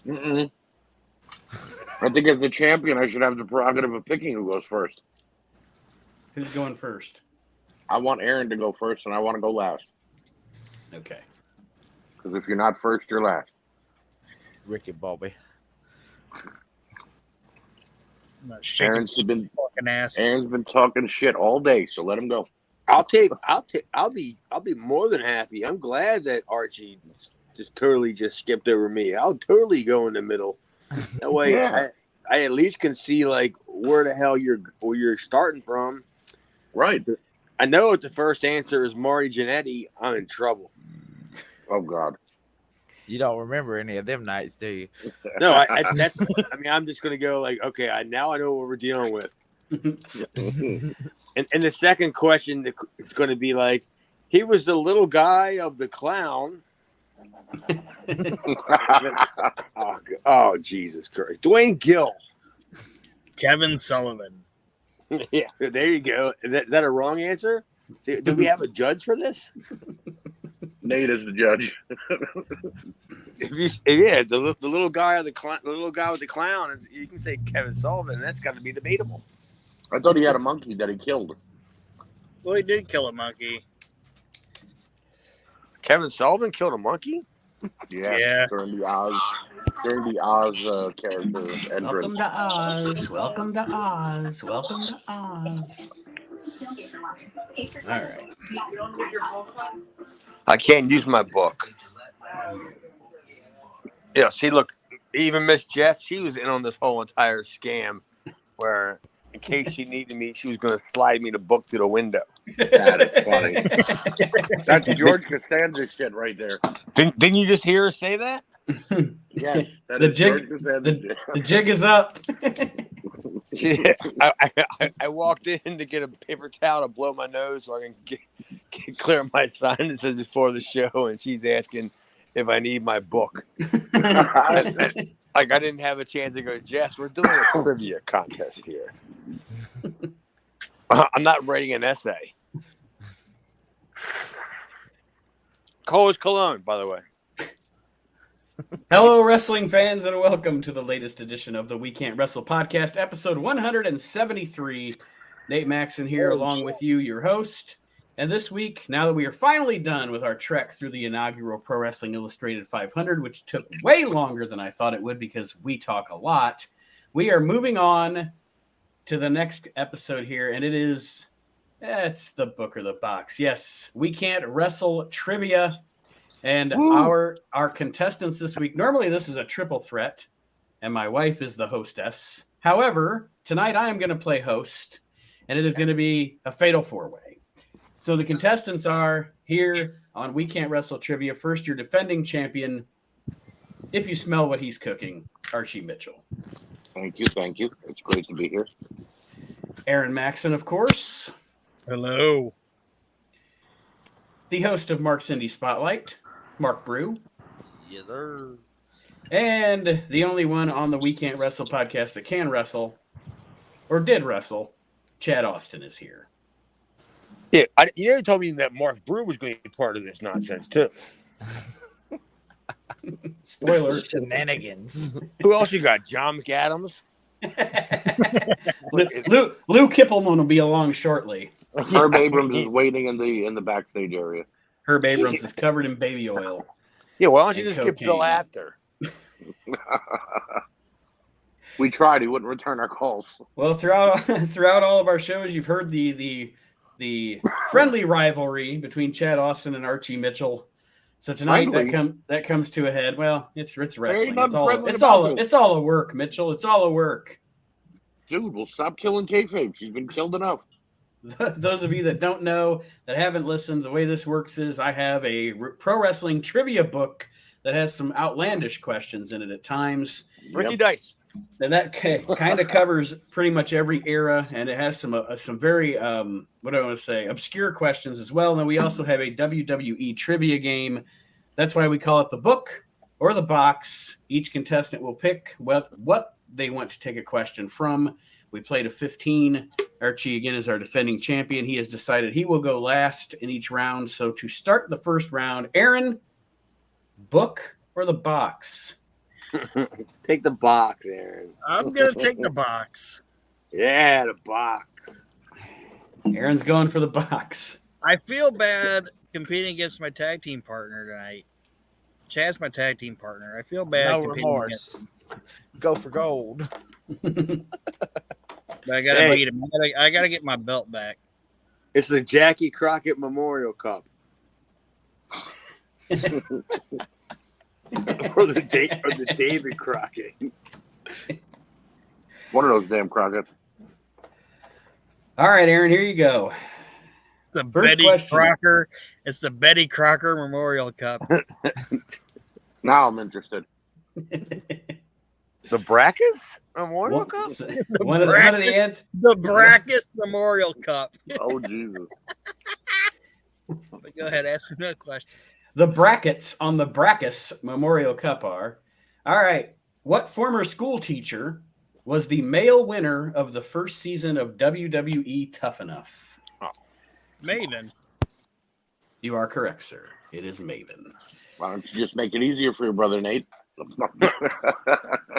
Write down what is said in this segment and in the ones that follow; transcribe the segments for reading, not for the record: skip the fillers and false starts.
Mm-mm. I think as the champion, I should have the prerogative of picking who goes first. Who's going first? I want Aaron to go first, and I want to go last. Okay. Because if you're not first, you're last. Ricky Bobby. Aaron's been fucking ass. Aaron's been talking shit all day, so let him go. I'll be more than happy. I'm glad that Archie just totally skipped over me. I'll totally go in the middle. That way, Yeah. I at least can see like where the hell you're starting from. Right. I know if the first answer is Marty Jannetty, I'm in trouble. Oh God. You don't remember any of them nights, do you? No, I'm just gonna go like, okay, now I know what we're dealing with. And the second question, it's going to be like, he was the little guy of the clown. oh, Jesus Christ. Dwayne Gill. Kevin Sullivan. Yeah, there you go. Is that a wrong answer? Do we have a judge for this? Nate is the judge. The little guy of the little guy with the clown. You can say Kevin Sullivan. That's got to be debatable. I thought he had a monkey that he killed. Well, he did kill a monkey. Kevin Sullivan killed a monkey? Yeah. During the Oz character entrance. Welcome to Oz. Welcome to Oz. Welcome to Oz. All right. I can't use my book. Yeah, see, look, even Miss Jess, she was in on this whole entire scam where, in case she needed me, she was going to slide me the book through the window. That is funny. That's George Costanza shit right there. Didn't you just hear her say that? Yes. That The is jig, George Costanza. the jig is up. I walked in to get a paper towel to blow my nose so I can clear my sinuses before the show, and she's asking if I need my book. Like I didn't have a chance to go, Jess, we're doing a trivia contest here. I'm not writing an essay. Cole's Cologne, by the way. Hello, wrestling fans, and welcome to the latest edition of the We Can't Wrestle podcast, episode 173. Nate Maxon here, along with you, your host. And this week, now that we are finally done with our trek through the inaugural Pro Wrestling Illustrated 500, which took way longer than I thought it would because we talk a lot, we are moving on to the next episode here, and it's the book or the box. Yes, We Can't Wrestle Trivia. And our contestants this week, normally this is a triple threat, and my wife is the hostess. However, tonight I am going to play host, and it is going to be a fatal four-way. So the contestants are here on We Can't Wrestle Trivia. First, your defending champion, if you smell what he's cooking, Archie Mitchell. Thank you. It's great to be here. Aaron Maxon, of course. Hello. The host of Mark Cindy Spotlight, Mark Brew. Yes, sir. And the only one on the We Can't Wrestle podcast that can wrestle, or did wrestle, Chad Austin is here. Yeah, you told me that Mark Brew was going to be part of this nonsense, too. Spoiler. Shenanigans. Who else you got? John McAdams? Lou Kippelman will be along shortly. Herb Abrams is waiting in the backstage area. Herb Abrams is covered in baby oil. Yeah, why don't you And just get Bill cocaine. after? We tried. He wouldn't return our calls. Well, throughout all of our shows, you've heard the friendly rivalry between Chad Austin and Archie Mitchell. So tonight that comes to a head. Well, it's wrestling. It's all a work, Mitchell. It's all a work. Dude, we'll stop killing kayfabe. She's been killed enough. Those of you that don't know, that haven't listened, the way this works is I have a pro wrestling trivia book that has some outlandish questions in it at times. Ricky Dice. And that kind of covers pretty much every era, and it has some very obscure questions as well. And then we also have a WWE trivia game. That's why we call it the book or the box. Each contestant will pick what they want to take a question from. We played a 15. Archie, again, is our defending champion. He has decided he will go last in each round. So to start the first round, Aaron, book or the box? Take the box, Aaron. I'm gonna take the box. Yeah, the box. Aaron's going for the box. I feel bad competing against my tag team partner tonight. Chad's my tag team partner. I feel bad. No competing against remorse. Go for gold. him, but I gotta beat him. I gotta get my belt back. It's the Jackie Crockett Memorial Cup. or the David Crockett. One of those damn Crockett's. All right, Aaron, here you go. It's the First Betty question. Crocker. It's the Betty Crocker Memorial Cup. Now I'm interested. The Brackets Memorial Cup? One of the ants. The Brackus Memorial Cup. Oh, Jesus. But go ahead, ask me another question. The brackets on the Brackus Memorial Cup are, all right, what former school teacher was the male winner of the first season of WWE Tough Enough? Maven. You are correct, sir. It is Maven. Why don't you just make it easier for your brother, Nate?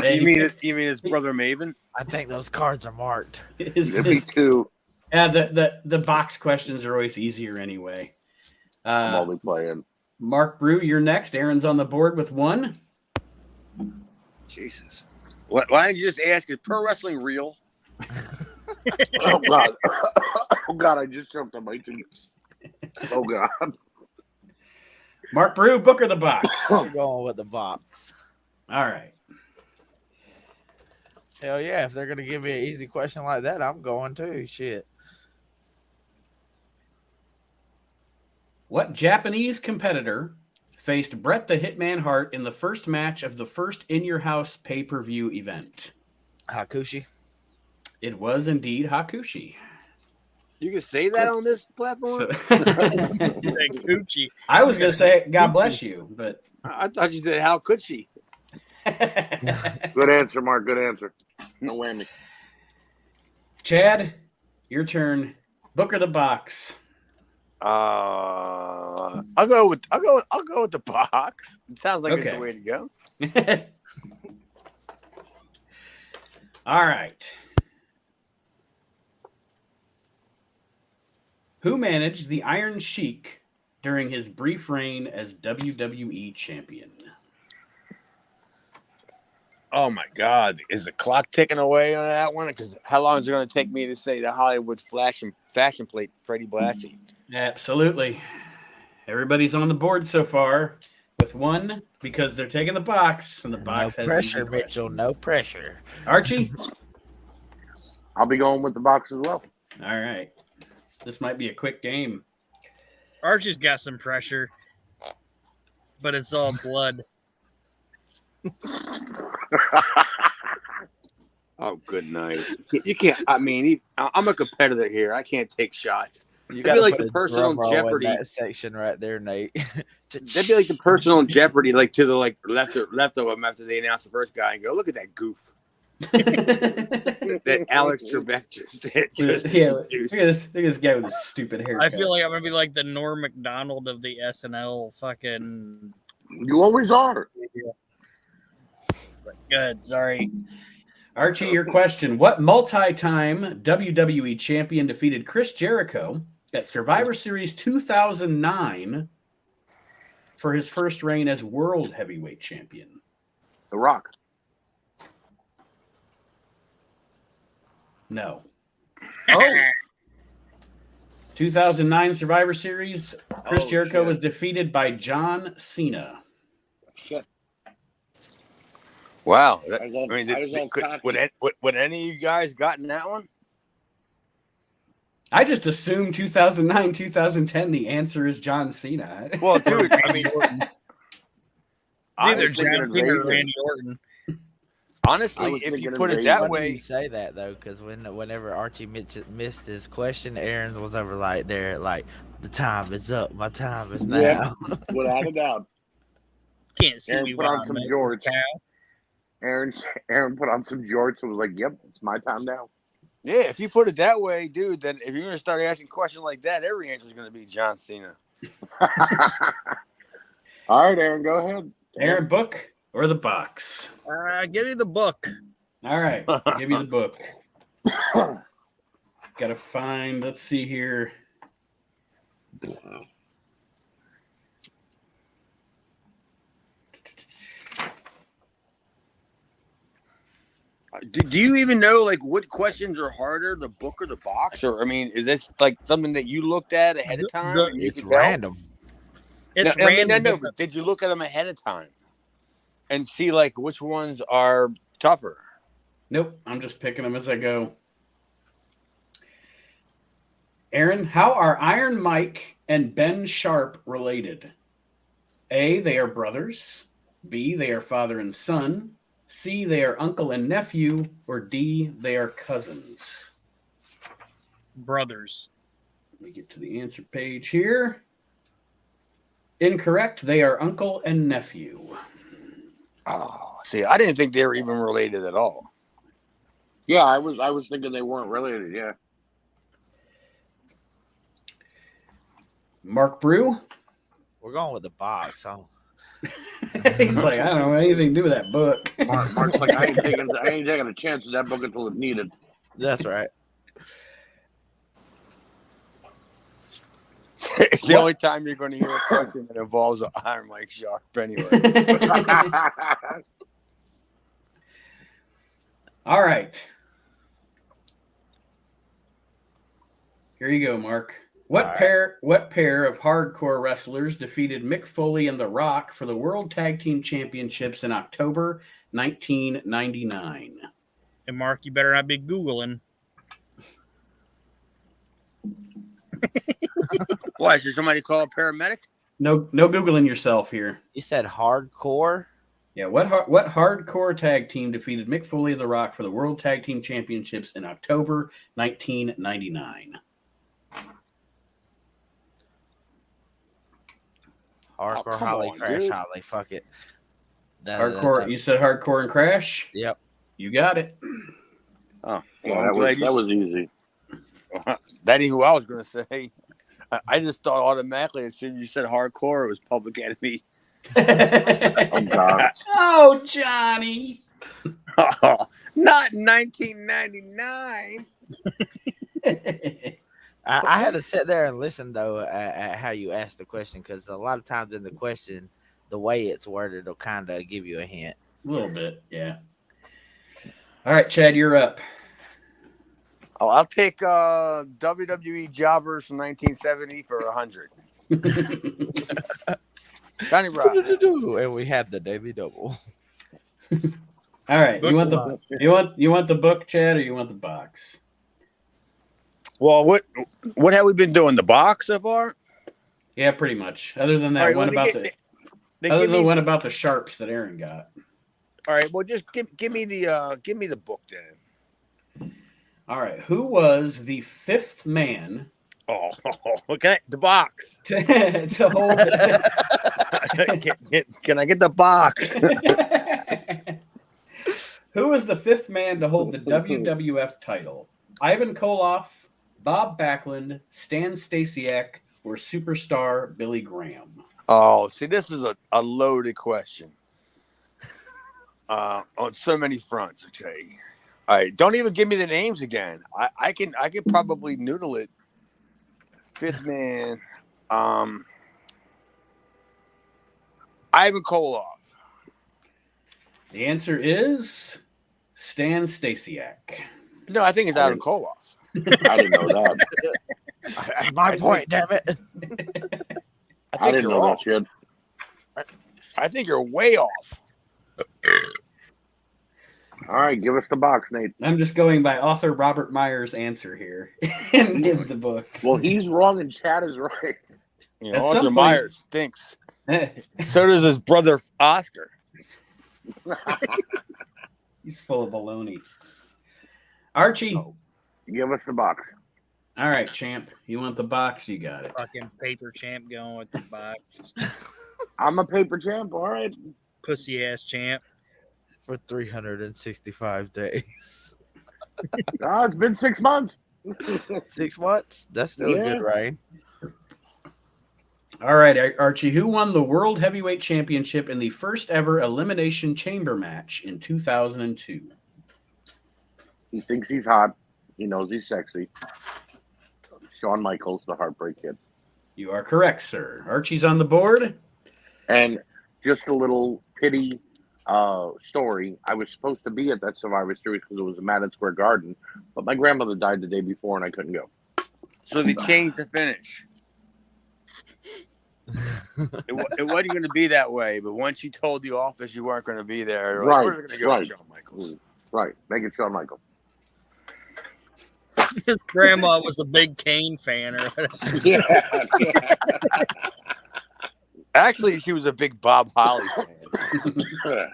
Hey, You mean his brother Maven? I think those cards are marked. Me too. Yeah, the box questions are always easier anyway. I'm only playing. Mark Brew, you're next. Aaron's on the board with one. Jesus. Why didn't you just ask, is pro wrestling real? Oh, God. Oh, God, I just choked on my teeth. Oh, God. Mark Brew, book or the box? I'm going with the box. All right. Hell yeah, if they're gonna give me an easy question like that, I'm going too. Shit. What Japanese competitor faced Bret the Hitman Hart in the first match of the first In Your House pay-per-view event? Hakushi. It was indeed Hakushi. You can say that on this platform? Gucci. I was going to say, God bless you, but. I thought you said, how could she? Good answer, Mark. Good answer. No whammy. Chad, your turn. Book or the box? I'll go with the box. It sounds like it's Okay. the way to go. All right. Who managed the Iron Sheik during his brief reign as WWE champion? Oh my God! Is the clock ticking away on that one? Because how long is it going to take me to say the Hollywood fashion plate, Freddie Blassie? Absolutely. Everybody's on the board so far with one because they're taking the box, and the box No has pressure, easy Mitchell. questions. No pressure. Archie? I'll be going with the box as well. All right. This might be a quick game. Archie's got some pressure, but it's all blood. Oh, good night. You can't. I mean, I'm a competitor here. I can't take shots. You That'd be got like put the a personal drum roll Jeopardy. in that section right there, Nate. That'd be like the personal Jeopardy, like to the left of them after they announce the first guy and go, look at that goof that Alex Trebek just Yeah, look at this guy with his stupid hair. I feel like I'm gonna be like the Norm Macdonald of the SNL fucking. You always are. Good, sorry. Archie, your question. What multi-time WWE champion defeated Chris Jericho at Survivor Series 2009 for his first reign as World Heavyweight Champion? The Rock. No. Oh. 2009 Survivor Series, Chris Oh, Jericho shit. was defeated by John Cena. Shit. Wow. I was all cocky. Would any of you guys gotten that one? I just assumed 2009, 2010, the answer is John Cena. Well, dude, I mean, Either honestly, John Cena or Invasion. Randy Orton. I honestly, was if you thinking put it Invasion. that Why do you way, say that though? Because whenever Archie missed his question, Aaron was over like there, like the time is up, my time is now. Yeah. Without a doubt. Can't see Aaron me put while on I'm some milking George. this cow. Aaron put on some jorts and was like, yep, it's my time now. yeah, if you put it that way, dude, then if you're going to start asking questions like that, every answer is going to be John Cena. All right, Aaron, go ahead. Aaron, book or the box? Give me the book. All right, I'll give you the book. Got to find. Let's see here. Do you even know like what questions are harder, the book or the box? Or I mean, is this like something that you looked at ahead of time? And you It's could tell? random. It's No, I mean, I random. know, but did you look at them ahead of time and see like which ones are tougher? Nope, I'm just picking them as I go. Aaron, how are Iron Mike and Ben Sharp related? A, they are brothers. B, they are father and son. C, they are uncle and nephew. Or D, they are cousins. Brothers. Let me get to the answer page here. Incorrect. They are uncle and nephew. Oh, see, I didn't think they were even related at all. Yeah, I was thinking they weren't related. Yeah. Mark Brew. We're going with the box. So. He's like, I don't know anything to do with that book. Mark's like, I ain't taking a chance with that book until it's needed. That's right. It's the only time you're going to hear a question that involves an Iron Mike Sharp anyway. All right. Here you go, Mark. What pair of hardcore wrestlers defeated Mick Foley and The Rock for the World Tag Team Championships in October 1999? And Mark, you better not be Googling. Why, should somebody call a paramedic? No Googling yourself here. You said hardcore? Yeah, what hardcore tag team defeated Mick Foley and The Rock for the World Tag Team Championships in October 1999? Hardcore, come Holly, on, Crash, dude. Holly. Fuck it. Hardcore. You said hardcore and Crash? Yep. You got it. Oh, Yeah, well, that was easy. that ain't who I was going to say. I just thought automatically as soon as you said hardcore, it was Public Enemy. Oh God. Oh, Johnny. Not 1999. I had to sit there and listen though at how you asked the question, because a lot of times in the question, the way it's worded will kind of give you a hint. A little bit, yeah. All right, Chad, you're up. Oh, I'll take WWE Jobbers from 1970 for 100. Johnny Rock. And we had the daily double. All right, Book you want the book, Chad, or you want the box? Well, what have we been doing? The box so far? Yeah, pretty much. Other than that All right, one well, about give me- one about the sharps that Aaron got. All right, well, just give me the book then. All right, who was the fifth man Oh, okay, the box. to hold? Can I get the box? Who was the fifth man to hold the WWF title? Ivan Koloff, Bob Backlund, Stan Stasiak, or superstar Billy Graham? Oh, see, this is a loaded question. On so many fronts. Okay. All right. Don't even give me the names again. I can probably noodle it. Fifth man. Ivan Koloff. The answer is Stan Stasiak. No, I think it's Ivan Koloff. I didn't know that. That's my point, damn it. I didn't know that shit. I think you're way off. All right, give us the box, Nate. I'm just going by author Robert Meyer's answer here in the book. Well, he's wrong and Chad is right. You At know, some Arthur point- Myers stinks. So does his brother Oscar. He's full of baloney. Archie. Give us the box. All right, champ. You want the box? You got it. Fucking paper champ going with the box. I'm a paper champ. All right. Pussy ass champ. For 365 days. It's been 6 months. 6 months? That's still a good reign. All right, Archie, who won the World Heavyweight Championship in the first ever Elimination Chamber match in 2002? He thinks he's hot. He knows he's sexy. Shawn Michaels, the Heartbreak Kid. You are correct, sir. Archie's on the board. And just a little pity story. I was supposed to be at that Survivor Series because it was in Madison Square Garden, but my grandmother died the day before and I couldn't go. So they changed the finish. It wasn't going to be that way, but once you told the office you weren't going to be there, right, we're going to go with Shawn Michaels. Right, make it Shawn Michaels. His grandma was a big Kane fan. Or Yeah. Actually, she was a big Bob Holly fan.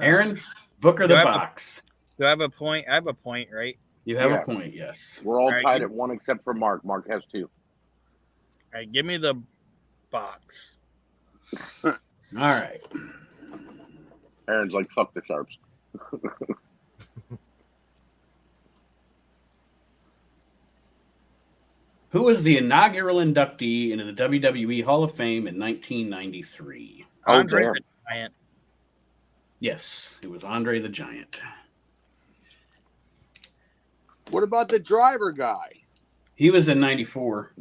Aaron, Booker the box. Do I have a point? I have a point, right? You have a point, yes. We're all right, tied at 1 except for Mark. Mark has 2. All right, give me the box. All right. Aaron's like, fuck the Sharps. Who was the inaugural inductee into the WWE Hall of Fame in 1993? Andre damn. the Giant. Yes, it was Andre the Giant. What about the driver guy? He was in 94.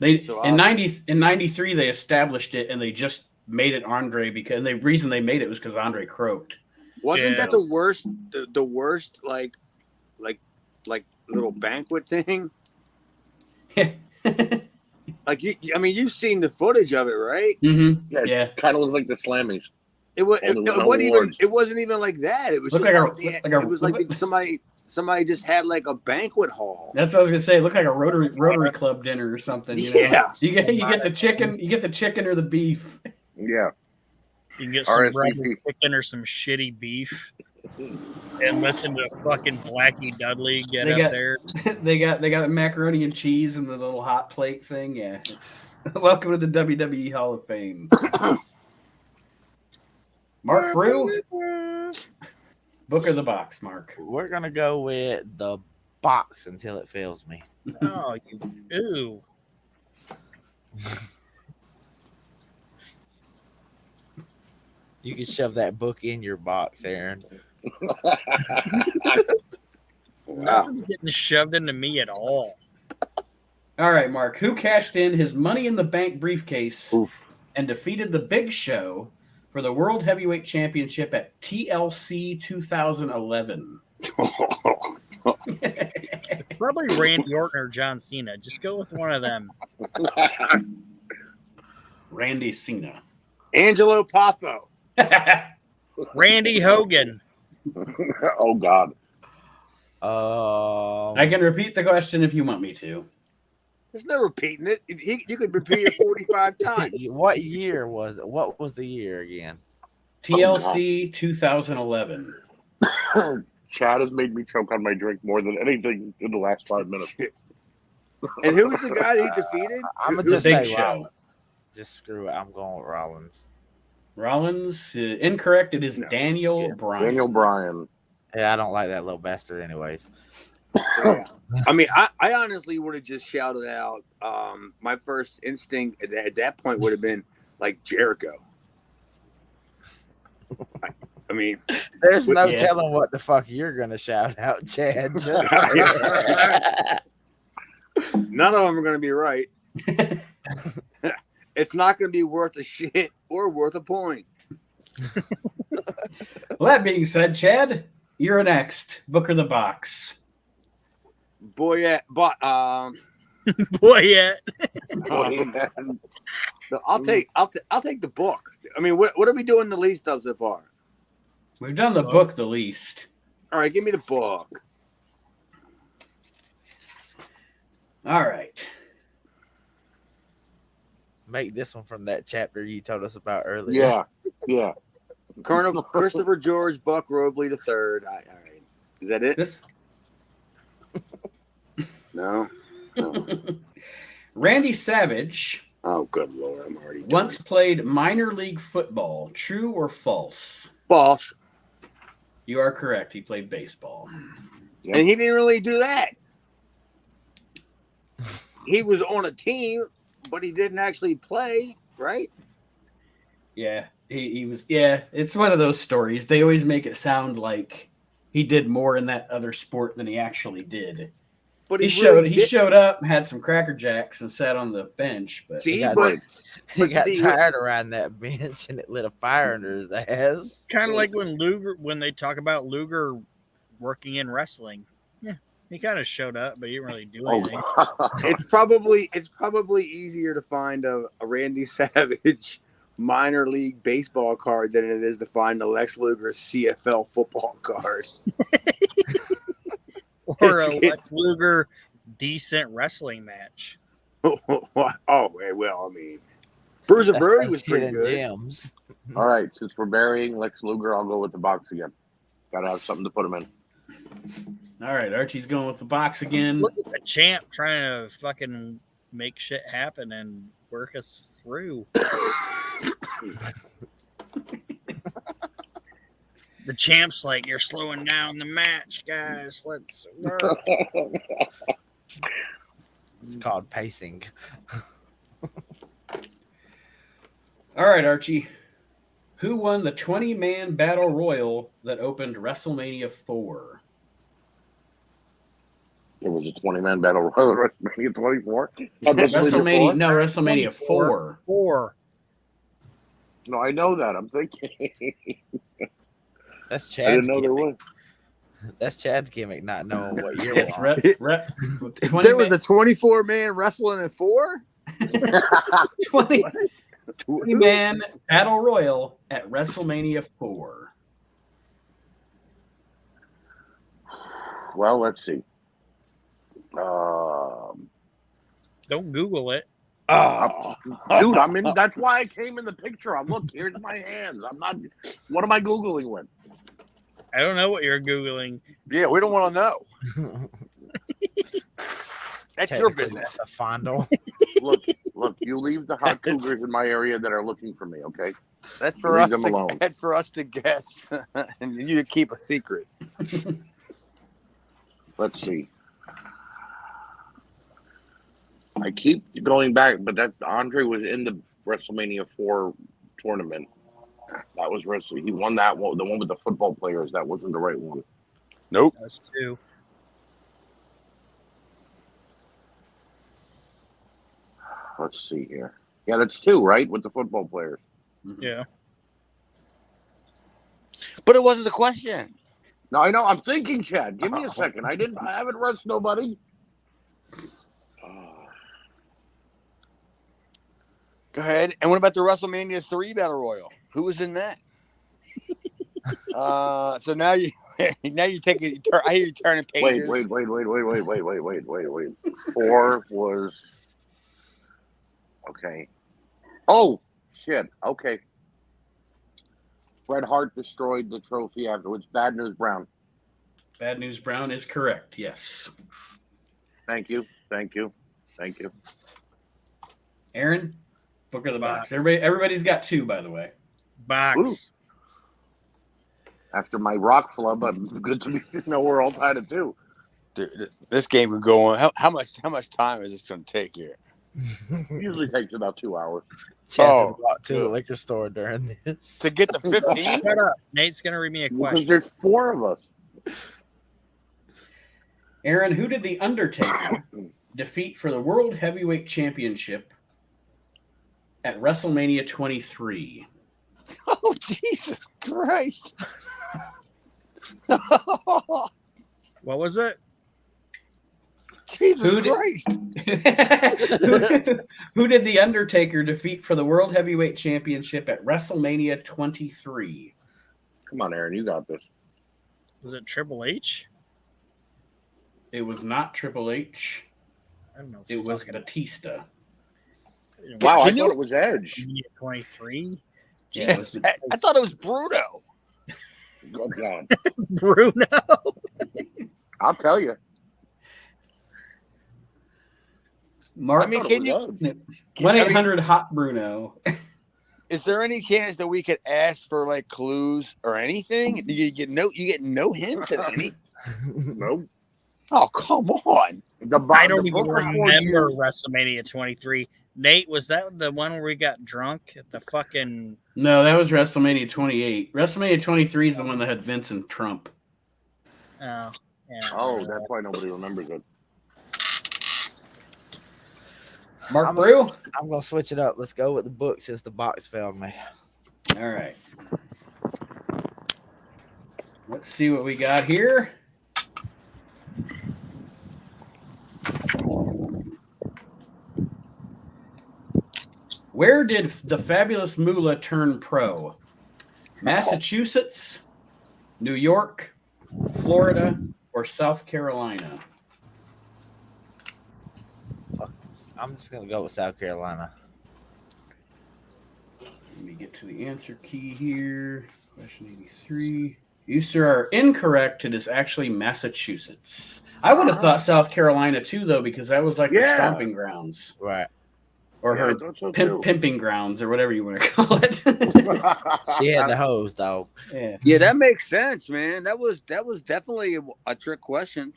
In 93 they established it and they just made it Andre because the reason they made it was because Andre croaked. Wasn't that the worst? The worst, like little banquet thing. Like you've seen the footage of it, right? Mm-hmm. Yeah. Kind of looked like the Slammies. It wasn't even like that. It was somebody just had like a banquet hall. That's what I was gonna say. It looked like a Rotary Club dinner or something. You know? Yeah. You get the chicken. You get the chicken or the beef. Yeah. You can get some rubber chicken or some shitty beef, and listen to fucking Blackie Dudley there. They got macaroni and cheese and the little hot plate thing. Yeah. Welcome to the WWE Hall of Fame. Mark Brew. Book or the box, Mark? We're gonna go with the box until it fails me. Oh, ew. You can shove that book in your box, Aaron. Nothing's getting shoved into me at all. All right, Mark. Who cashed in his Money in the Bank briefcase and defeated the Big Show for the World Heavyweight Championship at TLC 2011? Probably Randy Orton or John Cena. Just go with one of them. Randy Cena. Angelo Poffo. Randy Hogan. Oh, God. I can repeat the question if you want me to. There's no repeating it. You could repeat it 45 times. What year was it? What was the year again? TLC 2011. Chad has made me choke on my drink more than anything in the last 5 minutes. And who was the guy that he defeated? I'm gonna just Big say Show. Rollins. Just screw it. I'm going with Rollins. Rollins, incorrect. It is Daniel Bryan. Daniel Bryan. Yeah, I don't like that little bastard anyways. I mean, I honestly would have just shouted out. My first instinct at that point would have been like Jericho. I mean, there's no telling what the fuck you're gonna shout out, Chad. None of them are gonna be right. It's not gonna be worth a shit or worth a point. Well, that being said, Chad, you're next. Booker the box. Boyette. No, I'll take the book. I mean, what are we doing the least of so far? We've done the book the least. All right, give me the book. All right. Make this one from that chapter you told us about earlier. Yeah. Colonel Christopher George Buck Robley III. All right. Is that it? This. No. Randy Savage. Oh, good Lord. I'm already once played minor league football. True or false? False. You are correct. He played baseball. Yep. And he didn't really do that. he was on a team, but he didn't actually play, right? Yeah, he was. Yeah, it's one of those stories. They always make it sound like he did more in that other sport than he actually did. But He really showed up, had some Cracker Jacks, and sat on the bench. But He got tired around that bench, and it lit a fire under his ass. Kind of like when they talk about Luger working in wrestling. Yeah, he kind of showed up, but he didn't really do anything. It's probably easier to find a Randy Savage minor league baseball card than it is to find a Lex Luger CFL football card. Or a Lex Luger decent wrestling match. Oh, well, I mean, Bruiser Brody was pretty good. Gems. All right, since we're burying Lex Luger, I'll go with the box again. Gotta have something to put him in. All right, Archie's going with the box again. Look at the champ trying to fucking make shit happen and work us through. The champ's like, you're slowing down the match, guys. Let's work. It's called pacing. All right, Archie. Who won the 20-man battle royal that opened WrestleMania 4? There was a 20-man battle royal at WrestleMania 24. WrestleMania 4. 4. No, I know that. I'm thinking. That's I Chad's didn't know there was. That's Chad's gimmick, not knowing what year Yes, it was. There was a 24-man wrestling in 4? 20-man battle royal at WrestleMania 4. Well, let's see. Don't Google it. Dude, I'm in. That's why I came in the picture. Look, here's my hands. I'm not. What am I Googling with? I don't know what you're Googling. Yeah, we don't want to know. That's your business. A fondle. Look, you leave the hot cougars in my area that are looking for me, okay? That's for Leave us. them alone. That's for us to guess, and you to keep a secret. Let's see. I keep going back, but that Andre was in the WrestleMania 4 tournament. That was wrestling. He won that one, the one with the football players. That wasn't the right one. Nope. That's 2. Let's see here. Yeah, that's 2, right? With the football players. Yeah. But it wasn't the question. No, I know. I'm thinking, Chad. Give me a second. I haven't rushed nobody. Go ahead. And what about the WrestleMania 3 Battle Royal? Who was in that? So now you taking. I hear you turning pages. Wait. 4 was okay. Oh shit. Okay. Bret Hart destroyed the trophy afterwards. Bad News Brown. Bad News Brown is correct. Yes. Thank you. Aaron, book of the box. Everybody's got 2, by the way. Box. Ooh. After my rock flub, I'm good to know we're all tied at 2. Dude, this game could go on. How much time is this going to take here? Usually takes about 2 hours. Chad's walked to the liquor store during this. To get the 15? Shut up. Nate's going to read me a question. Because there's 4 of us. Aaron, who did The Undertaker defeat for the World Heavyweight Championship at WrestleMania 23? Oh, Jesus Christ. What was it? Jesus Christ. Who did The Undertaker defeat for the World Heavyweight Championship at WrestleMania 23? Come on, Aaron. You got this. Was it Triple H? It was not Triple H. I don't know. It was Batista. Wow, I thought it was Edge. 23? Yeah, I thought it was Bruno. Good God. Bruno? I'll tell you. Mark, I mean, can you 1-800 Hot Bruno. Is there any chance that we could ask for like clues or anything? You get no hints at any. Nope. Oh, come on. I don't even Booker 4 remember years. WrestleMania 23. Nate, was that the one where we got drunk at the fucking? No, that was WrestleMania 28. WrestleMania 23 is the one that had Vince and Trump. Oh, yeah. Oh, that's why nobody remembers it. Mark I'm Brew? I'm gonna switch it up. Let's go with the book since the box failed me. All right. Let's see what we got here. Where did the Fabulous Moolah turn pro? Massachusetts, New York, Florida, or South Carolina? I'm just gonna go with South Carolina. Let me get to the answer key here. Question 83. You, sir, are incorrect. It is actually Massachusetts. I would have thought South Carolina, too, though, because that was like her Yeah. stomping grounds. Right. Or Yeah, I her thought so, too. pimping grounds, or whatever you want to call it. She had the hose, dog. Yeah. Yeah, that makes sense, man. That was definitely a trick question.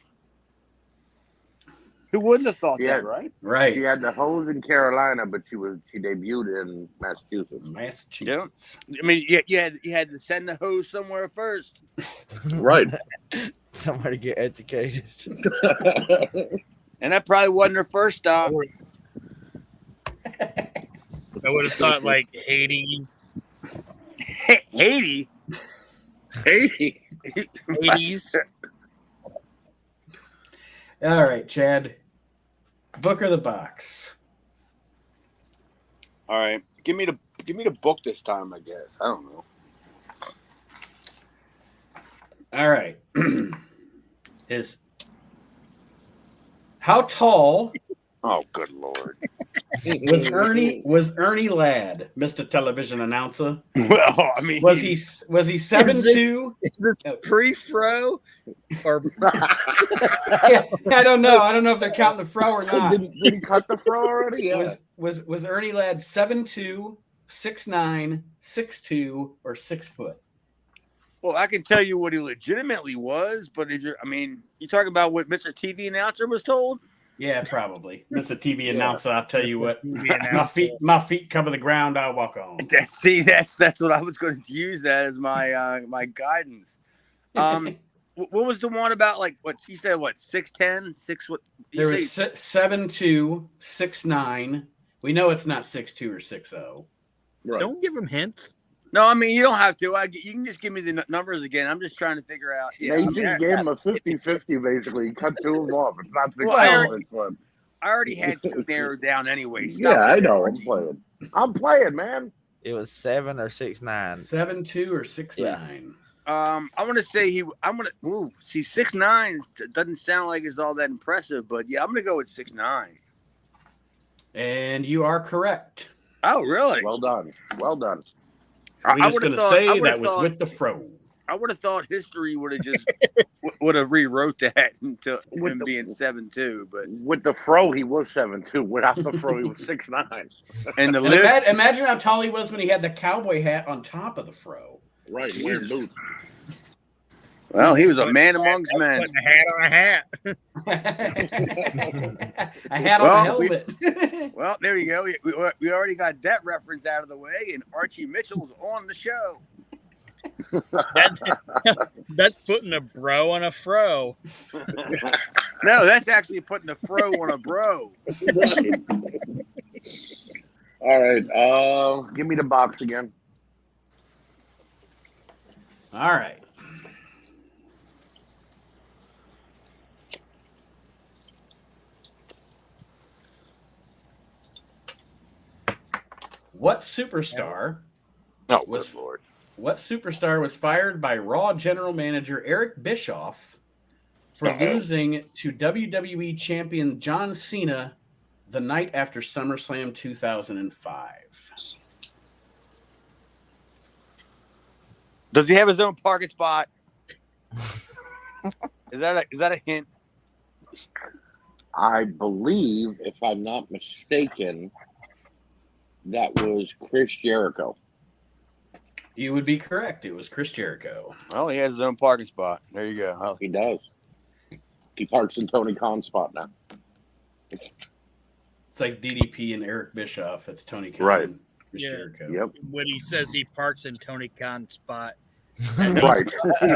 Who wouldn't have thought Yeah. that, right? Right. She had the hose in Carolina, but she debuted in Massachusetts. Massachusetts. I mean, you had to send the hose somewhere first. Right. Somebody get educated. And that probably wasn't her first stop. I would have thought like Haiti, Haiti. Hey. Hades. All right, Chad. Book or the box? All right, give me the book this time. I guess I don't know. All right. How tall Oh, good lord. was Ernie Ladd, Mr. Television Announcer? Well, I mean, Was he 7'2"? Is this pre-fro or Yeah, I don't know. I don't know if they're counting the fro or not. Did he cut the fro already? Yeah. Was Ernie Ladd 7'2", 6'9", 6'2", or 6 foot? Well, I can tell you what he legitimately was, but you talking about what Mr. TV announcer was told? Yeah, probably. Mr. TV announcer, I'll tell you what. TV My feet cover the ground, I'll walk on. That's what I was going to use that as my my guidance. What was the one about, like, what he said, what, 6'10", 6 foot? There was 7'2", 6'9". We know it's not 6'2" or 6'0". Right. don't give him hints? No, I mean, you don't have to. You can just give me the numbers again. I'm just trying to figure out. Yeah, They just gave him a 50-50, basically. He cut two of them off. It's not 6 Well, foot. I already had two narrowed down anyway. Stop Yeah, I it, know. Archie. I'm playing, man. It was 7 or 6'9". 7'2" or 6'9". Yeah. I want to say see 6'9" doesn't sound like it's all that impressive, but yeah, I'm gonna go with 6'9". And you are correct. Oh, really? Well done. Well done. We're just going to say that was with the fro. I would have thought history would have just would have rewrote that into him being 7'2", but With the fro, he was 7'2". Without the fro, he was 6'9". and the And list. imagine how tall he was when he had the cowboy hat on top of the fro. Right, Jesus. wearing boots. Well, he was a man amongst That's men. putting a hat on a hat. A hat on a helmet. Well, there you go. We already got that reference out of the way, and Archie Mitchell's on the show. That's putting a bro on a fro. No, that's actually putting the fro on a bro. All right. Give me the box again. All right. What superstar Oh, Was- good lord. What superstar was fired by Raw general manager Eric Bischoff for losing to WWE champion John Cena the night after SummerSlam 2005? Does he have his own parking spot? Is that a hint? I believe, if I'm not mistaken, that was Chris Jericho. You would be correct. It was Chris Jericho. Well, he has his own parking spot. There you go. He does. He parks in Tony Khan's spot now. It's like DDP and Eric Bischoff. That's Tony Khan. Right. And Chris Yeah. Jericho. Yep. When he says he parks in Tony Khan's spot, Right.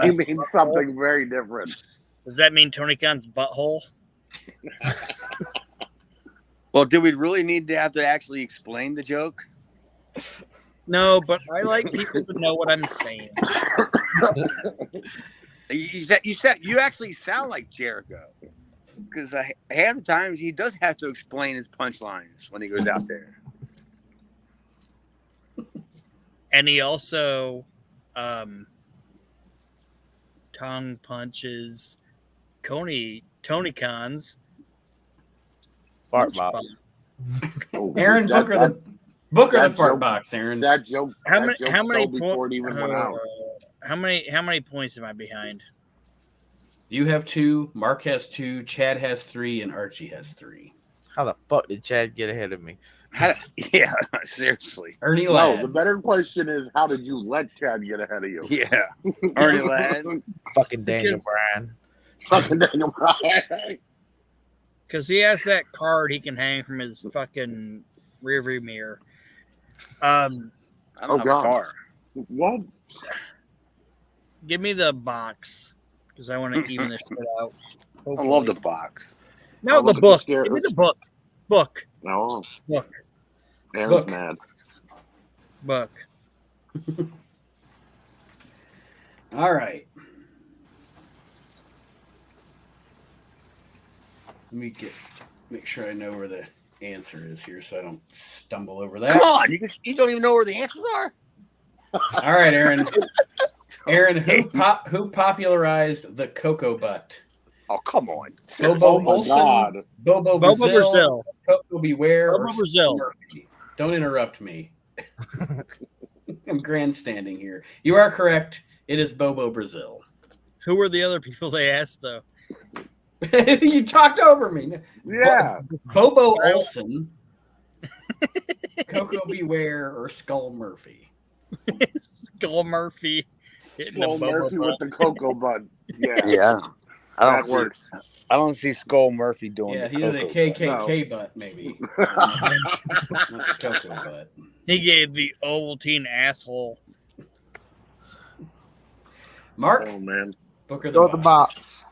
He means something very different. does that mean Tony Khan's butthole? Well, do we really need to have to actually explain the joke? No, but I like people to know what I'm saying. You actually sound like Jericho, because half the times he does have to explain his punchlines when he goes out there. And he also tongue punches Tony Khan's Fart punch box. Oh, Aaron that- Booker, that- the that fart joke- box, Aaron. That joke. How that many? joke How many fell before it even went out? How many points am I behind? You have 2, Mark has 2, Chad has 3, and Archie has 3. How the fuck did Chad get ahead of me? Yeah, seriously. Ernie No, Ladd. the better question is, how did you let Chad get ahead of you? Yeah, Ernie Ladd. Fucking Daniel Because- Bryan. Fucking Daniel Bryan. Because he has that card he can hang from his fucking rearview mirror. I don't Oh, have God. a car. What? Give me the box because I want to even this shit out. I love the box. No, Oh, the look at book. the scare- Give me the book. Book. No. Book. Aaron's Look. mad. Book. All right. Let me make sure I know where the answer is here so I don't stumble over that. Come on, you don't even know where the answers are. All right, Aaron. Aaron, who popularized the cocoa butt? Oh, come on. Bobo Oh my Olsen, God. Bobo Bobo Brazil, Brazil. Coco Beware, Bobo or Brazil. Murphy. Don't interrupt me. I'm grandstanding here. You are correct. It is Bobo Brazil. Who were the other people they asked though? You talked over me. Yeah. Bobo Olsen, Coco Beware, or Skull Murphy. Skull Murphy. hitting Skull a Bobo Murphy butt. with the cocoa bud. Yeah. Yeah, I That don't works. I don't see Skull Murphy doing Yeah, the he's in the cocoa KKK butt, maybe. Not the cocoa butt. He gave the Ovaltine asshole. Mark, Oh, man. Booker Let's go with the box.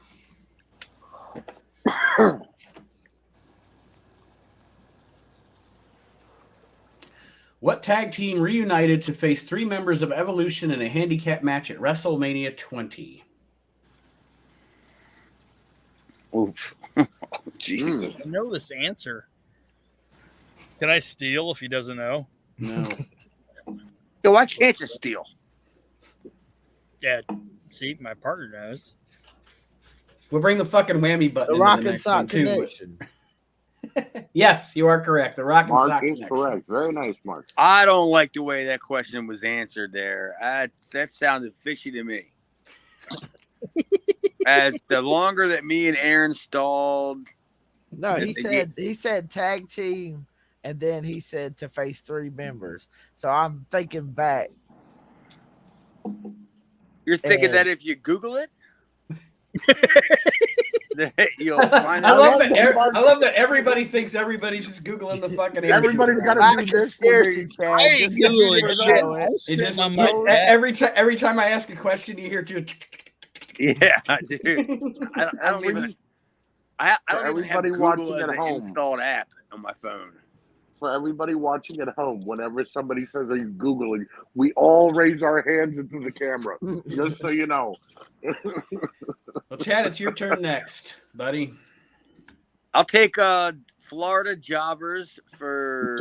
What tag team reunited to face 3 members of Evolution in a handicap match at WrestleMania 20? Oof. Jesus. I know this answer. Can I steal if he doesn't know? No. Yo, why can't you steal? Yeah. See, my partner knows. We'll bring the fucking whammy button The into Rock the and next one, Sock too. Connection. Yes, you are correct. The Rock and Mark Sock is Connection. correct. Very nice, Mark. I don't like the way that question was answered there. That sounded fishy to me. As the longer that me and Aaron stalled, No, he Yeah. said tag team, and then he said to face 3 members. So I'm thinking back. you're thinking And- that if you Google it, that you'll find I out. love Mark- that everybody thinks everybody's just Googling the fucking answer. Everybody's got Not to a do this. conspiracy, When Chad. I ain't Just 'cause you Googling didn't shit. know it. It just, on my no, back. every time I ask a question, you hear two. Yeah, dude. I don't even. I don't even have everybody Google watching as at an home. installed app on my phone. For everybody watching at home, whenever somebody says, "Are you Googling?" we all raise our hands into the camera, just so you know. Well, Chad, it's your turn next, buddy. I'll take Florida Jobbers for.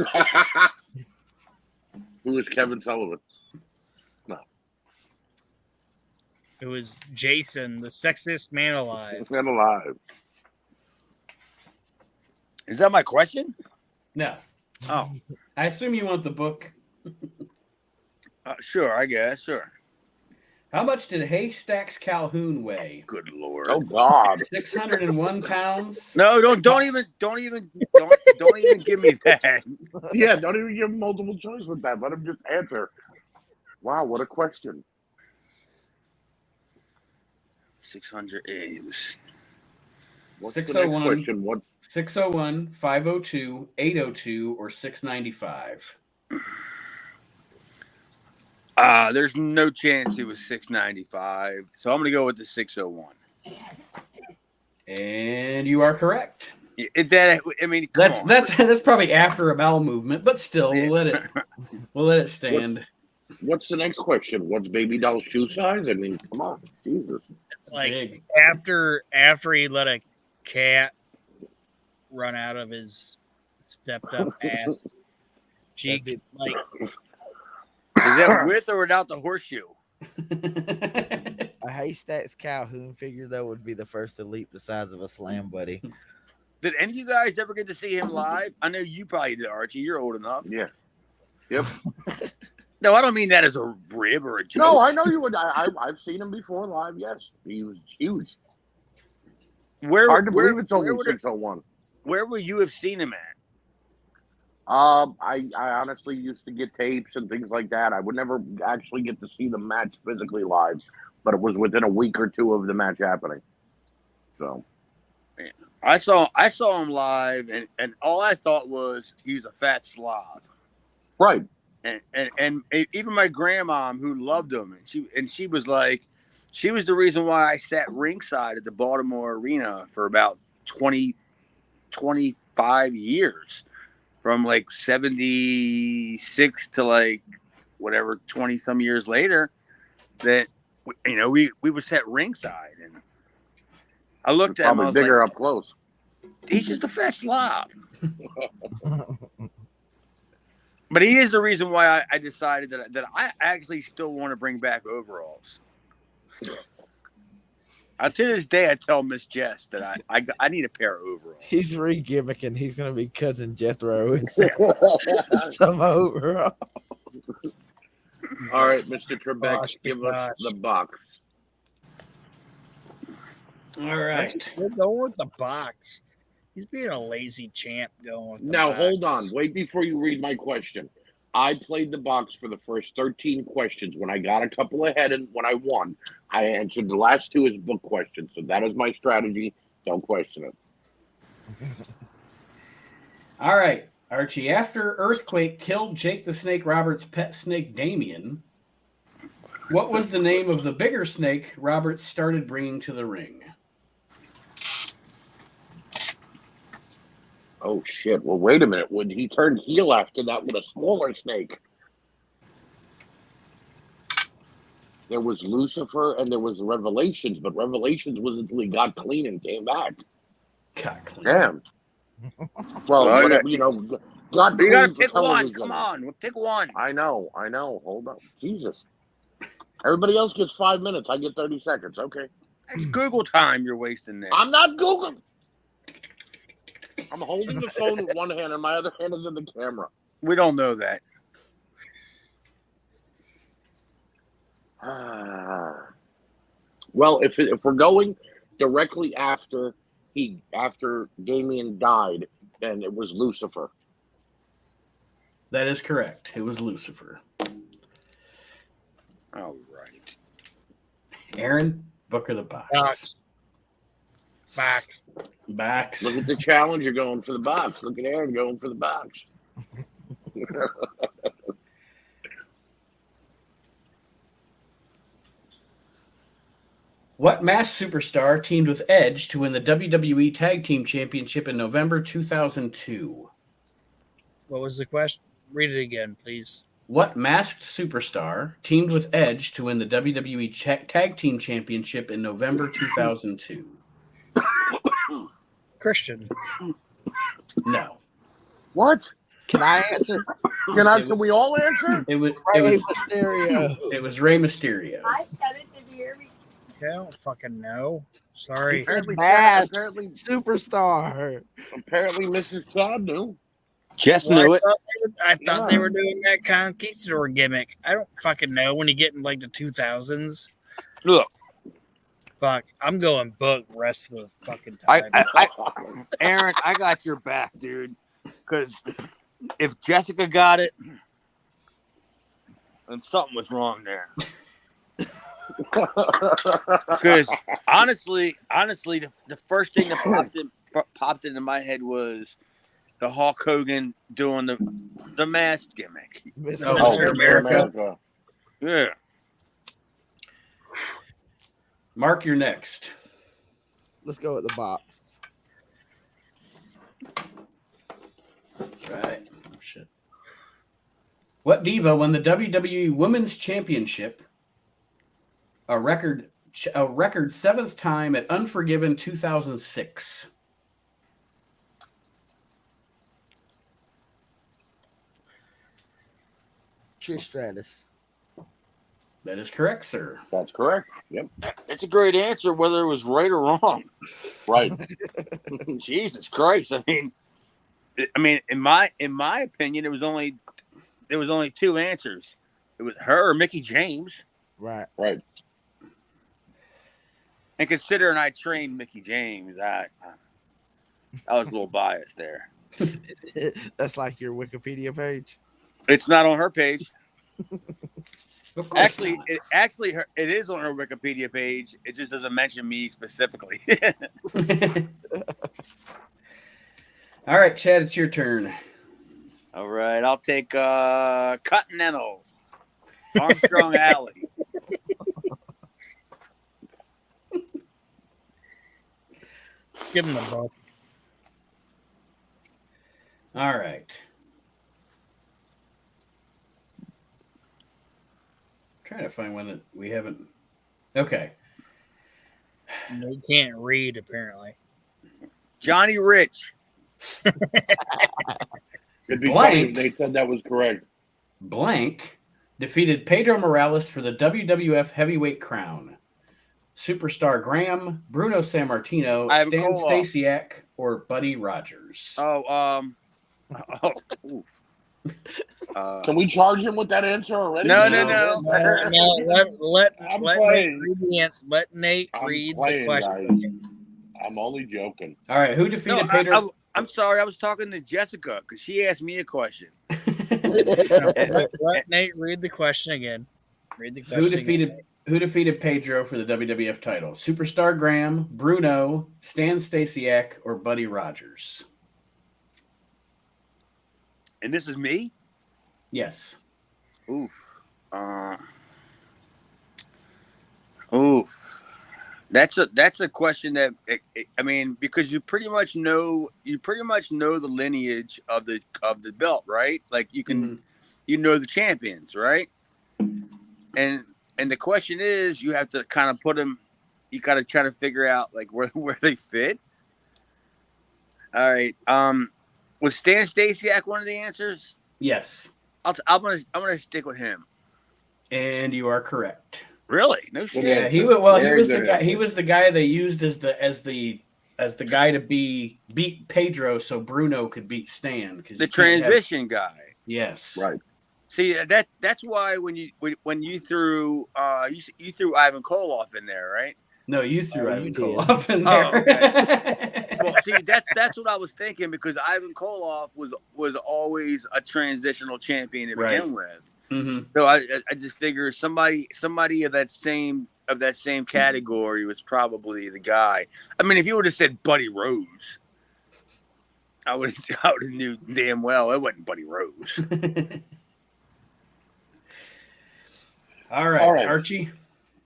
Who is Kevin Sullivan? It was Jason, the sexiest man alive. Man alive. Is that my question? No, Oh, I assume you want the book. sure. I guess. Sure. How much did Haystacks Calhoun weigh? Good lord. Oh God. 601 pounds. No, don't even give me that. Yeah, don't even give him multiple choice with that. Let him just answer. Wow, what a question. 600 A's. What's the next question? What? 601, 502, 802, or 695? There's no chance it was 695, so I'm gonna go with the 601. And you are correct. That's probably after a bowel movement, but still, we'll let it stand. What's the next question? What's baby doll's shoe size? I mean, come on, Jesus. It's like big. after he let a cat run out of his stepped up ass cheek. Like, is that with or without the horseshoe? A Haystacks Calhoun figure though would be the first elite the size of a Slam Buddy. Did any of you guys ever get to see him live? I know you probably did, Archie. You're old enough. Yeah. Yep. No, I don't mean that as a rib or a joke. No, I know you would. I've seen him before live. Yes, he was huge. Hard to believe it's only 601. Where would you have seen him at? I honestly used to get tapes and things like that. I would never actually get to see the match physically live, but it was within a week or two of the match happening. So, I saw him live, and all I thought was he was a fat slob. Right. And even my grandma, who loved him, and she was like, she was the reason why I sat ringside at the Baltimore Arena for about 25 years, from like 76 to like whatever 20 some years later. That we would sit ringside, and I looked at him. Probably bigger up close. He's just a fat slob. But he is the reason why I decided that I actually still want to bring back overalls. To this day, I tell Miss Jess that I need a pair of overalls. He's re-gimmicking. He's going to be Cousin Jethro and some overalls. All right, Mr. Trebek, give us the box. All right. We're going with the box. He's being a lazy champ going with the Now, box. hold on. Wait before you read my question. I played the box for the first 13 questions. When I got a couple ahead and when I won, I answered the last two as book questions. So that is my strategy. Don't question it. All right, Archie. After Earthquake killed Jake the Snake Roberts' pet snake, Damien, what was the name of the bigger snake Roberts started bringing to the ring? Oh, shit. Well, wait a minute. When he turned heel after that with a smaller snake, there was Lucifer and there was Revelations, but Revelations was until he got clean and came back. Got clean. Damn. Well, God. You got to pick one. Come on. We'll pick one. I know. Hold on. Jesus. Everybody else gets 5 minutes. I get 30 seconds. Okay. It's Google time you're wasting there. I'm not Googling. I'm holding the phone with one hand and my other hand is in the camera. We don't know that. Well, if we're going directly after Damien died, then it was Lucifer. That is correct. It was Lucifer. All right. Aaron, book or the box? Box. Look at the challenger going for the box. Look at Aaron going for the box. What masked superstar teamed with Edge to win the WWE Tag Team Championship in November 2002? What was the question? Read it again, please. What masked superstar teamed with Edge to win the WWE Tag Team Championship in November 2002? Christian. No. What? Can I answer? Can we all answer? It was Mysterio. It was Rey Mysterio. I said it. Did you hear me? I don't fucking know. Sorry. Apparently, Superstar. Apparently, Mrs. Chad knew. Jess knew it. I thought they were doing that conquistador gimmick. I don't fucking know when you get in like the 2000s. Look. Fuck, I'm going book the rest of the fucking time. Aaron, I got your back, dude. Because if Jessica got it, then something was wrong there. Because honestly, the first thing that popped into my head was the Hulk Hogan doing the mask gimmick. Mr. Mr. America. Yeah. Mark, you're next. Let's go with the box. Right. Oh, shit. What diva won the WWE Women's Championship a record 7th time at Unforgiven 2006? Trish Stratus. That is correct, sir. That's correct. Yep. That's a great answer, whether it was right or wrong. Right. Jesus Christ! I mean, in my opinion, there was only two answers. It was her or Mickey James. Right. Right. And considering I trained Mickey James, I was a little biased there. That's like your Wikipedia page. It's not on her page. Of course Actually, not. it is on her Wikipedia page. It just doesn't mention me specifically. All right, Chad, it's your turn. All right, I'll take Continental, Armstrong Alley. Give him the ball. All right. Trying to find one that we haven't. Okay. They can't read, apparently. Johnny Rich. It'd be funny Blank. if they said that was correct. Blank defeated Pedro Morales for the WWF Heavyweight Crown. Superstar Graham, Bruno Sammartino, I have a Stan call-off. Stasiak, or Buddy Rogers. Can we charge him with that answer already? No. No, I'm let playing. Nate I'm read playing, the question. I'm only joking. All right, who defeated Pedro? I'm sorry. I was talking to Jessica because she asked me a question. Let Nate read the question again. Read the question. Who defeated Pedro for the WWF title? Superstar Graham, Bruno, Stan Stasiak, or Buddy Rogers? And this is me? Yes. Oof. Oof. That's a question that I mean, because you pretty much know the lineage of the belt, right? Like you can you know the champions, right? And the question is, you have to kind of put them. You got to try to figure out like where they fit. All right. Was Stan Stasiak one of the answers? Yes. I'm gonna stick with him. And you are correct. Really? No shit. Yeah, he was the guy. He was the guy they used as the guy to beat Pedro, so Bruno could beat Stan. The transition guy. Yes. Right. See, that's why when you threw you threw Ivan Koloff in there, right? No, you threw Oh, Ivan you did. Koloff in there. Oh, okay. Well, see, that's what I was thinking because Ivan Koloff was always a transitional champion to begin with. Mm-hmm. So I just figured somebody of that same category was probably the guy. I mean, if you would have said Buddy Rose, I would have knew damn well it wasn't Buddy Rose. All right, Archie.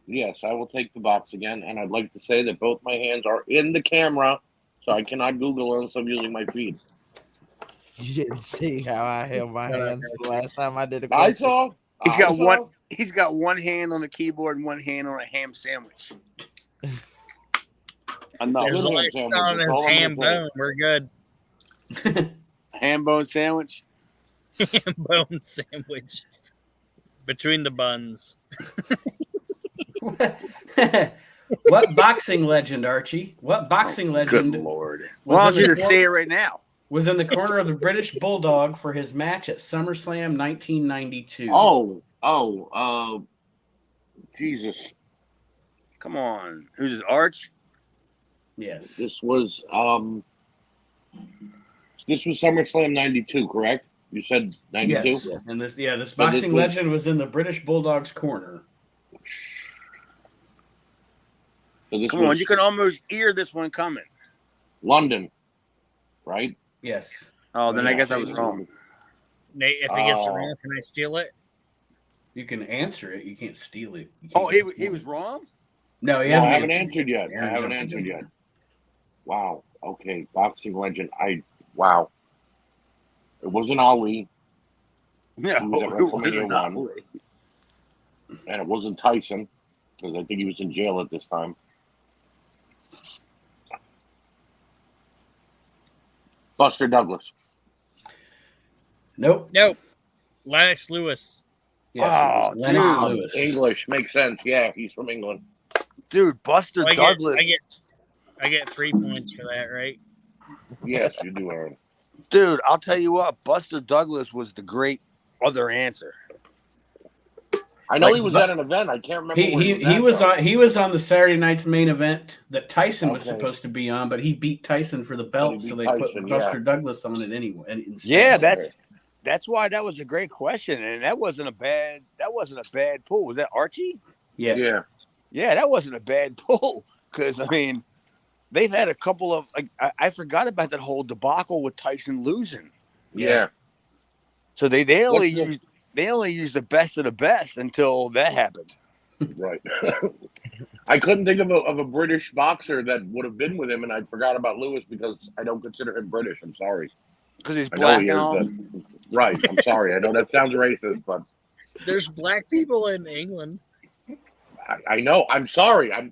Yes, I will take the box again, and I'd like to say that both my hands are in the camera, so I cannot Google unless I'm using my feet. You didn't see how I held my hands the last time I did a I question. saw. He's got one hand on the keyboard and one hand on a ham sandwich. Enough. As long as it's on his ham bone, we're good. Ham bone sandwich. Ham bone sandwich between the buns. What boxing legend, Archie? What boxing legend? Good Lord. Why don't you just say it right now? Was in the corner of the British Bulldog for his match at SummerSlam 1992. Jesus. Come on. Who's this, Arch? Yes. This was SummerSlam 92, correct? You said 92? Yes. And this boxing legend was in the British Bulldog's corner. So this Come was on, you can almost hear this one coming. London, right? Yes. Oh, then I Yeah. guess I was wrong. Nate, if he gets it Oh. wrong, can I steal it? You can answer it. You can't steal it. You Oh, can't he was wrong? No, he No, I hasn't haven't answered. answered yet. I Aaron haven't jumped answered in. yet. Wow. Okay. Boxing legend. Wow. It wasn't Ali, No, He was at it WrestleMania wasn't 1. Ali. and it wasn't Tyson, because I think he was in jail at this time. Buster Douglas. Nope. Nope. Lennox Lewis. Yes, Oh, it was Lennox dude. Lewis. English. Makes sense. Yeah, he's from England. Dude, Buster So Douglas. I get 3 points for that, right? Yes, you do, Aaron. Dude, I'll tell you what, Buster Douglas was the great other answer. I know Like, he was but- at an event. I can't remember where He was on the Saturday night's main event that Tyson was Okay. supposed to be on, but he beat Tyson for the belt, beat so they Tyson, put Buster Douglas on it anyway. Instead. Yeah, that's why that was a great question, and that wasn't a bad pull. Was that Archie? Yeah. Yeah, that wasn't a bad pull because I mean, they've had a couple of like I forgot about that whole debacle with Tyson losing. Yeah. So they only used the best of the best until that happened. Right. I couldn't think of a British boxer that would have been with him, and I forgot about Lewis because I don't consider him British. I'm sorry. Because he's I know black he and is, all. but right. I'm sorry. I know that sounds racist, but There's black people in England. I know. I'm sorry. I'm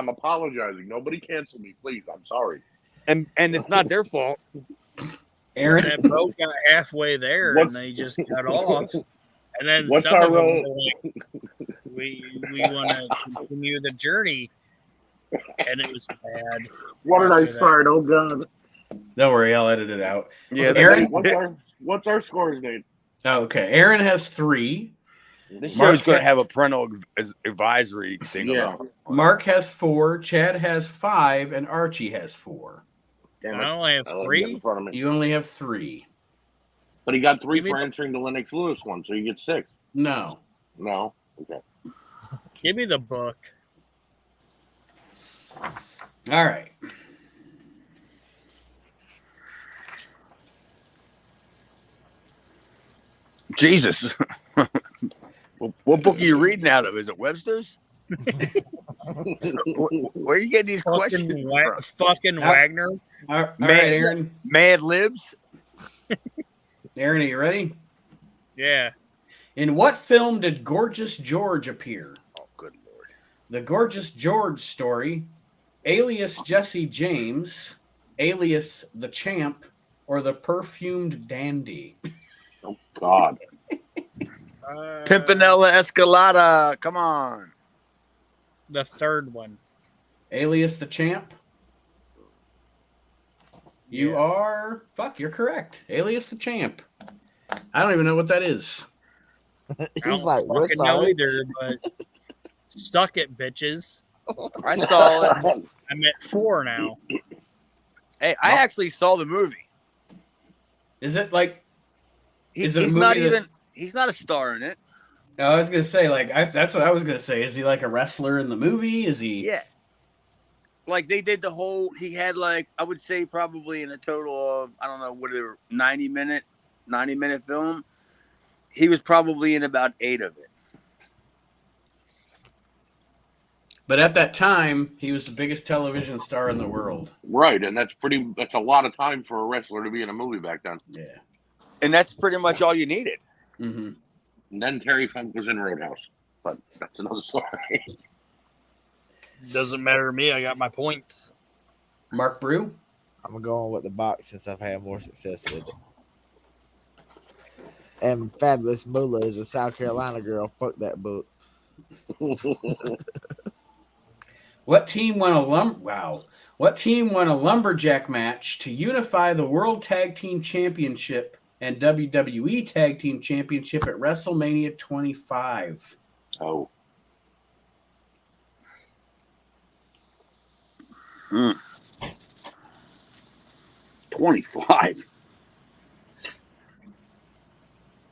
apologizing. Nobody cancel me, please. I'm sorry. And it's not their fault. Aaron, That boat got halfway there and they just got off. And then What's some our of them role? were like, we want to continue the journey. And it was bad. What did I After that. start? Oh God. don't worry, I'll edit it out. Yeah, Aaron? What's our scores, Nate? Oh, okay. Aaron has 3. this Mark show's going to had- have a parental advisory thing. Yeah. about. Mark has 4. Chad has 5, and Archie has 4. Damn I only have I love you in 3. front of me. You only have 3. But he got 3 Give me for the- answering the Lennox Lewis one, so you get 6. No. No. Okay. Give me the book. All right. Jesus. What book are you reading out of? Is it Webster's? Where are you getting these questions from? Fucking Wagner. All right, Man, Aaron. Mad Libs? Aaron, are you ready? Yeah. In what film did Gorgeous George appear? Oh, good Lord. The Gorgeous George story, alias Jesse James, alias the Champ, or the Perfumed Dandy? Oh God. Pimpinella Escalada. Come on. The third one. Alias the Champ? You Yeah. are... Fuck, you're correct. Alias the Champ. I don't even know what that is. I He's don't like, what's fucking know up? either, but suck it, bitches. I saw it. I'm at 4 now. Hey, I actually saw the movie. Is it like... Is it a He's movie not that- even. He's not a star in it. I was going to say, like, that's what I was going to say. Is he like a wrestler in the movie? Is he... Yeah. Like they did the whole. He had like I would say probably in a total of I don't know whatever 90 minute film. He was probably in about 8 of it. But at that time, he was the biggest television star in the world. Right, and that's a lot of time for a wrestler to be in a movie back then. Yeah. And that's pretty much all you needed. Mm-hmm. And then Terry Funk was in Roadhouse, but that's another story. Doesn't matter to me. I got my points. Mark Brew? I'm going with the box since I've had more success with it. And Fabulous Moolah is a South Carolina girl. Fuck that book. What team won a lumberjack match to unify the World Tag Team Championship and WWE Tag Team Championship at WrestleMania 25? Oh. 25.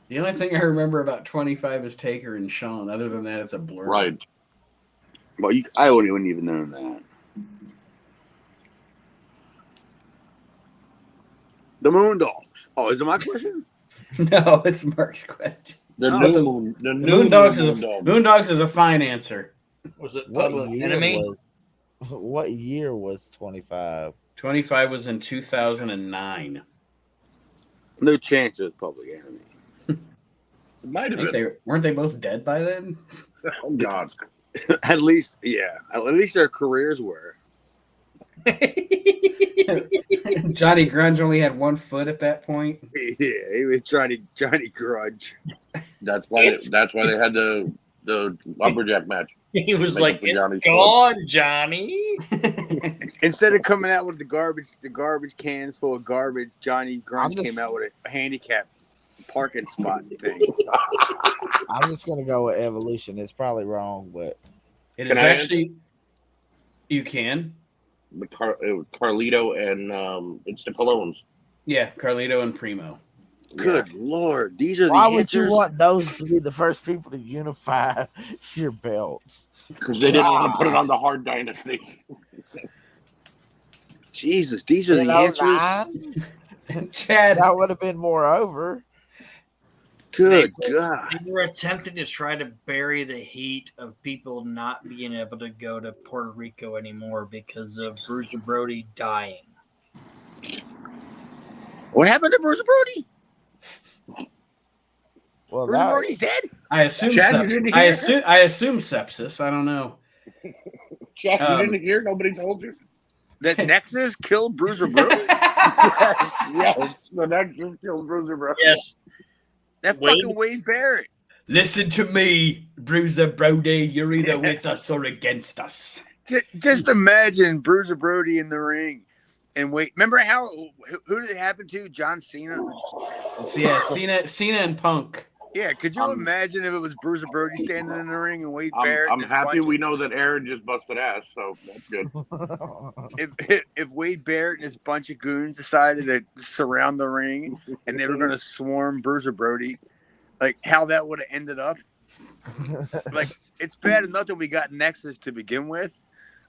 The only thing I remember about 25 is Taker and Shawn. Other than that, it's a blur. Right. Well, I wouldn't even know that. The Moondogs. Oh, is it my question? No, it's Mark's question. The Oh, new the- moon. The The new Moondogs is a fine answer. Was it What Public year Enemy? what year was 25? 25 was in 2009. No chance it was Public Enemy. It might I have think been. weren't they both dead by then? Oh God. At least, yeah. At least their careers were. Johnny Grunge only had 1 foot at that point. Yeah, he was Johnny Grudge. That's why. That's why they had the lumberjack match. He was Make like, up for "It's Johnny's gone, Johnny." Instead of coming out with the garbage cans full of garbage, Johnny Grunge came out with a handicap parking spot thing. I'm just gonna go with Evolution. It's probably wrong, but It Can is I actually. You can. Carlito and it's the Colognes. Yeah, Carlito and Primo. Good Lord, these are why the would you answers. want those to be the first people to unify your belts? Because they didn't want to put it on the Hard Dynasty. Jesus, these are the answers. Chad. That would have been more over. Good God. They were attempting to try to bury the heat of people not being able to go to Puerto Rico anymore because of Bruiser Brody dying. What happened to Bruiser Brody? Well, Bruiser that, Brody's dead? I assume Chad, you sepsis. didn't I hear? assume sepsis. I don't know. Chad, you didn't hear? Nobody told you? That Nexus killed Bruiser Brody? Yes. The next is killed Bruiser Brody. Yes. That Wade? fucking Wade Barrett. Listen to me, Bruiser Brody. You're either with us or against us. Just imagine Bruiser Brody in the ring. And wait, remember who did it happen to? John Cena? Yeah, Cena and Punk. Yeah, could you imagine if it was Bruiser Brody standing in the ring and Wade Barrett? I'm and happy we know. know that Aaron just busted ass, so that's good. If Wade Barrett and his bunch of goons decided to surround the ring and they were going to swarm Bruiser Brody, like how that would have ended up. Like, it's bad enough that we got Nexus to begin with,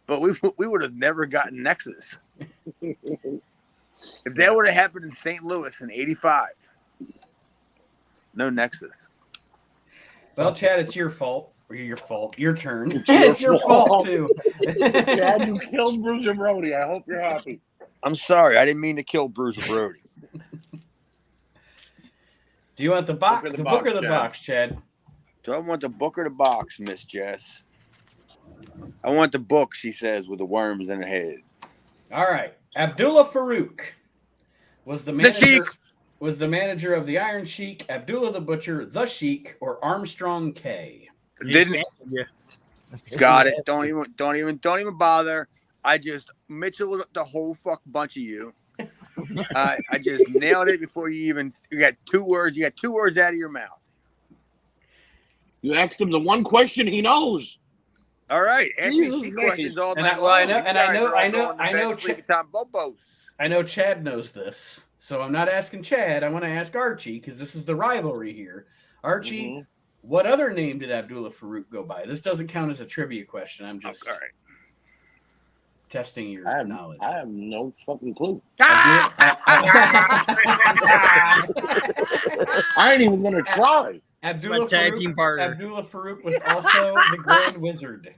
but we would have never gotten Nexus. If that would have happened in St. Louis in '85, no Nexus. Well, Chad, it's your fault. Or your fault. Your turn. It's your fault too. Chad, you killed Bruiser Brody. I hope you're happy. I'm sorry, I didn't mean to kill Bruiser Brody. Do you want the box? Book or The the book or box, the Chad? box, Chad? Do I want the book or the box, Miss Jess? I want the book, she says, with the worms in her head. All right. Abdullah Farouk was the manager of the Iron Sheik, Abdullah the Butcher, the Sheik, or Armstrong K. Didn't got it. Don't even bother. Mitchell, the whole fuck bunch of you. I just nailed it before you got 2 words. You got 2 words out of your mouth. You asked him the one question he knows. All right, ask Jesus me Christ. questions all And night I long. Sleepy time bobos. I know Chad knows this, so I'm not asking Chad. I want to ask Archie because this is the rivalry here. Archie, what other name did Abdullah Farouk go by? This doesn't count as a trivia question. I'm just all right. Testing your knowledge. I have no fucking clue. I ain't even gonna try. Abdullah tag team partner. Abdullah Farouk was also the Grand Wizard.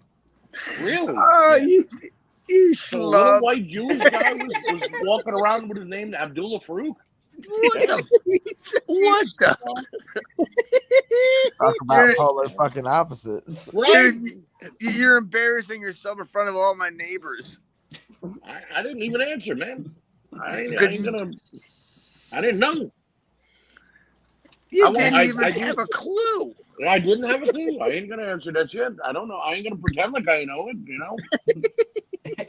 Really? Oh, Yeah. you So a little schlub. white Jewish guy was walking around with his name Abdullah Farouk. What the? Talk about polar fucking opposites. Right? Dude, you're embarrassing yourself in front of all my neighbors. I didn't even answer, man. I didn't know. You I didn't even I have a clue. I didn't have a clue. I ain't gonna answer that shit. I don't know. I ain't gonna pretend like I know it. You know?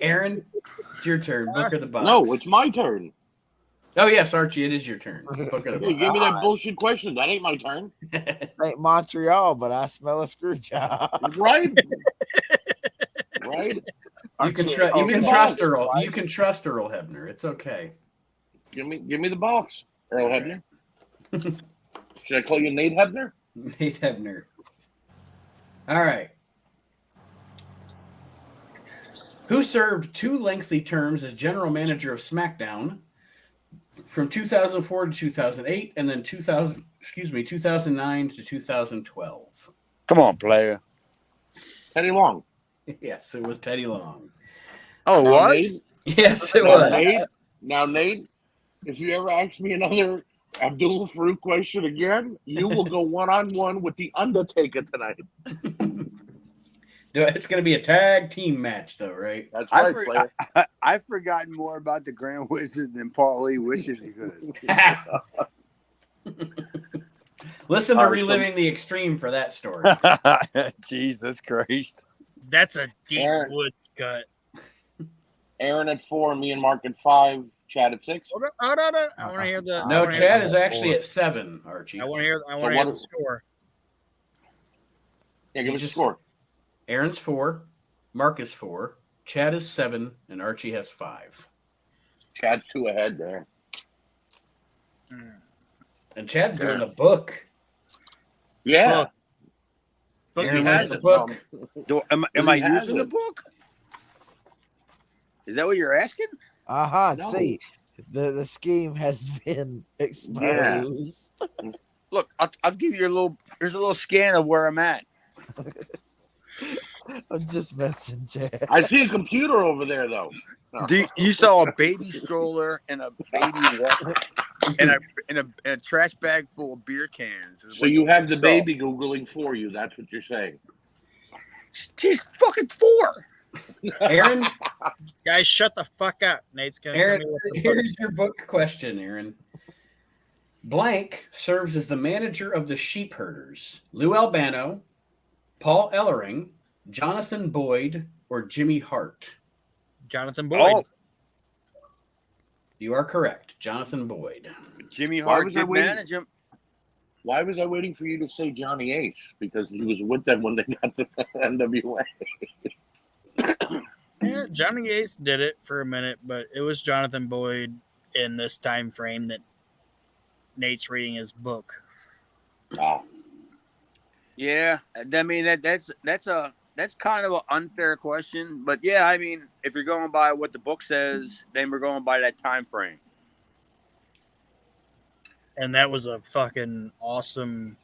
Aaron, it's your turn. Book or the box? No, it's my turn. Oh yes, Archie, it is your turn. Book or the You box? give me that bullshit question. That ain't my turn. Ain't Montreal, but I smell a screw job. Right? Right? You can trust Earl. You can trust Earl Hebner. It's okay. Give me the box, Earl Hebner. Should I call you Nate Hebner? Nate Hebner. All right. Who served 2 lengthy terms as general manager of SmackDown from 2004 to 2008, and then 2009 to 2012? Come on, player. Teddy Long. Yes, it was Teddy Long. Oh, Now, what? Nate, Yes, it now, was. Nate, if you ever ask me another Abdul Farouk question again, you will go one-on-one with The Undertaker tonight. It's going to be a tag team match, though, right? That's right, player. I've forgotten more about the Grand Wizard than Paul Lee wishes he could. Listen to All right, Reliving the Extreme for that story. Jesus Christ. That's a deep Aaron. woods cut. Aaron at 4, me and Mark at 5, Chad at 6. Hold on. I want to hear the. No, I wanna Chad hear is actually at 7, Archie. I want to hear. I want to what hear the is- score. Yeah, give He's us a just- score. Aaron's 4, Mark is 4, Chad is 7, and Archie has 5. Chad's 2 ahead there. And Chad's doing the book. Yeah. Book Aaron he wants has the it. book. Am I He has using the it. book? Is that what you're asking? No. See, the scheme has been exposed. Look, I'll give you a little. Here's a little scan of where I'm at. I'm just messing, Chad. I see a computer over there, though. You saw a baby stroller and a baby walker and a trash bag full of beer cans. is So what you have the saw. baby Googling for you. That's what you're saying. She's fucking 4. Aaron, Guys, shut the fuck up. Nate's gonna tell Aaron, me what the book. here's your book question, Aaron. Blank serves as the manager of the Sheep Herders. Lou Albano, Paul Ellering, Jonathan Boyd, or Jimmy Hart? Jonathan Boyd. Oh, You are correct. Jonathan Boyd. Jimmy Why Hart was I did waiting? manage him. Why was I waiting for you to say Johnny Ace? Because he was with them when they got the NWA. Yeah, Johnny Ace did it for a minute, but it was Jonathan Boyd in this time frame that Nate's reading his book. Ah, Yeah, I mean that's kind of an unfair question, but yeah, I mean if you're going by what the book says, then we're going by that time frame. And that was a fucking awesome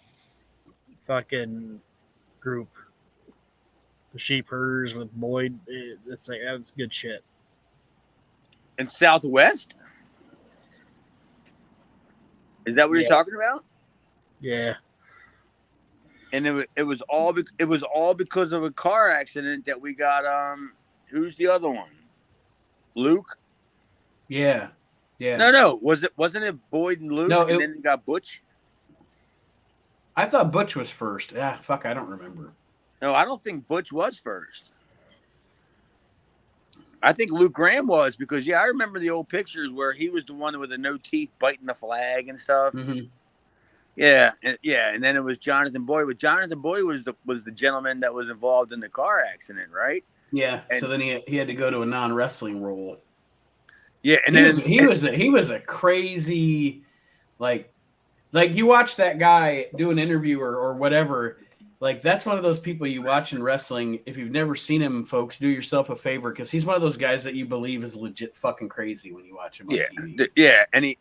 fucking group. The Sheep Herders with Boyd. That's good shit. In Southwest, is that what Yeah. you're talking about? Yeah. And it was all because of a car accident that we got. Who's the other one? Luke? Yeah. No. Wasn't it Boyd and Luke? No, and then you got Butch. I thought Butch was first. Fuck, I don't remember. No, I don't think Butch was first. I think Luke Graham was because I remember the old pictures where he was the one with the no teeth biting the flag and stuff. Mm-hmm. Yeah, and then it was Jonathan Boyd. But Jonathan Boyd was the gentleman that was involved in the car accident, right? Yeah. And- So then he had to go to a non-wrestling role. Yeah, and he was a crazy, like you watch that guy do an interview or whatever. Like that's one of those people you watch in wrestling. If you've never seen him, folks, do yourself a favor because he's one of those guys that you believe is legit fucking crazy when you watch him on TV. Yeah, and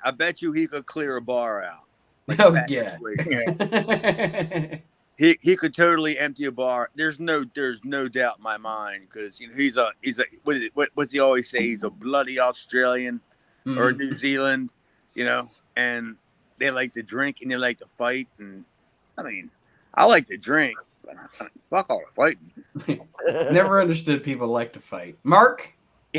I bet you he could clear a bar out. Like Oh Patrick yeah. Swayze. He could totally empty a bar. There's no doubt in my mind because he's a what's he always say? He's a bloody Australian or New Zealand, and they like to drink and they like to fight. And I mean, I like to drink, but fuck all the fighting. Never understood people like to fight. Mark,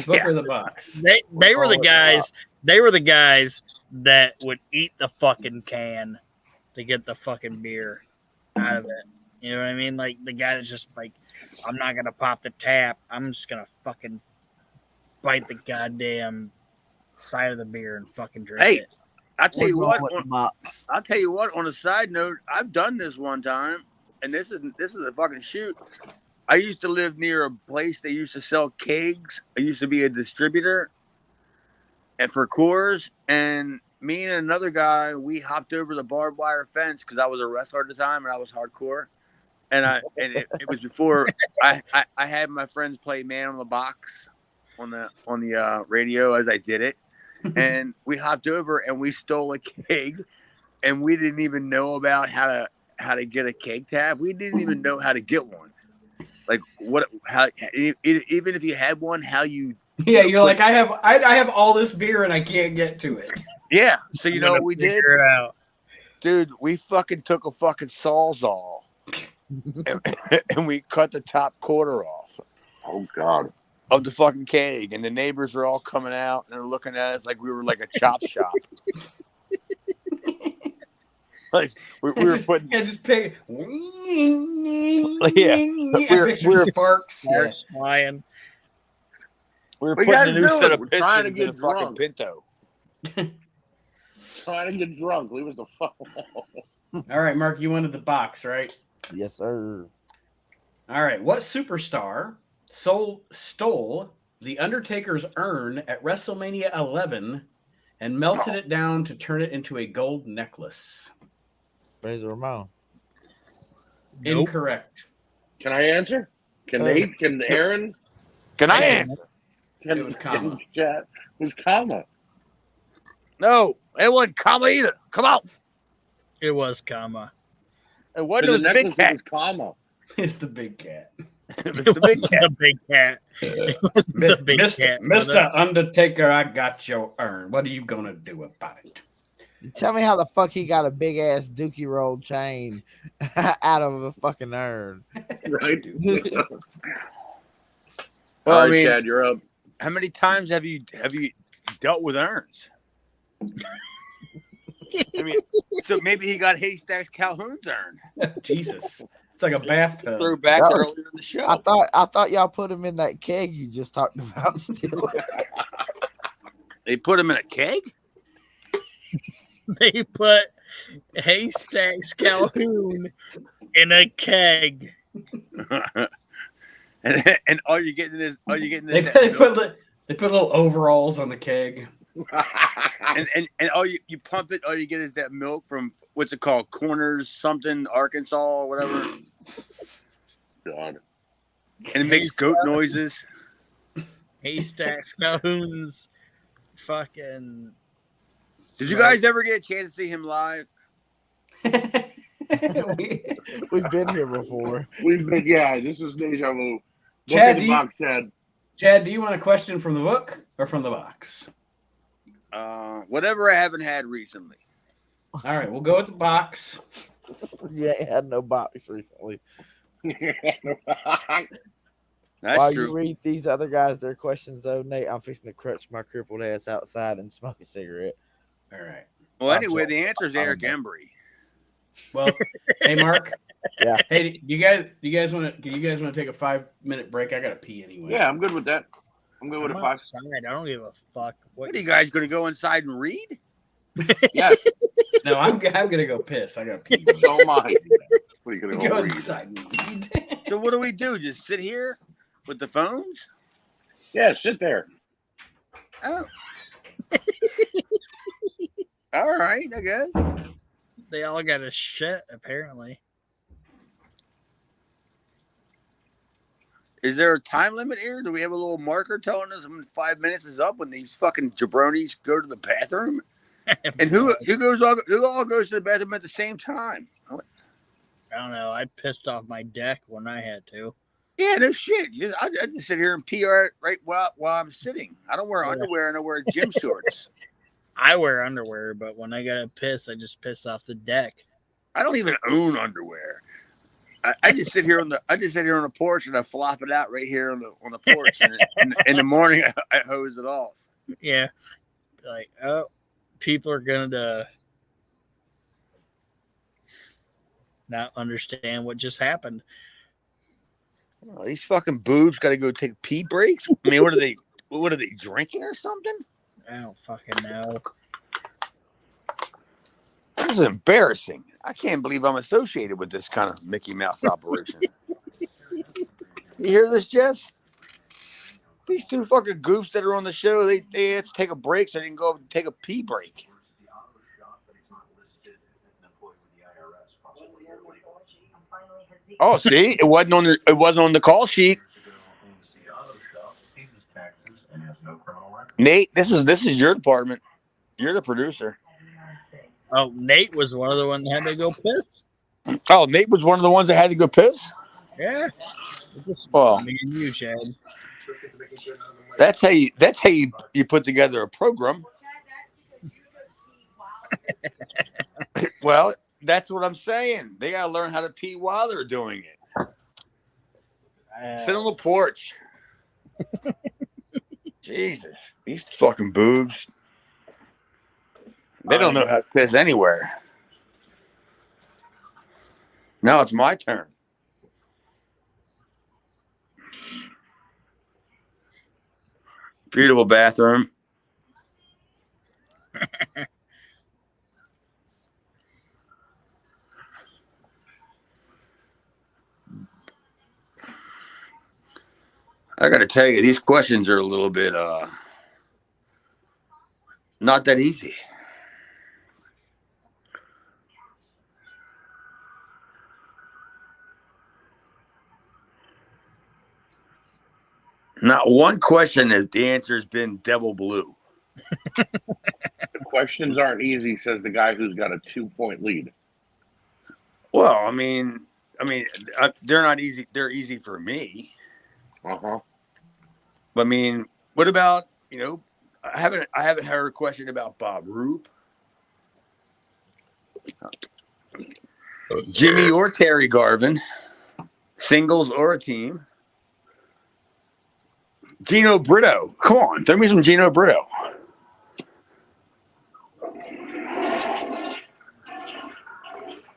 book or the box? They were the guys. They were the guys that would eat the fucking can to get the fucking beer out of it. You know what I mean? Like the guy that's just like, I'm not gonna pop the tap. I'm just gonna fucking bite the goddamn side of the beer and fucking drink Hey, it. I'll tell you what. With the box. I'll tell you what. On a side note, I've done this one time, and this is a fucking shoot. I used to live near a place that used to sell kegs. I used to be a distributor, and for Coors, and me and another guy, we hopped over the barbed wire fence because I was a wrestler at the time and I was hardcore. and it was before I had my friends play Man on the Box on the radio as I did it, and we hopped over and we stole a keg, and we didn't even know about how to get a keg tap. We didn't even know how to get one. Like even if you had one, how you Yeah, you're like, I have all this beer and I can't get to it. Yeah. So you know what we did? Figure it out. Dude, we fucking took a fucking Sawzall and we cut the top quarter off. Oh God. Of the fucking keg, and the neighbors were all coming out and they're looking at us like we were like a chop shop. Like we were putting just pick. Yeah. We were sparks. Yeah. Flying. We were What putting you a guys new set doing? of We're trying to pistons in get a fucking drunk. Pinto. Trying to get drunk. Leave us the fuck alone. All right, Mark, you wanted the box, right? Yes, sir. All right. What superstar stole the Undertaker's urn at WrestleMania 11 and melted it down to turn it into a gold necklace? Razor Ramon. Nope. Incorrect. Can I answer? Can Nate? Can Aaron? Can I Yeah. answer? It was Kama. Chat. It was Kama. No, it wasn't Kama either. Come on. It was Kama. It wasn't. It was the big cat. Was Kama. It's the big cat. It was It the big wasn't cat. the big cat. It wasn't the big cat. Mr. Undertaker, I got your urn. What are you gonna do about it? Tell me how the fuck he got a big ass Dookie roll chain out of a fucking urn. Right? Well, All I right, mean, Chad, you're up. how many times have you dealt with urns? I mean, so maybe he got Haystacks Calhoun's urn. Jesus. It's like a bathtub. Threw back That was- earlier in the show. I thought y'all put him in that keg you just talked about still. They put him in a keg? They put Haystacks Calhoun in a keg. and all you're getting is They that milk. put little overalls on the keg. and all you pump it, all you get is that milk from what's it called? Corners something, Arkansas or whatever. God. And it makes goat noises. Haystacks Calhoun's fucking. Did you guys ever get a chance to see him live? We've been here before. We've been, yeah, this is deja vu. Chad, Look at the box, Chad. Chad, do you want a question from the book or from the box? Whatever I haven't had recently. All right, we'll go with the box. Yeah, I had no box recently. That's While true. you read these other guys their questions, though, Nate, I'm fixing to crutch my crippled ass outside and smoke a cigarette. All right. Well, anyway, the answer is Eric Embry. Well, hey Mark. Yeah. Hey, do you guys want to take a 5-minute break? I gotta pee anyway. Yeah, I'm good with that. I'm good with I'm a 5. outside. I don't give a fuck. What are you guys going to go inside and read? Yes. No, I'm gonna go piss. I gotta pee. So am I. What are you going to Go go read? inside and read. So what do we do? Just sit here with the phones? Yeah, sit there. Oh. All right, I guess. They all got a shit, apparently. Is there a time limit here? Do we have a little marker telling us when 5 minutes is up when these fucking jabronis go to the bathroom? And who all goes to the bathroom at the same time? I don't know. I pissed off my deck when I had to. Yeah, no shit. I just sit here and pee right while I'm sitting. I don't wear underwear and I wear gym shorts. I wear underwear, but when I gotta piss, I just piss off the deck. I don't even own underwear. I just sit here on the porch and I flop it out right here on the porch. And in the morning, I hose it off. Yeah, like people are gonna not understand what just happened. Oh, these fucking boobs got to go take pee breaks. I mean, what are they? What are they drinking or something? I don't fucking know. This is embarrassing. I can't believe I'm associated with this kind of Mickey Mouse operation. You hear this, Jess? These two fucking goofs that are on the show, they had to take a break so they can go and take a pee break. Oh, see, it wasn't on the call sheet. Nate, this is your department. You're the producer. Oh, Nate was one of the ones that had to go piss. Oh, Nate was one of the ones that had to go piss. Yeah. Just Well, me and you, Chad. that's how you put together a program. Well, that's what I'm saying. They gotta learn how to pee while they're doing it. Sit on the porch. Jesus, these fucking boobs. They don't know how to piss anywhere. Now it's my turn. Beautiful bathroom. I got to tell you, these questions are a little bit not that easy. Not one question that the answer has been devil blue. The questions aren't easy, says the guy who's got a 2-point lead. Well, I mean, they're not easy. They're easy for me. Uh-huh. But I mean, what about, I haven't heard a question about Bob Roop, Jimmy or Terry Garvin, singles or a team. Gino Brito. Come on, throw me some Gino Brito.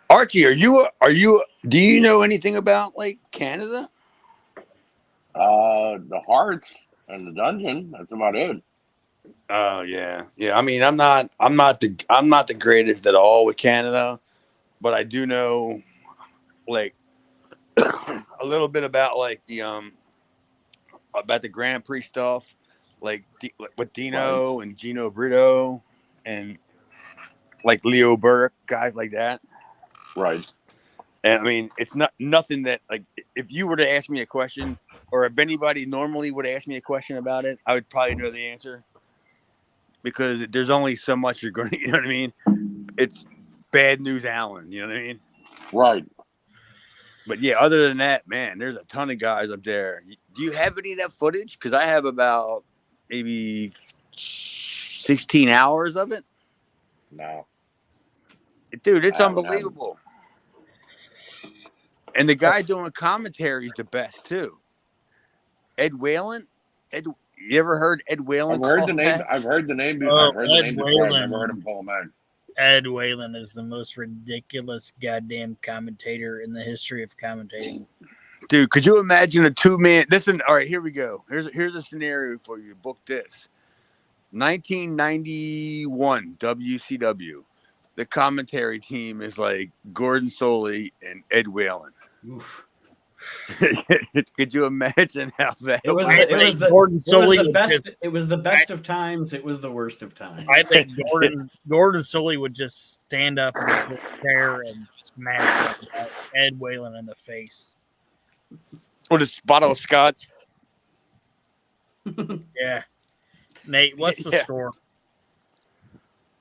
Archie, do you know anything about like Canada? The Hearts and the Dungeon. That's about it. Oh yeah. I mean, I'm not the greatest at all with Canada, but I do know like a little bit about like the Grand Prix stuff, like with Dino and Gino Brito and like Leo Burke, guys like that. Right. And I mean, it's nothing that like if you were to ask me a question, or if anybody normally would ask me a question about it, I would probably know the answer because there's only so much you're going to, you know what I mean? It's bad news, Allen. You know what I mean? Right. But yeah, other than that, man, there's a ton of guys up there. Do you have any of that footage? Because I have about maybe 16 hours of it. No. Dude, it's unbelievable. And the guy doing commentary is the best too. Ed Whalen. You ever heard Ed Whalen? I've heard the name. I've heard the name. I've heard the name before. I've never heard him call him out. Ed Whalen is the most ridiculous goddamn commentator in the history of commentating. Dude, could you imagine a 2-man? Listen, all right, here we go. Here's a scenario for you. Book this. 1991 WCW. The commentary team is like Gordon Soley and Ed Whalen. Oof. Could you imagine how that it was the best of times. It was the worst of times. I think Gordon Soley would just stand up in his chair and smash Ed Whalen in the face. With a bottle of scotch. Yeah. Nate, what's the score?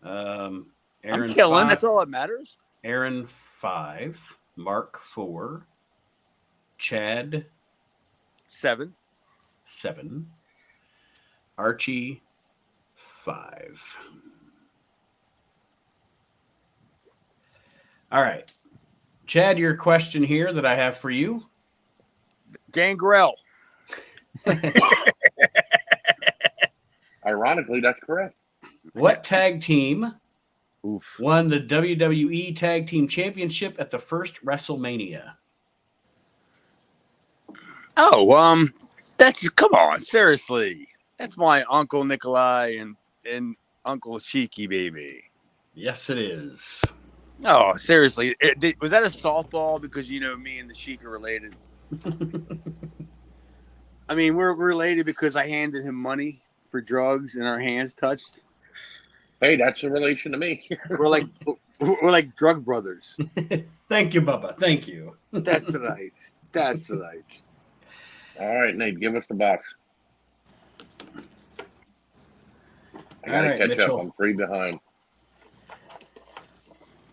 Aaron I'm killing. 5, that's all that matters. Aaron 5, Mark 4, Chad 7, Archie 5. All right, Chad, your question here that I have for you. Gangrel. Ironically, that's correct. What tag team won the WWE Tag Team Championship at the first WrestleMania? Oh, come on, seriously. That's my Uncle Nikolai and Uncle Cheeky, baby. Yes, it is. Oh, seriously. Was that a softball? Because, me and the Sheik are related. I mean, we're related because I handed him money for drugs and our hands touched. Hey, that's a relation to me. we're We're like drug brothers. Thank you, Bubba. Thank you. That's right. That's right. All right, Nate, give us the box. I All gotta right, catch Mitchell. up. I'm 3 behind.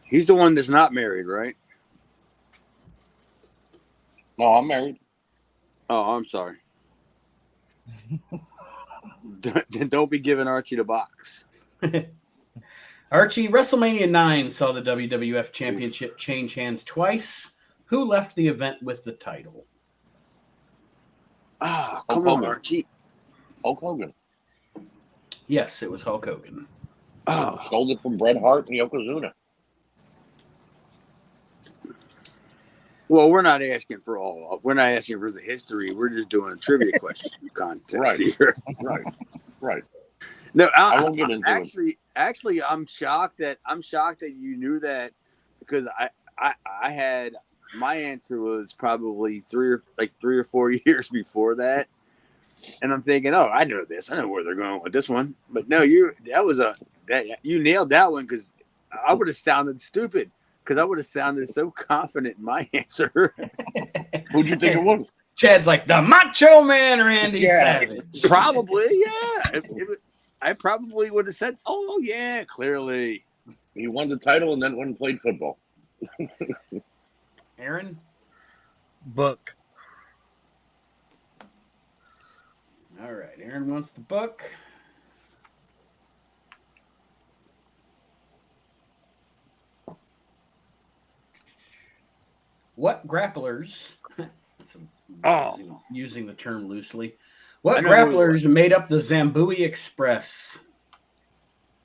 He's the one that's not married, right? No, I'm married. Oh, I'm sorry. Then don't be giving Archie the box. Archie, WrestleMania 9 saw the WWF Championship change hands twice. Who left the event with the title? Oh, Hulk come on, Hogan. Archie. Hulk Hogan. Yes, it was Hulk Hogan. Oh, Stole it from Bret Hart and Yokozuna. well, we're not asking for all. We're not asking for the history. We're just doing a trivia question contest Right. here. Right. No, I won't get into it. Actually, I'm shocked that you knew that, because I had my answer was probably 3 or 4 years before that, and I'm thinking, oh, I know this. I know where they're going with this one. But no, you nailed that one, because I would have sounded stupid, because I would have sounded so confident in my answer. Who'd you think it was? Chad's like the Macho Man Randy Yeah. Savage. Probably, yeah. I probably would have said, oh, yeah, clearly. He won the title and then went and played football. Aaron? Book. All right, Aaron wants the book. What grapplers, using the term loosely, what grapplers made up the Zambui Express?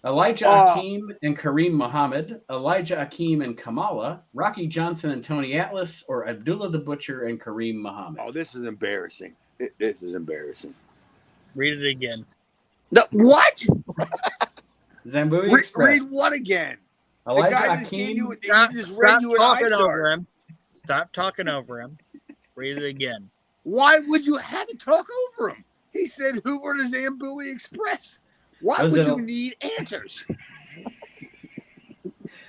Elijah Akeem and Kareem Muhammad, Elijah Akeem and Kamala, Rocky Johnson and Tony Atlas, or Abdullah the Butcher and Kareem Muhammad? Oh, this is embarrassing. This is embarrassing. Read it again. No, what? Zambui Express. Read what again? Elijah the guy just Akeem. read you an talking eye over chart. him. Stop talking over him. Read it again. Why would you have to talk over him? He said, who were the Zambui Express? Why Was would it you need answers?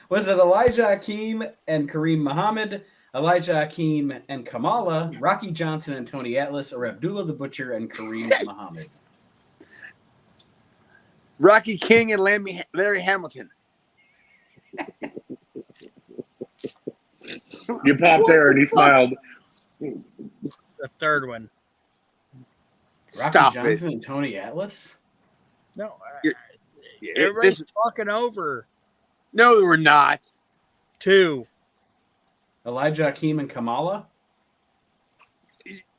Was it Elijah Akeem and Kareem Muhammad, Elijah Akeem and Kamala, Rocky Johnson and Tony Atlas, or Abdullah the Butcher and Kareem Muhammad? Rocky King and Larry Hamilton. You popped there and he smiled. The third one. Rocky Stop Johnson it. and Tony Atlas? No, Yeah, everybody's talking over. No, we're not. 2. Elijah Akeem and Kamala?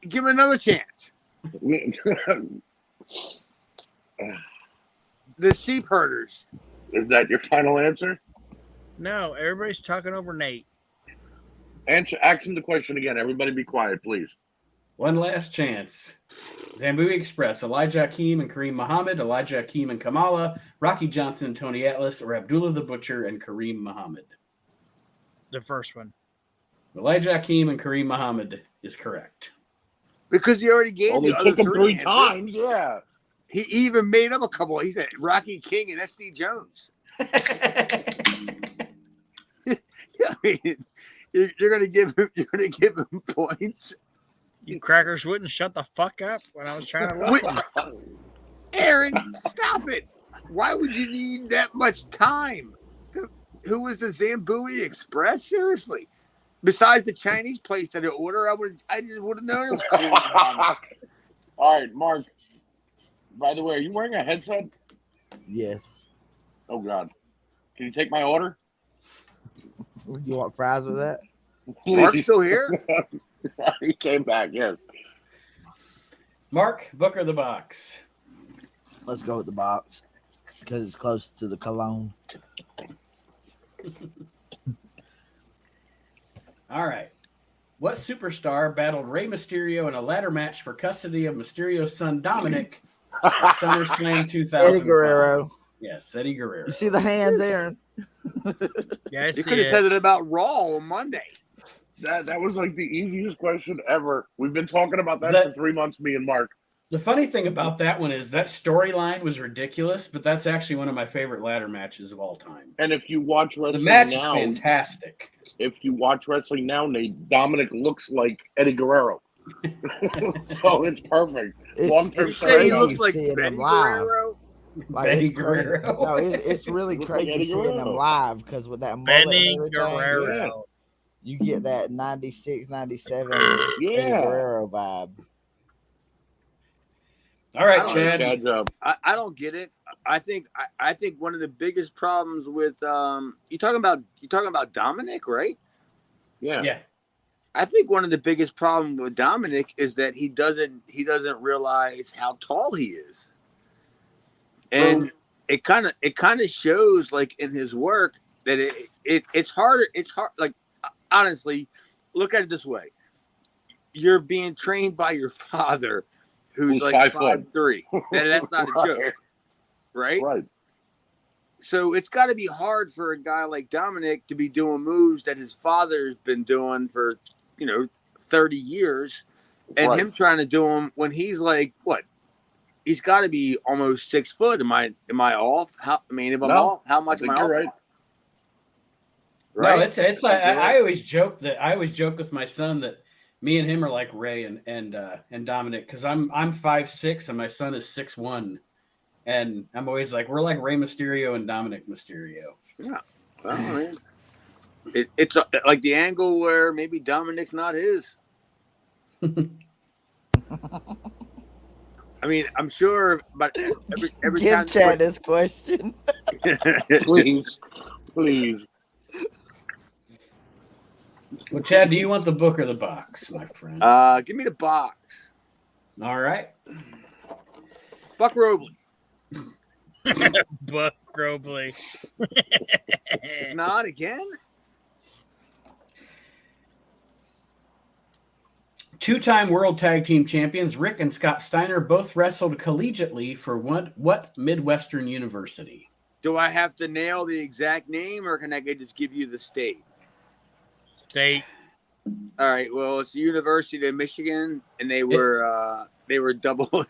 Give him another chance. The sheep herders. Is that your final answer? No, everybody's talking over Nate. Ask him the question again. Everybody be quiet, please. One last chance. Zambui Express, Elijah Akeem and Kareem Muhammad, Elijah Akeem and Kamala, Rocky Johnson and Tony Atlas, or Abdullah the Butcher and Kareem Muhammad? The first one. Elijah Akeem and Kareem Muhammad is correct. Because he already gave Only the other took him 3 answers. times. Yeah. He even made up a couple. He said Rocky King and S.D. Jones. I mean, you're gonna give him points. You crackers wouldn't shut the fuck up when I was trying to listen. Aaron, stop it. Why would you need that much time? Who was the Zambui Express? Seriously. Besides the Chinese place that I order, I just would have known it was All right, Mark. By the way, are you wearing a headset? Yes. Oh, God. Can you take my order? You want fries with that? Mark's still here? He came back, yes. Mark, book or the box? Let's go with the box because it's close to the cologne. All right. What superstar battled Rey Mysterio in a ladder match for custody of Mysterio's son Dominic at SummerSlam 2005? Eddie Guerrero. Yes, Eddie Guerrero. You see the hands, Aaron? Yeah, You could have said it about Raw on Monday. That was like the easiest question ever. We've been talking about that for 3 months, me and Mark. The funny thing about that one is that storyline was ridiculous, but that's actually one of my favorite ladder matches of all time. And if you watch The wrestling match is now, fantastic. Nate, Dominic looks like Eddie Guerrero. So it's perfect. It's He crazy looks like seeing Benny him live. Guerrero. Like Benny it's crazy. Guerrero. No, it's really Looks like crazy Eddie seeing him Guerrero. live because with that mullet and Benny everything, Guerrero. you get that 96, 97 Yeah. Eddie Guerrero vibe. All right, I don't Chad. Chad's up. I don't get it. I think one of the biggest problems with you talking about Dominic, right? Yeah. Yeah. I think one of the biggest problems with Dominic is that he doesn't realize how tall he is, and it kind of shows like in his work that it's harder. It's hard. Like honestly, look at it this way: you're being trained by your father, who's like 5'3". That's not a joke, right? Right. So it's got to be hard for a guy like Dominic to be doing moves that his father's been doing for 30 years, and Right. him trying to do them when he's like what? He's got to be almost 6 foot. Am I off? If I'm No, off, how much I am think I you're off? right. Right? No, it's like you're right. I always joke with my son that me and him are like Ray and Dominic because I'm 5'6" and my son is 6'1", and I'm always like we're like Rey Mysterio and Dominic Mysterio. Yeah. Well, I mean, it's like the angle where maybe Dominic's not his. I mean, I'm sure, but every Give time Chad this question. Please. Well, Chad, do you want the book or the box, my friend? Give me the box. All right. Buck Robley. Buck Robley. Not again? Two-time World Tag Team Champions Rick and Scott Steiner both wrestled collegiately for what Midwestern University? Do I have to nail the exact name, or can I just give you the state? State. All right. Well, it's the University of Michigan, and they were double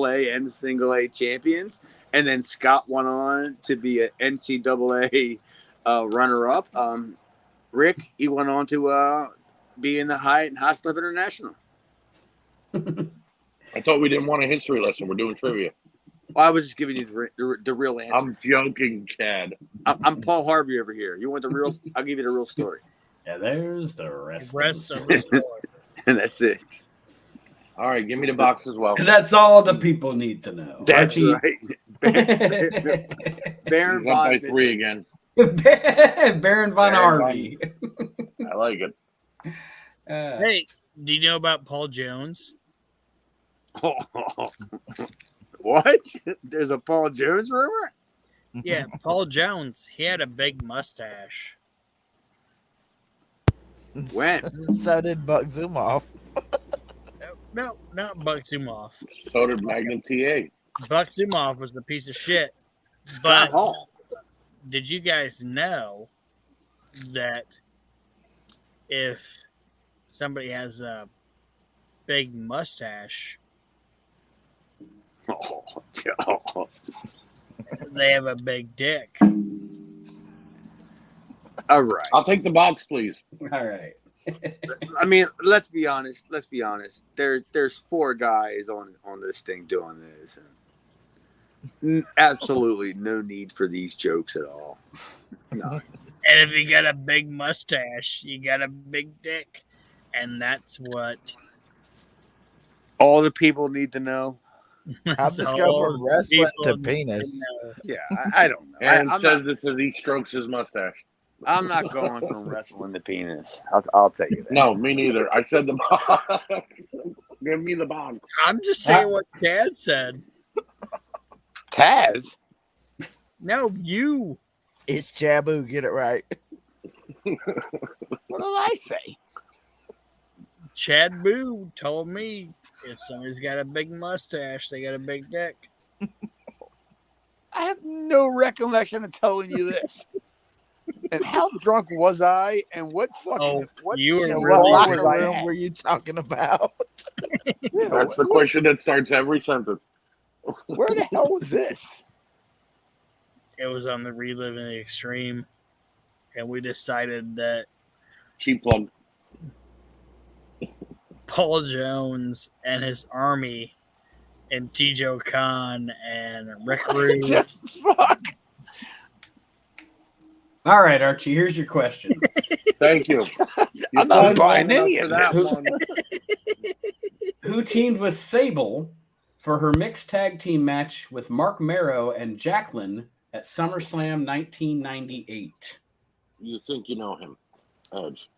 A and single A champions, and then Scott went on to be an NCAA runner up. Rick, he went on to be in the Hyatt Hospital International. I thought we didn't want a history lesson. We're doing trivia. Well, I was just giving you the real answer. I'm joking, Chad. I'm Paul Harvey over here. You want the real? I'll give you the real story. Yeah, there's the rest of the story. And that's it. All right, give me the box as well. That's all the people need to know. That's Archie. right. Baron He's up by Von 3 again. Baron Von Harvey. I like it. Hey, do you know about Paul Jones? What? There's a Paul Jones rumor? Yeah, Paul Jones. He had a big mustache. When? So did Buck Zumoff. No, not Buck Zumoff. So did Magnum TA. Buck Zumoff was a piece of shit. Scott But Hall. did you guys know that if somebody has a big mustache, they have a big dick? All right. I'll take the box, please. All right. I mean, let's be honest. There's 4 guys on this thing doing this. Absolutely no need for these jokes at all. No. And if you got a big mustache, you got a big dick. And that's what All the people need to know. How'd this go from wrestling to penis? Yeah, I don't know. Aaron I'm says not, this as he strokes his mustache. I'm not going from wrestling to penis. I'll tell you that. No, me neither. I said the box. Give me the box. I'm just saying what Chad said. Taz? No, you. It's Jabu. Get it right. What did I say? Chad Boo told me if somebody's got a big mustache, they got a big dick. I have no recollection of telling you this. And how drunk was I? And what fucking you were shit What really locker locker was I room at? were you talking about? Yeah, That's the question that starts every sentence. Where the hell was this? It was on the Reliving the Extreme, and we decided that Cheap plug. Paul Jones and his army and Tijo Khan and Rick Rude. Fuck. All right, Archie, here's your question. Thank you. I'm not buying any of that this. one. Who teamed with Sable for her mixed tag team match with Mark Marrow and Jacqueline at SummerSlam 1998? You think you know him, Edge?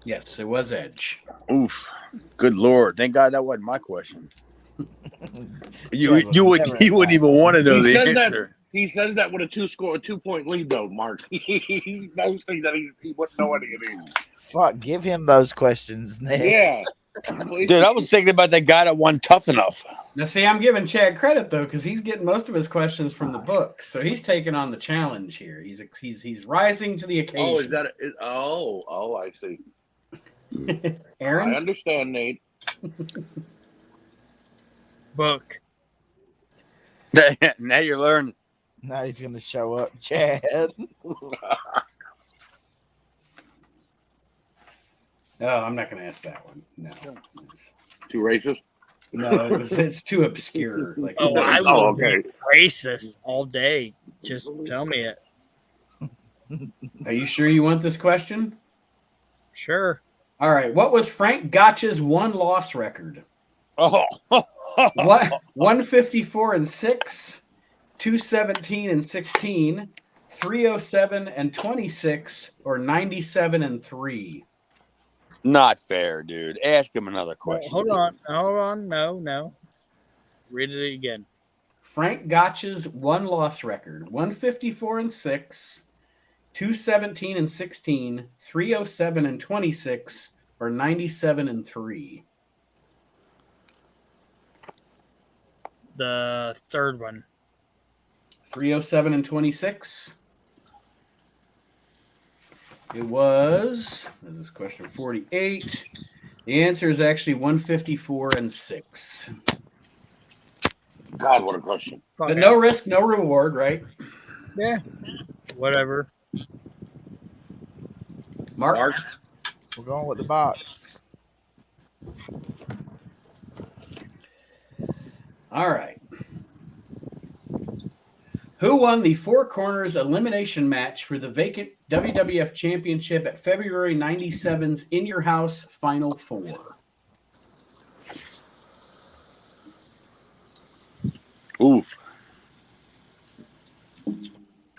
Yes, it was Edge. Oof. Good Lord. Thank God that wasn't my question. You Jacqueline wouldn't never even want to know He the says that. answer. He says that with a 2-point lead, though, Mark. He knows things that he wouldn't know any of these. Fuck, give him those questions next. Yeah. Dude, I was thinking about that guy that won Tough Enough. Now, see, I'm giving Chad credit though because he's getting most of his questions from the book, so he's taking on the challenge here. He's rising to the occasion. Oh, is that? Oh, I see. Aaron? I understand, Nate. Book. Now you're learning. Now he's gonna show up, Chad. Oh, I'm not going to ask that one. No, Too racist? no, it's too obscure. Like, Oh, I will okay. be racist all day. Just tell me it. Are you sure you want this question? Sure. All right. What was Frank Gotch's one-loss record? Oh. What 154-6, 217-16, 307-26, or 97-3? Not fair, dude. Ask him another Well, question. hold on. No. Read it again. Frank Gotch's one-loss record: 154-6, 217-16, 307-26, or 97-3. The third one. 307-26. It was. This is question 48. The answer is actually 154-6. God, what a question. But no risk, no reward, right? Yeah. Whatever. Mark? We're going with the box. All right. Who won the Four Corners elimination match for the vacant WWF Championship at February 97's In Your House Final Four? Oof.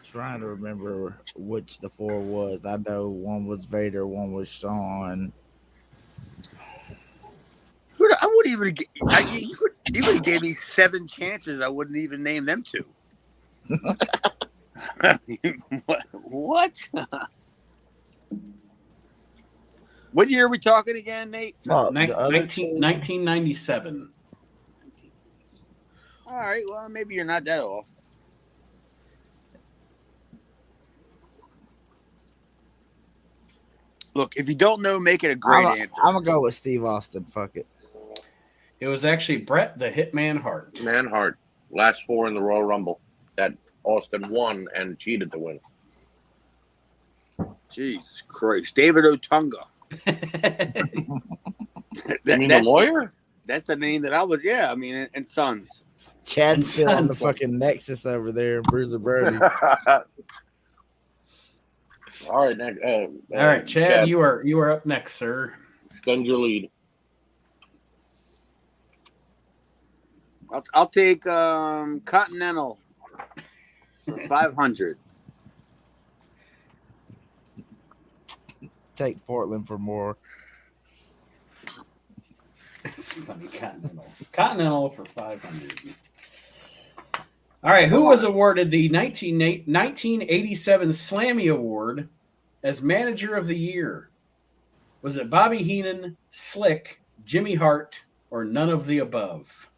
Trying to remember which the four was. I know one was Vader, one was Shawn. I wouldn't even. You would have gave me 7 chances. I wouldn't even name them 2. What? What year are we talking again, Nate? Fuck, 1997. All right. Well, maybe you're not that off. Look, if you don't know, make it a great answer. I'm gonna go with Steve Austin. Fuck it. It was actually Bret the Hitman Hart. Man Hart. Last 4 in the Royal Rumble that Austin won and cheated to win. Jesus Christ. David Otunga. You mean the lawyer? That's the name that I was, and Sons. Chad's still on the fucking Nexus over there in Bruiser Brody. All right, next. All right, Chad, you are up next, sir. Extend your lead. I'll take Continental for 500. Take Portland for more. It's funny, Continental for 500. All right, who was awarded the 1987 Slammy Award as Manager of the Year? Was it Bobby Heenan, Slick, Jimmy Hart, or none of the above?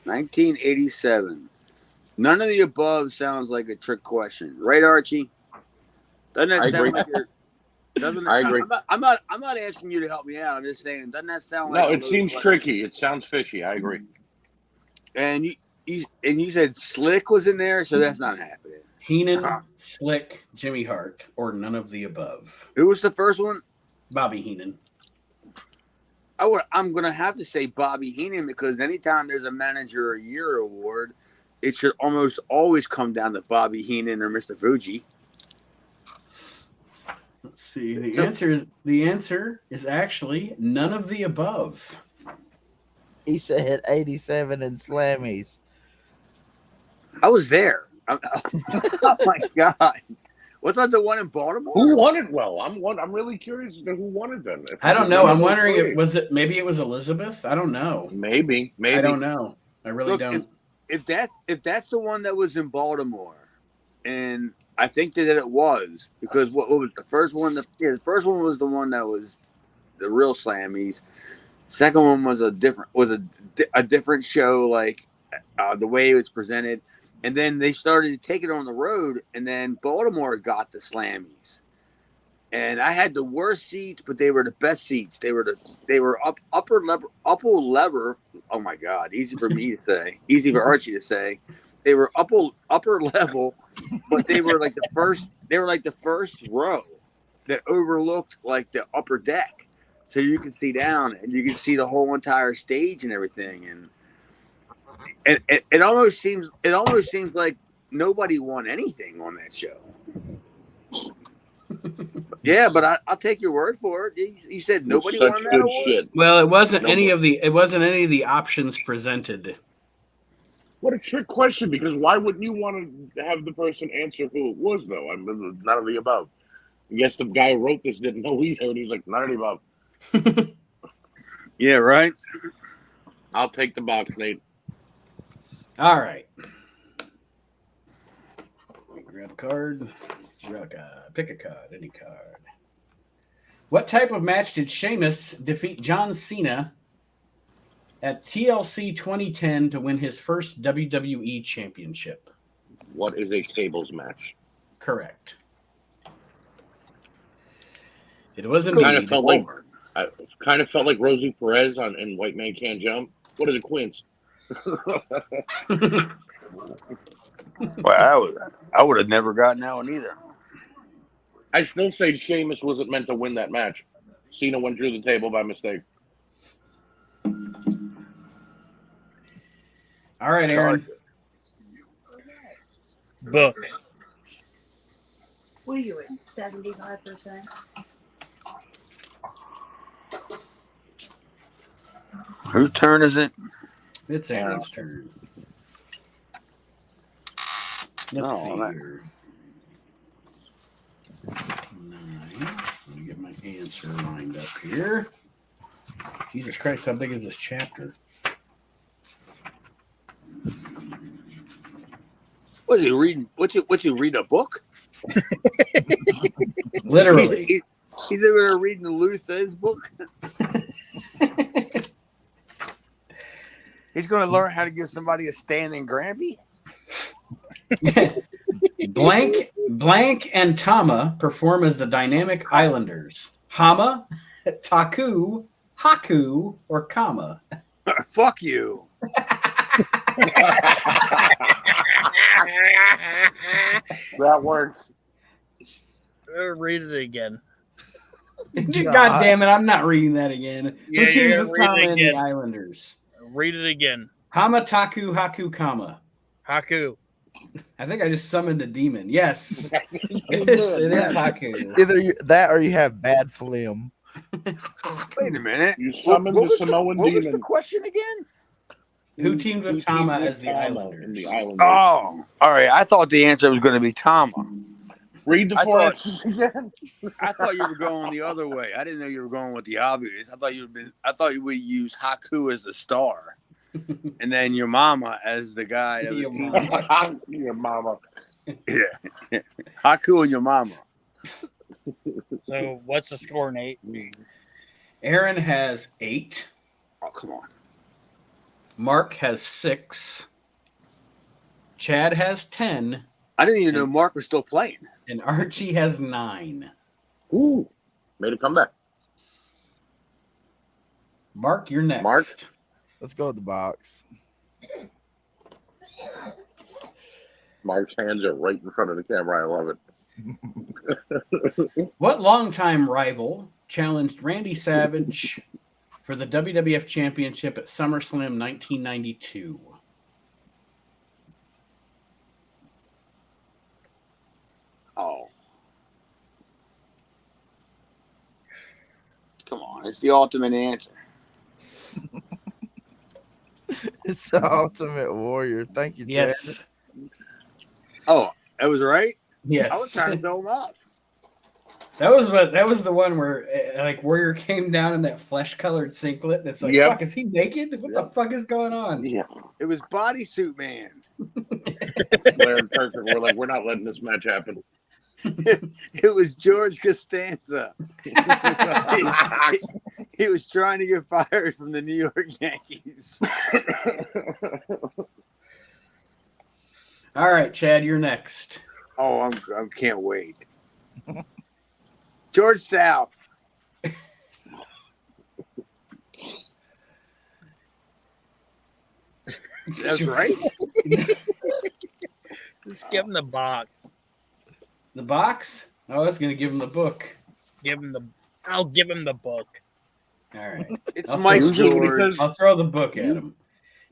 1987. None of the above sounds like a trick question, right, Archie? Doesn't that I sound agree. like you're? Doesn't it, I agree. I'm not asking you to help me out. I'm just saying, doesn't that sound like No, a it loaded seems question? tricky. It sounds fishy. I agree. And you said Slick was in there, so that's not happening. Heenan, Slick, Jimmy Hart, or none of the above. Who was the first one? Bobby Heenan. I'm gonna have to say Bobby Heenan because anytime there's a Manager of the Year award, it should almost always come down to Bobby Heenan or Mr. Fuji. Let's see. The answer is actually none of the above. He said 87 in Slammies. I was there. Oh my god! Was that the one in Baltimore? Who won it? Well, I'm really curious as to who won it then. I don't know. I'm wondering maybe it was Elizabeth? I don't know. Maybe. I don't know. I really don't. If that's the one that was in Baltimore, and I think that it was because what was the first one? The first one was the one that was the real Slammies. Second one was a different show, like the way it was presented, and then they started to take it on the road, and then Baltimore got the Slammies, and I had the worst seats, but they were the best seats. They were upper lever. Oh my God, easy for me to say, easy for Archie to say. They were upper level, but they were like the first. They were like the first row that overlooked like the upper deck, so you can see down and you can see the whole entire stage and everything. And it almost seems like nobody won anything on that show. Yeah, but I'll take your word for it. You said nobody won that good award? shit. Well, it wasn't any of the options presented. What a trick question! Because why wouldn't you want to have the person answer who it was, though? I mean, none of the above. I guess the guy who wrote this didn't know either, and he's like, none of the above. Yeah, right. I'll take the box, Nate. All right. Grab a card. Pick a card, any card. What type of match did Sheamus defeat John Cena at TLC 2010 to win his first WWE championship? What is a tables match? Correct. It was indeed. Kind of felt like Rosie Perez in White Man Can't Jump. What is it, Queens? Well, I would have never gotten that one either. I still say Sheamus wasn't meant to win that match. Cena went through the table by mistake. All right, Aaron. Book. What are you at? 75%? Whose turn is it? It's Aaron's turn. Let's see here. 9. Let me get my answer lined up here. Jesus Christ, how big is this chapter? What's he reading? What's he reading a book? Literally. He's ever reading the Luther's book. He's going to learn how to give somebody a standing Granby. Blank and Tama perform as the dynamic Islanders. Hama, Taku, Haku, or Kama. Fuck you. That works. Read it again. God damn it, I'm not reading that again. Yeah, Who teams with Tama and the Islanders? Read it again. Hama, Taku, Haku, Kama. Haku. I think I just summoned a demon. Yes. it is Haku. Either that or you have bad phlegm. Wait a minute. You summoned the Samoan demon. What was the question again? Who teamed with Tama teamed as the Islanders? Oh, all right. I thought the answer was going to be Tama. Read the four answers again. I thought you were going the other way. I didn't know you were going with the obvious. I thought you would use Haku as the star, and then your mama as the guy that was Your mama. Yeah, Haku and your mama. So what's the score, Nate? Aaron has 8. Oh, come on. Mark has 6. Chad has 10, I didn't even know Mark was still playing. and Archie has 9. Ooh, made a comeback. Mark, you're next. Mark? Let's go with the box. Mark's hands are right in front of the camera. I love it. What longtime rival challenged Randy Savage for the WWF Championship at SummerSlam 1992? Oh. Come on. It's the ultimate answer. It's the Ultimate Warrior. Thank you, Chad. Yes. Oh, that was right? Yes. I was trying to throw him off. That was the one where like Warrior came down in that flesh-colored singlet. And it's like, Yep. fuck, is he naked? What the fuck is going on? Yeah. It was Bodysuit Man. Blair and Kirk were like, we're not letting this match happen. It was George Costanza. He was trying to get fired from the New York Yankees. All right, Chad, you're next. Oh, I can't wait. George South. That's right. Just give him the box. The box? I was going to give him the book. I'll give him the book. All right. It's I'll Mike usually when he George. says- I'll throw the book at him.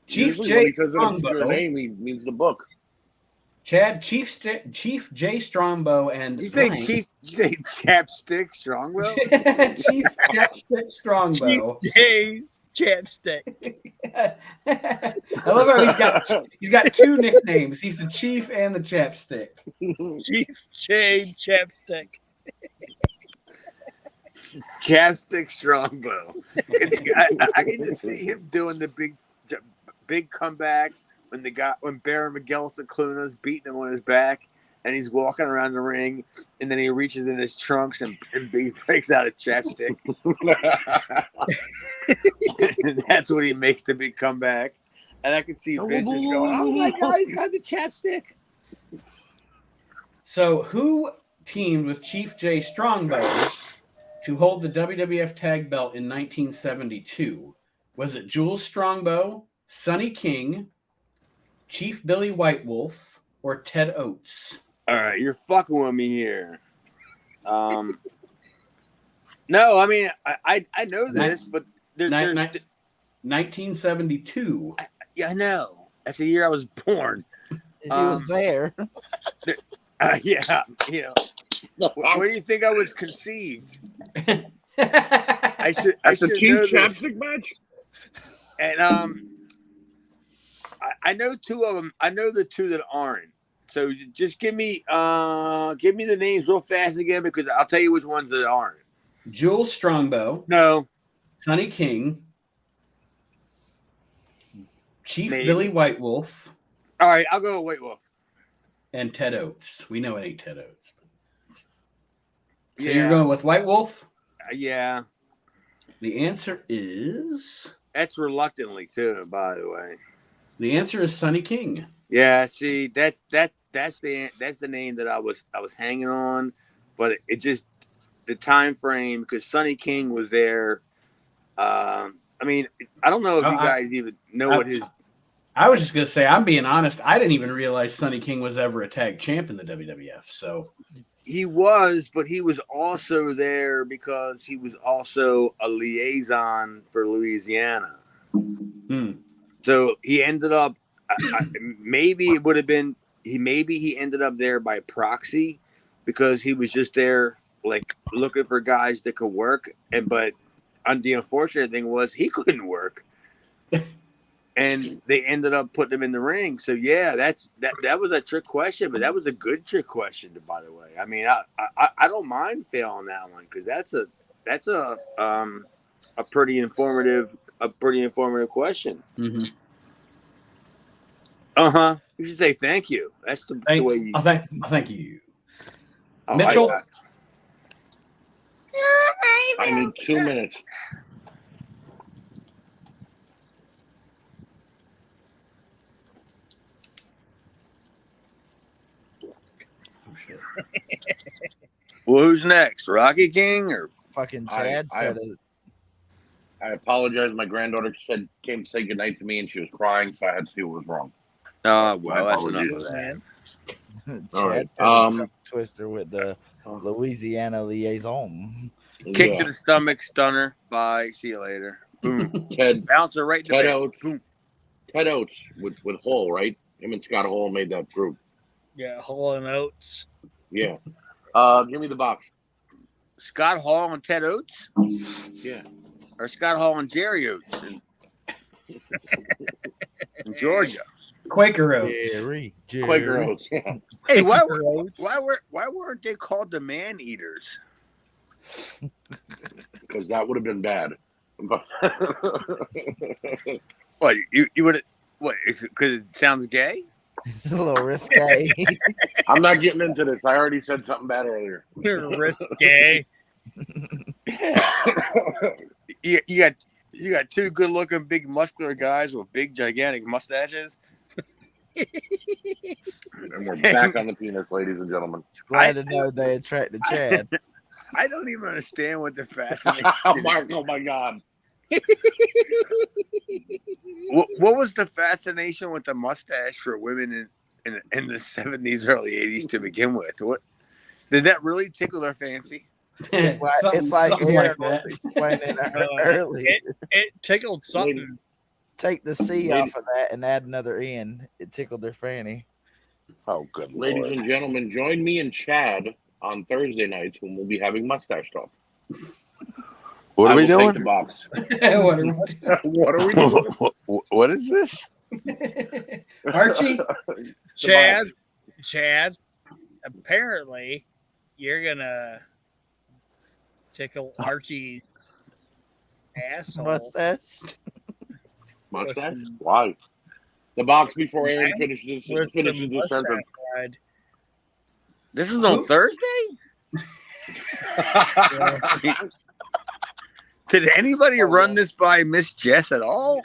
Chief Usually J. when he says an obscure Strongbow. name, he means the book. Chad, Chief J. Strongbow and You say blank. Chief? You say Chapstick Strongbow? Chief Chapstick Strongbow. Jay's chapstick. I love how he's got 2 nicknames. He's the Chief and the Chapstick. Chief Jay chapstick. Chapstick Strongbow. I can just see him doing the big comeback when Baron Miguel Cicluna's beating him on his back and he's walking around the ring and then he reaches in his trunks and he breaks out a chapstick. And that's when he makes the big comeback. And I can see Vince just going, oh my God, he's got the chapstick. So who teamed with Chief J. Strongbow to hold the WWF Tag Belt in 1972? Was it Jules Strongbow, Sonny King, Chief Billy White Wolf, or Ted Oates? All right, you're fucking with me here. No, I mean, I know this, but there's 1972. yeah, I know. That's the year I was born. He was there. Yeah, you know. Where do you think I was conceived? I should That's the know Chief this. Chapstick match? And I know 2 of them. I know the 2 that aren't. So just give me the names real fast again because I'll tell you which ones that aren't. Jules Strongbow, No. Sonny King, Chief Maybe. Billy White Wolf, All right, I'll go with White Wolf. and Ted Oates. We know it ain't Ted Oates. So Yeah. you're going with White Wolf? Yeah. The answer is That's reluctantly too, by the way. Sonny King. Yeah, see, that's the name that I was hanging on, but it just the time frame because Sonny King was there. I mean, I don't know if you guys even know what his. I was just gonna say, I'm being honest. I didn't even realize Sonny King was ever a tag champ in the WWF. So He was, but he was also there because he was also a liaison for Louisiana. So he ended up. Maybe it would have been he ended up there by proxy because he was just there like looking for guys that could work but the unfortunate thing was he couldn't work and they ended up putting him in the ring. So yeah, that was a trick question, but that was a good trick question, by the way. I mean, I don't mind failing that one because that's a pretty informative question. mm-hmm. You should say thank you. That's the way you. Thank you. Oh, Mitchell? I need 2 minutes. Well, who's next? Rocky King or Fucking Chad said it. I apologize. My granddaughter came to say goodnight to me, and she was crying, so I had to see what was wrong. Oh, My well, that's enough apologies. of that. Chad All right, said a tongue twister with the Louisiana liaison. Kick yeah. to the stomach, stunner. Bye. See you later. Boom. Ted Bouncer right to Ted bed. Oates. Boom. Ted Oates with Hall, right? Him and Scott Hall made that group. Yeah, Hall and Oates. Yeah. Give me the box. Scott Hall and Ted Oates? Yeah. Or Scott Hall and Jerry Oates in Georgia. Quaker Oats. Quaker Oats. Yeah. Hey, why weren't they called the Man Eaters? Because that would have been bad. What you would have? What? Because it sounds gay. It's a little risque. I'm not getting into this. I already said something bad earlier. Risque. You got two good looking, big, muscular guys with big, gigantic mustaches. And we're back on the penis, ladies and gentlemen. Glad to know they attracted Chad. I don't even understand what the fascination. Oh my God! What was the fascination with the mustache for women in the 70s, early 80s to begin with? What did that really tickle their fancy? It's like something Aaron like was that. explaining earlier. It tickled something. Take the C off of that and add another N. It tickled their fanny. Oh, good Ladies Lord. and gentlemen, join me and Chad on Thursday nights when we'll be having mustache talk. What I are we will doing? Take the box. What What are we doing? What is this? Archie? Chad, apparently you're gonna tickle Archie's asshole. Mustache. Mustache? Listen. Why? The box before Aaron Right? finishes With the some mustache sentence. ride. This is on Thursday? Did anybody run this by Miss Jess at all?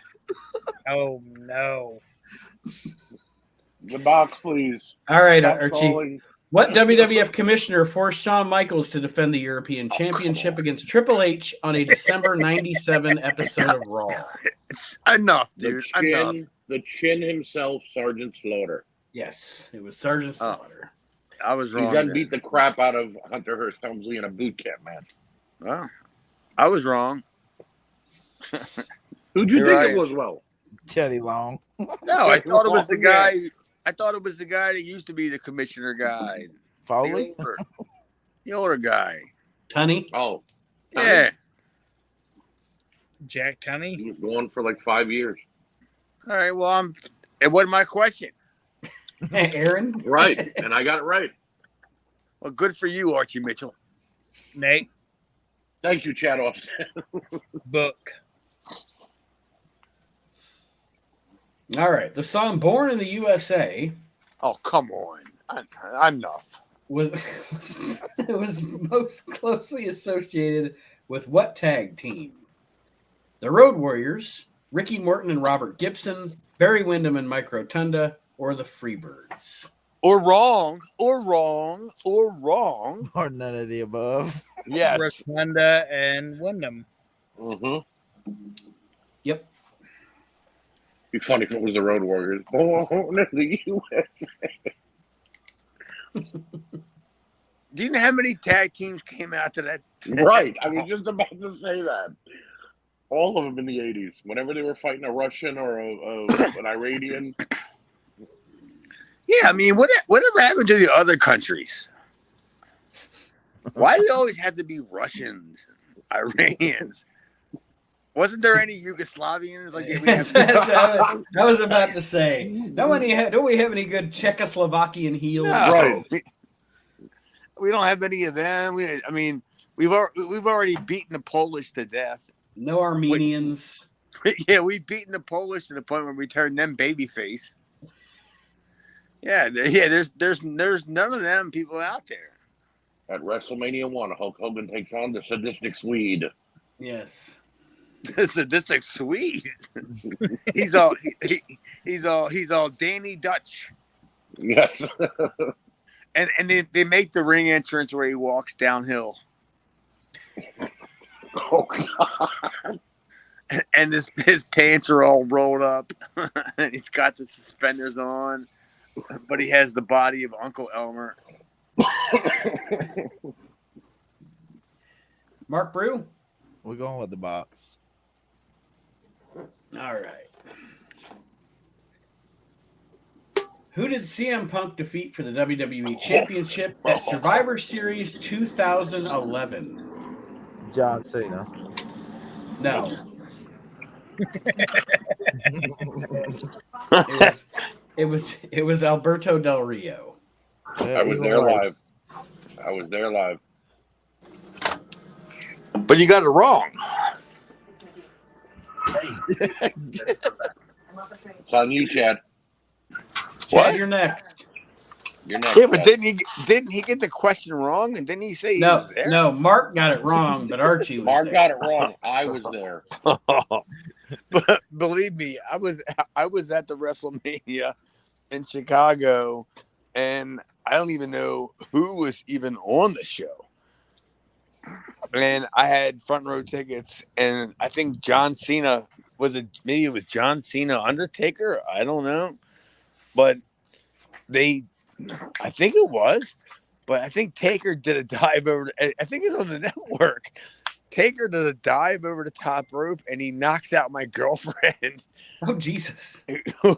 Oh no. The box, please. All right, Stop Archie. stalling. What WWF commissioner forced Shawn Michaels to defend the European Championship against Triple H on a December 97 episode of Raw? It's enough, dude. Enough. The chin himself, Sergeant Slaughter. Yes, it was Sergeant Oh. Slaughter. I was He wrong. done then. beat the crap out of Hunter Hearst Helmsley in a boot camp match. Well, I was wrong. Who'd you You're think right. it was, Will? Teddy Long. No, I thought it was the Yeah. guy. I thought it was the guy that used to be the commissioner guy. Foley. The older guy. Tunney? Oh, Yeah. Jack Tunney. he was gone for like 5 years. All right. Well, it wasn't my question. Aaron? Right, and I got it right. Well, good for you, Archie Mitchell. Nate. Thank you, Chad Austin. Book. All right. The song Born in the USA Oh, come on. Enough. was it was most closely associated with what tag team? The Road Warriors, Ricky Morton and Robert Gibson, Barry Windham and Mike Rotunda, or the Freebirds? Or wrong. Or wrong. Or wrong. Or none of the above. Yes. Rotunda and Wyndham. Mm-hmm. Yep. Be funny if it was the Road Warriors. Born in the U.S. Do you know how many tag teams came out to that? Right. I was just about to say that. All of them in the 80s. Whenever they were fighting a Russian or an Iranian. Yeah, I mean, whatever happened to the other countries? Why do they always have to be Russians, Iranians? Wasn't there any Yugoslavians? Like I was about to say. Don't we have any good Czechoslovakian heels? No. Right. We don't have any of them. We've already beaten the Polish to death. No Armenians. Yeah, we've beaten the Polish to the point where we turned them babyface. Yeah. There's none of them people out there. At WrestleMania 1, Hulk Hogan takes on the sadistic Swede. Yes. The sadistic Swede. he's all Danny Dutch. Yes. And they make the ring entrance where he walks downhill. Oh God. And his pants are all rolled up. And he's got the suspenders on. But he has the body of Uncle Elmer. Mark Brew? We're going with the box. All right. Who did CM Punk defeat for the WWE Championship at Survivor Series 2011? John Cena. No. It was Alberto Del Rio. Yeah, I was even there worse. I was there live. But you got it wrong. It's on you, Chad. Chad, you're next. You're next. Yeah, but Chad. didn't he get the question wrong? And didn't he say he was there? No, Mark got it wrong, but Archie was Mark there. got it wrong. I was there. But believe me, I was at the WrestleMania in Chicago, and I don't even know who was even on the show. And I had front row tickets, and I think John Cena maybe it was John Cena Undertaker. I don't know, but I think it was, but I think Taker did a dive over. I think it's on the network. Taker did a dive over the top rope, and he knocks out my girlfriend. Oh Jesus!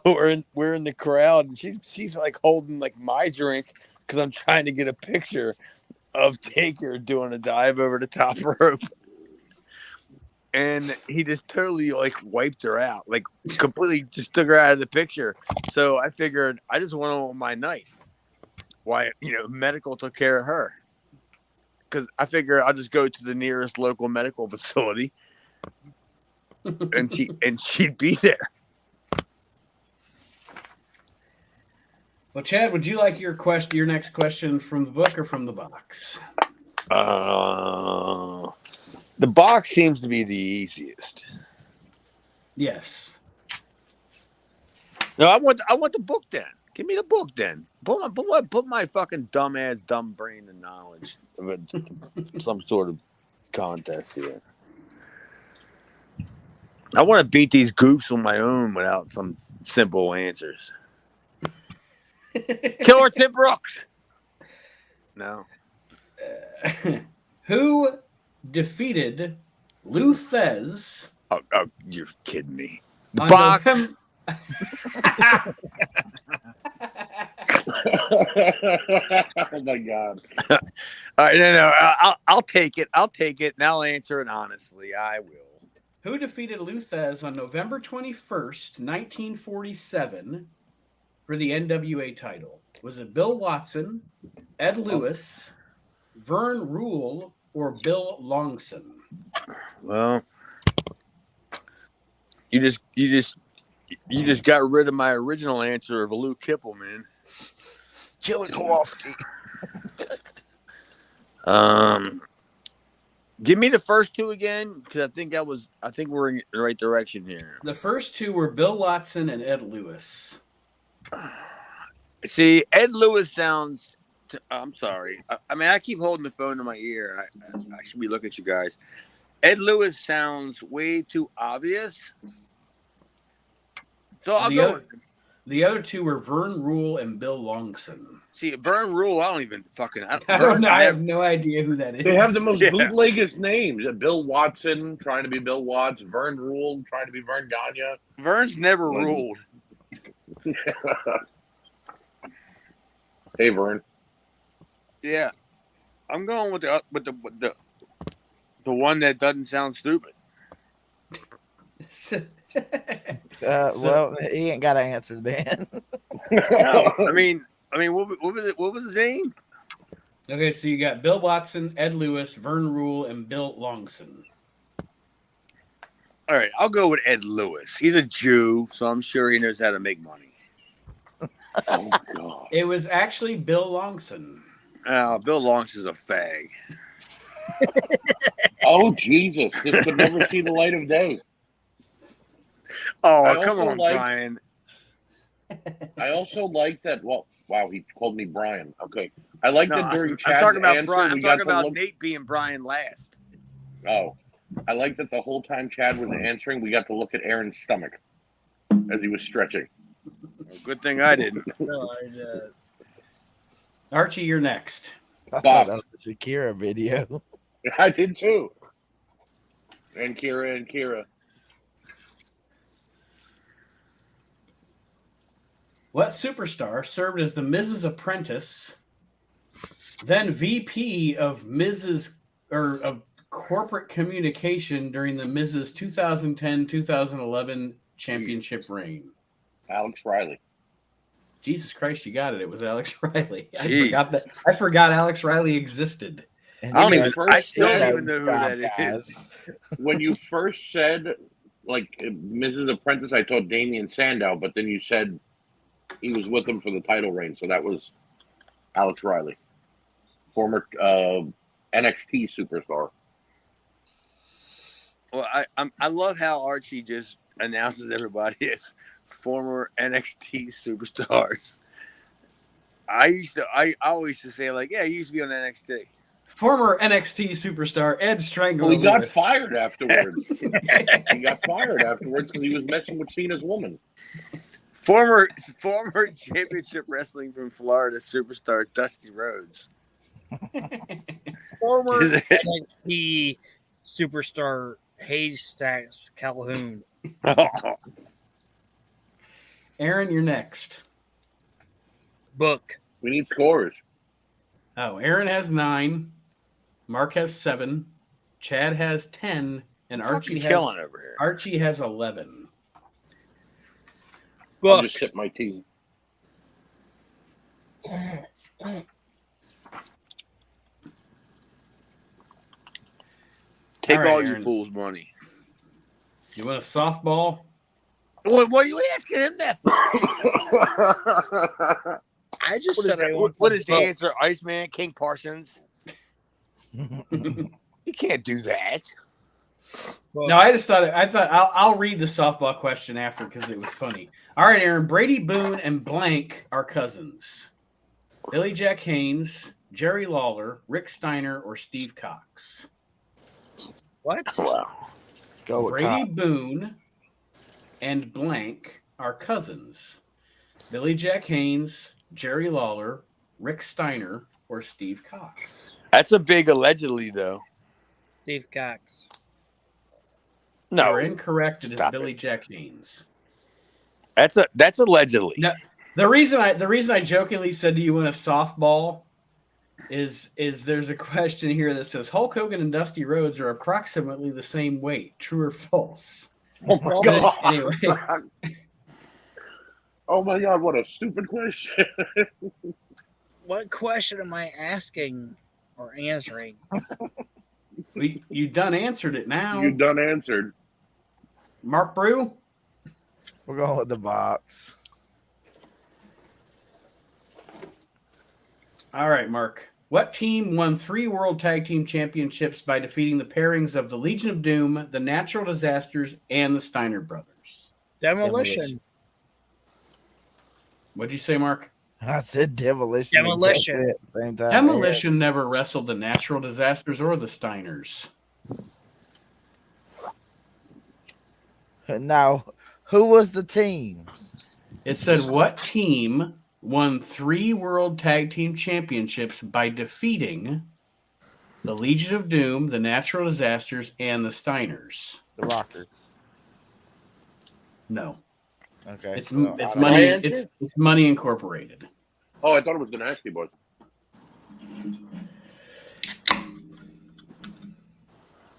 we're in the crowd, and she's like holding like my drink because I'm trying to get a picture of Taker doing a dive over the top rope, and he just totally like wiped her out, like completely just took her out of the picture. So I figured I just went on my night. Why, medical took care of her. Because I figure I'll just go to the nearest local medical facility, and she'd be there. Well, Chad, would you like your next question from the book or from the box? The box seems to be the easiest. Yes. No, I want the book then. Give me the book then. Put my fucking dumb brain and knowledge of some sort of contest here. I want to beat these goofs on my own without some simple answers. Killer Tim Brooks. No. Who defeated Lou Thez? Oh, you're kidding me. On Box. November- Oh my God. All right, no. I'll take it. And I'll answer it honestly. I will. Who defeated Lou Thez on November 21st, 1947 for the NWA title? Was it Bill Watson, Ed Lewis, Vern Rule, or Bill Longson? Well, you just got rid of my original answer of Lou Kippelman. Killer Kowalski. Give me the first two again, because I think we're in the right direction here. The first two were Bill Watson and Ed Lewis. See, Ed Lewis sounds. I'm sorry. I mean, I keep holding the phone to my ear. I should be looking at you guys. Ed Lewis sounds way too obvious. So I'll go. The other two were Vern Rule and Bill Longson. See, Vern Rule, I don't even fucking. I have no idea who that is. They have the most bootleggest names. Bill Watson trying to be Bill Watts. Vern Rule trying to be Vern Gagne. Vern's never ruled. Hey, Vern. Yeah, I'm going with the one that doesn't sound stupid. Well, he ain't got an answer then. No, I mean, what was his name? Okay, so you got Bill Watson, Ed Lewis, Vern Rule, and Bill Longson. All right, I'll go with Ed Lewis. He's a Jew, so I'm sure he knows how to make money. Oh God! It was actually Bill Longson. Bill Longson's a fag. Oh Jesus! This could never see the light of day. Oh, I come also on, like- Brian. I also like that. Well, wow, he called me Brian. Okay, I like No, that during I'm Chad's talking about answer, Brian. we I'm got talking to about look. Nate being Brian last. Oh, I like that the whole time Chad was answering, we got to look at Aaron's stomach as he was stretching. Good thing I didn't. No, Archie, you're next. I Bob. thought that was a Shakira video. I did too. And Kira. What superstar served as the Mrs. Apprentice, then VP of of corporate communication during the Mrs. 2010-2011 championship reign? Alex Riley. Jesus Christ, you got it. It was Alex Riley. Jeez. I forgot Alex Riley existed. And I don't he even. first I still don't said- even know who that is. guys. When you first said like Mrs. Apprentice, I told Damian Sandow, but then you said he was with him for the title reign, so that was Alex Riley, former NXT superstar. Well, I love how Archie just announces everybody as former NXT superstars. I always used to say like, yeah, he used to be on NXT. Former NXT superstar Ed Strangler Well, he got Lewis. fired afterwards. He got fired afterwards because he was messing with Cena's woman. Former championship wrestling from Florida superstar Dusty Rhodes. former NXT superstar Haystacks Calhoun. Aaron, you're next. Book. We need scores. Oh, Aaron has 9. Mark has 7. Chad has 10. And Archie killing over here. Archie has 11. I'll Book. just sip my tea. Take All right, all you Aaron. fools' money. You want a softball? What are you asking him that for? I just What is, said I want what is the book. answer? Iceman, King Parsons? You can't do that. Book. No, I thought I'll read the softball question after because it was funny. All right, Aaron. Brady Boone and blank are cousins. Billy Jack Haynes, Jerry Lawler, Rick Steiner, or Steve Cox. What? Wow. Go with Brady Cox. Boone and blank are cousins. Billy Jack Haynes, Jerry Lawler, Rick Steiner, or Steve Cox. That's a big allegedly, though. Steve Cox. No, You're incorrect. It is Stop Billy it. Jack Haynes. That's allegedly. No, the reason I jokingly said, "Do you want a softball?" is there's a question here that says Hulk Hogan and Dusty Rhodes are approximately the same weight. True or false? Oh my god! Anyway. Oh my god! What a stupid question. What question am I asking or answering? You done answered it now. You done answered. Mark Brew. We're going with the box. All right, Mark. What team won 3 World Tag Team Championships by defeating the pairings of the Legion of Doom, the Natural Disasters, and the Steiner Brothers? Demolition. What'd you say, Mark? I said demolition. Demolition. exactly at the same time. Demolition never wrestled the Natural Disasters or the Steiners. Now, who was the teams? It said, what team won 3 World Tag Team Championships by defeating the Legion of Doom, the Natural Disasters, and the Steiners? The Rockers. No. Okay. It's well, it's I don't money. know. It's Money Incorporated. Oh, I thought it was the Nasty Boys.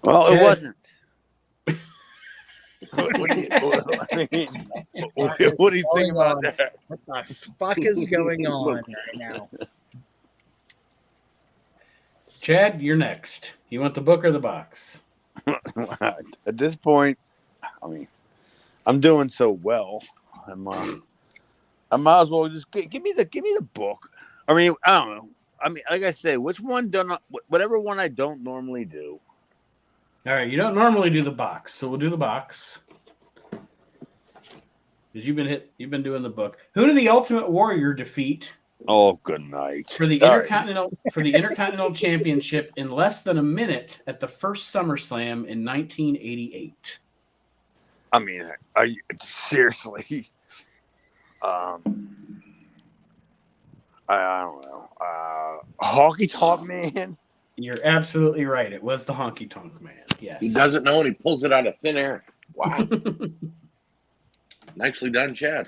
Well, Chad. it wasn't. What do you think about that? What the fuck is going on right now? Chad, you're next. You want the book or the box? At this point, I mean, I'm doing so well. I might as well just give me the book. I mean, I don't know. I mean, like I say, whatever one I don't normally do. All right, you don't normally do the box, so we'll do the box. because you've been doing the book. Who did the Ultimate Warrior defeat Oh, good night. for the All right. Intercontinental Championship in less than a minute at the first SummerSlam in 1988? I mean, are you seriously? I don't know. Honky Tonk Man. You're absolutely right. It was the Honky Tonk Man. Yes. He doesn't know and he pulls it out of thin air. Wow. Nicely done, Chad.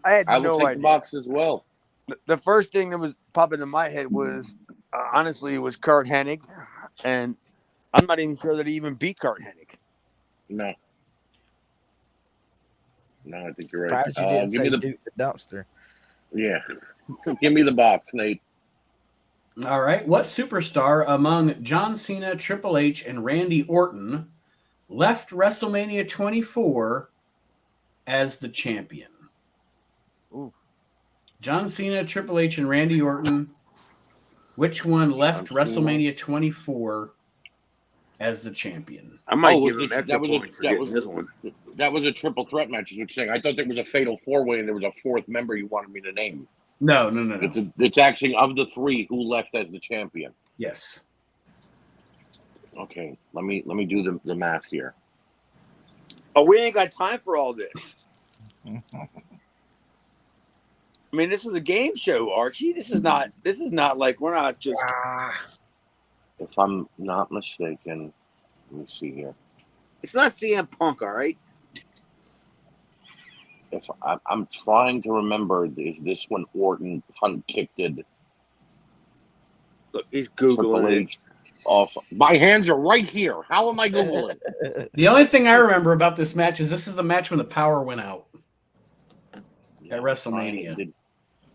I had I no will take idea. the box as well. The first thing that was popping in my head was, honestly, it was Kurt Hennig. And I'm not even sure that he even beat Kurt Hennig. No. No, I think you're right. Surprised you didn't Give say me Duke the Dumpster. Yeah. Give me the box, Nate. All right. What superstar among John Cena, Triple H, and Randy Orton left WrestleMania 24 as the champion? Ooh. John Cena, Triple H, and Randy Orton. Which one left John Cena. WrestleMania 24 as the champion? I might Oh, give was him it- extra that was a- points for that getting was- this one. That was a triple threat match, is what you're saying. I thought there was a fatal four-way and there was a fourth member you wanted me to name. No. It's actually of the three who left as the champion. Yes. Okay, let me do the math here. Oh, we ain't got time for all this. I mean, this is a game show, Archie. This is not like we're not just. If I'm not mistaken, let me see here. It's not CM Punk, all right. If I'm trying to remember, is this when Orton punt kicked it? Look, he's Triple googling it. H off. My hands are right here. How am I googling? The only thing I remember about this match is this is the match when the power went out at WrestleMania.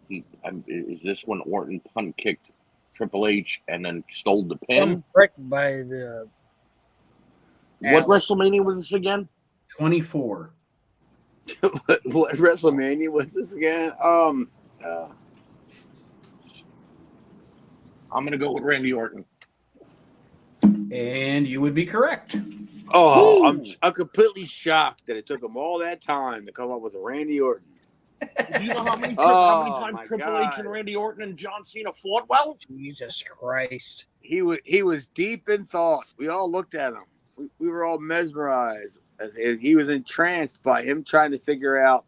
Is this when Orton punt kicked Triple H and then stole the pin? Some prick by the. What WrestleMania was this again? 24. What WrestleMania was this again? I'm gonna go with Randy Orton. And you would be correct. Oh, I'm completely shocked that it took him all that time to come up with a Randy Orton. Do you know how many Oh, times my Triple H God. and Randy Orton and John Cena fought? Well, Jesus Christ. He was deep in thought. We all looked at him. We were all mesmerized. He was entranced by him trying to figure out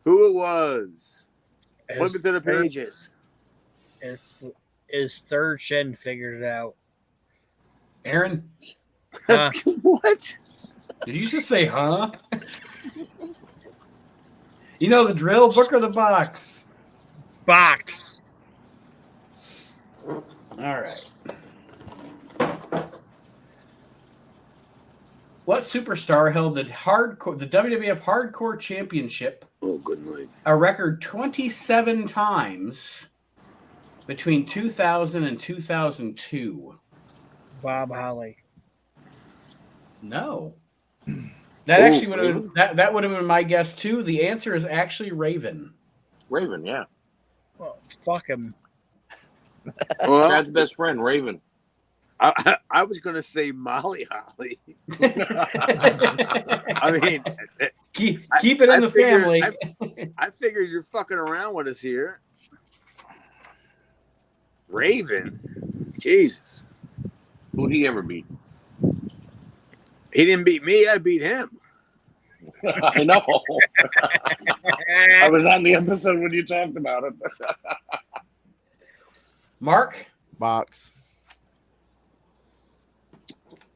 who it was. Flipping through the pages. His third chin figured it out. Aaron, What? did you just say, huh? You know the drill. Book or the box? Box. All right. What superstar held the WWF Hardcore Championship Oh, good night. a record 27 times between 2000 and 2002? Bob Holly. No. That Ooh, actually would have Raven? been that would have been my guess too. The answer is actually Raven. Raven, yeah. Well, fuck him. Well, Chad's best friend, Raven. I was going to say Molly Holly. I mean, keep it in the family. I figured you're fucking around with us here. Raven? Jesus. Who'd he ever beat? He didn't beat me. I beat him. I know. I was on the episode when you talked about it. Mark? Box.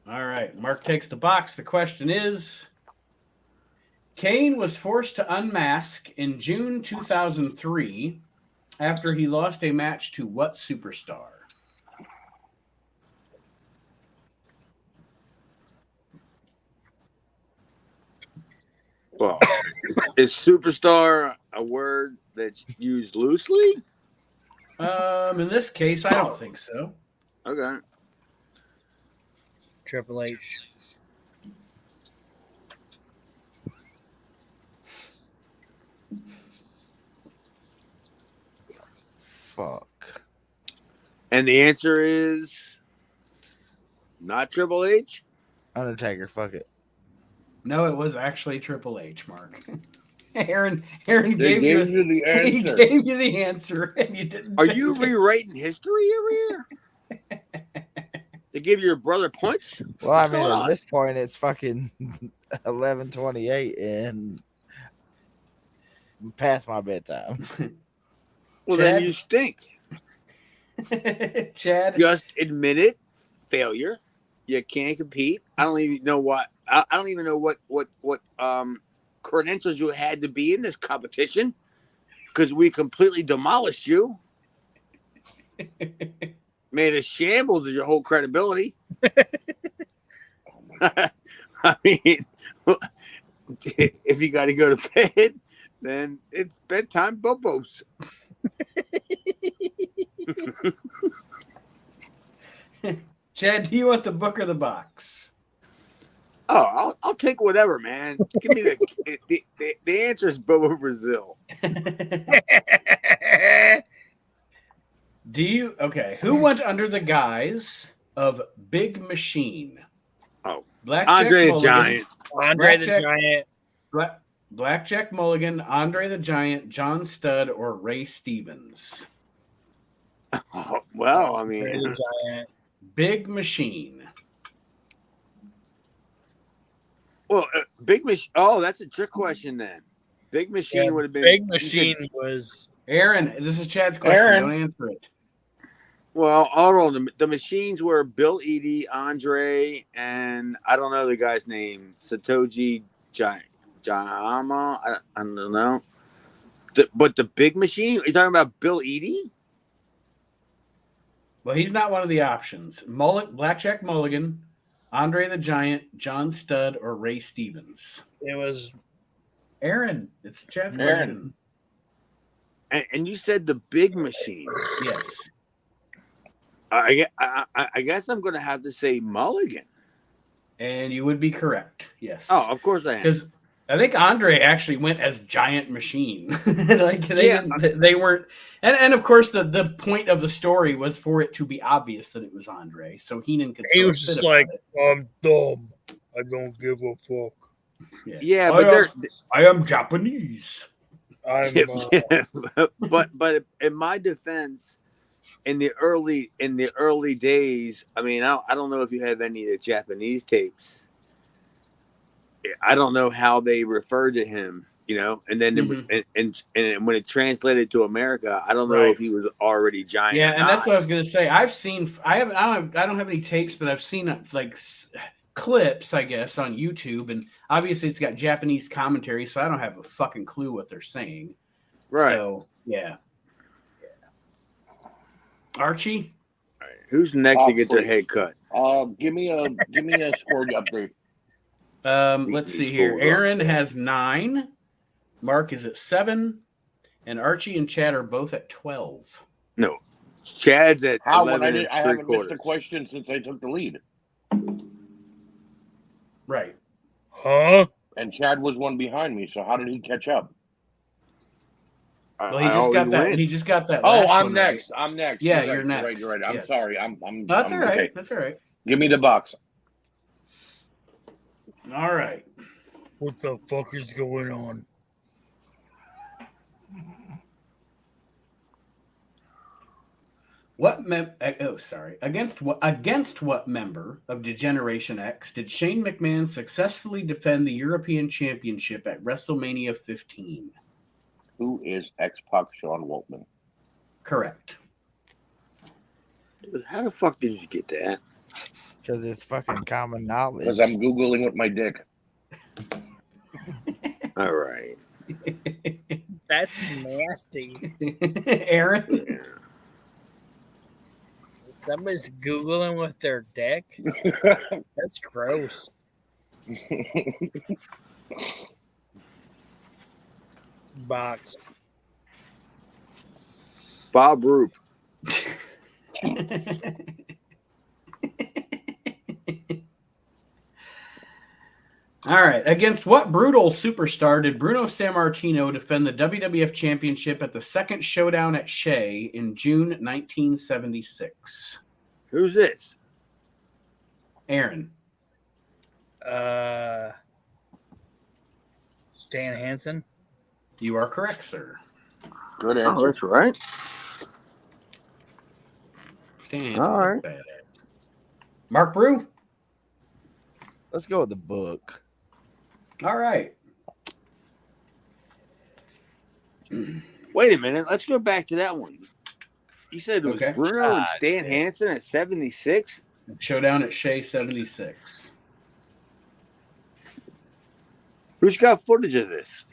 All right. Mark takes the box. The question is, Kane was forced to unmask in June 2003 after he lost a match to what superstar? Well, is superstar a word that's used loosely? In this case, I don't think so. Okay. Triple H. Fuck. And the answer is not Triple H? Undertaker. Fuck it. No, it was actually Triple H, Mark. Aaron They gave gave you the he answer. gave you the answer, and you didn't. Are take you it. rewriting history over here? They give your brother points? Well, I What's mean, going at on? this point, it's fucking 11:28 and past my bedtime. Well, Chad? then you stink. Chad? Just admit it. Failure. You can't compete. I don't even know what. I don't even know what credentials you had to be in this competition, because we completely demolished you. Made a shambles of your whole credibility. I mean, if you got to go to bed, then it's bedtime bobos. Chad, do you want the book or the box? Oh, I'll take whatever, man. Give me the answer is Bobo Brazil. Who went under the guise of Big Machine? Oh, Blackjack Andre the Mulligan, Giant. Andre the Blackjack- Giant. Blackjack Mulligan, Andre the Giant, John Studd, or Ray Stevens? Oh, well, I Andre mean, the Giant. Big Machine. well, Big Machine. Oh, that's a trick question then. Big Machine Yeah, would have been. Big Machine was. Aaron, this is Chad's question. Aaron. Don't answer it. Well, all of the machines were Bill Eadie, Andre, and I don't know the guy's name. Satoji Jama. I don't know. But the Big Machine? Are you talking about Bill Eadie? Well, he's not one of the options. Blackjack Mulligan, Andre the Giant, John Studd, or Ray Stevens. It was. Aaron, it's Chad's Aaron. question. And you said the Big Machine. Yes. I guess I'm going to have to say Mulligan. And you would be correct. Yes. Oh, of course I am. Because I think Andre actually went as Giant Machine. They weren't. And of course, the point of the story was for it to be obvious that it was Andre. So Heenan could. He throw a was fit just about like, it. I'm dumb. I don't give a fuck. Yeah, but I am Japanese. I'm. but in my defense, in the early days, I mean, I don't know if you have any of the Japanese tapes. I don't know how they referred to him, and then and when it translated to America, I don't know if he was already Giant. Yeah, or and not. that's what I was going to say. I don't have any tapes, but I've seen like clips, I guess, on YouTube, and obviously it's got Japanese commentary, so I don't have a fucking clue what they're saying. Right. So yeah. Archie, All right. Who's next to get their head cut? Give me a score update. let's see here. Aaron has 9, Mark is at 7, and Archie and Chad are both at 12. No, Chad's at How 11 when I and did? I three haven't missed a quarters. question since I took the lead, Right. Huh? and Chad was one behind me. So how did he catch up? Well, he just got that. He just got that. Oh, last I'm one next. right. I'm next. Yeah, You're you're right, next. You're right. I'm Yes. sorry. I'm That's all right. okay. That's all right. Give me the box. All right. What the fuck is going on? Against what member of Degeneration X did Shane McMahon successfully defend the European Championship at WrestleMania 15? Who is X-Pac Sean Waltman? Correct. How the fuck did you get that? Because it's fucking common knowledge. Because I'm Googling with my dick. All right. That's nasty. Aaron? Yeah. Somebody's Googling with their dick? That's gross. Box. Bob Roop. All right. Against what brutal superstar did Bruno Sammartino defend the WWF Championship at the second showdown at Shea in June 1976? Who's this? Aaron. Stan Hansen. You are correct, sir. Good Oh, answer. that's right. Stan Hansen's All right. a badass. Mark Brew. Let's go with the book. All right. Wait a minute. Let's go back to that one. You said it was Okay. Bruno and Stan Hansen at 76? Showdown at Shea 76. Who's got footage of this?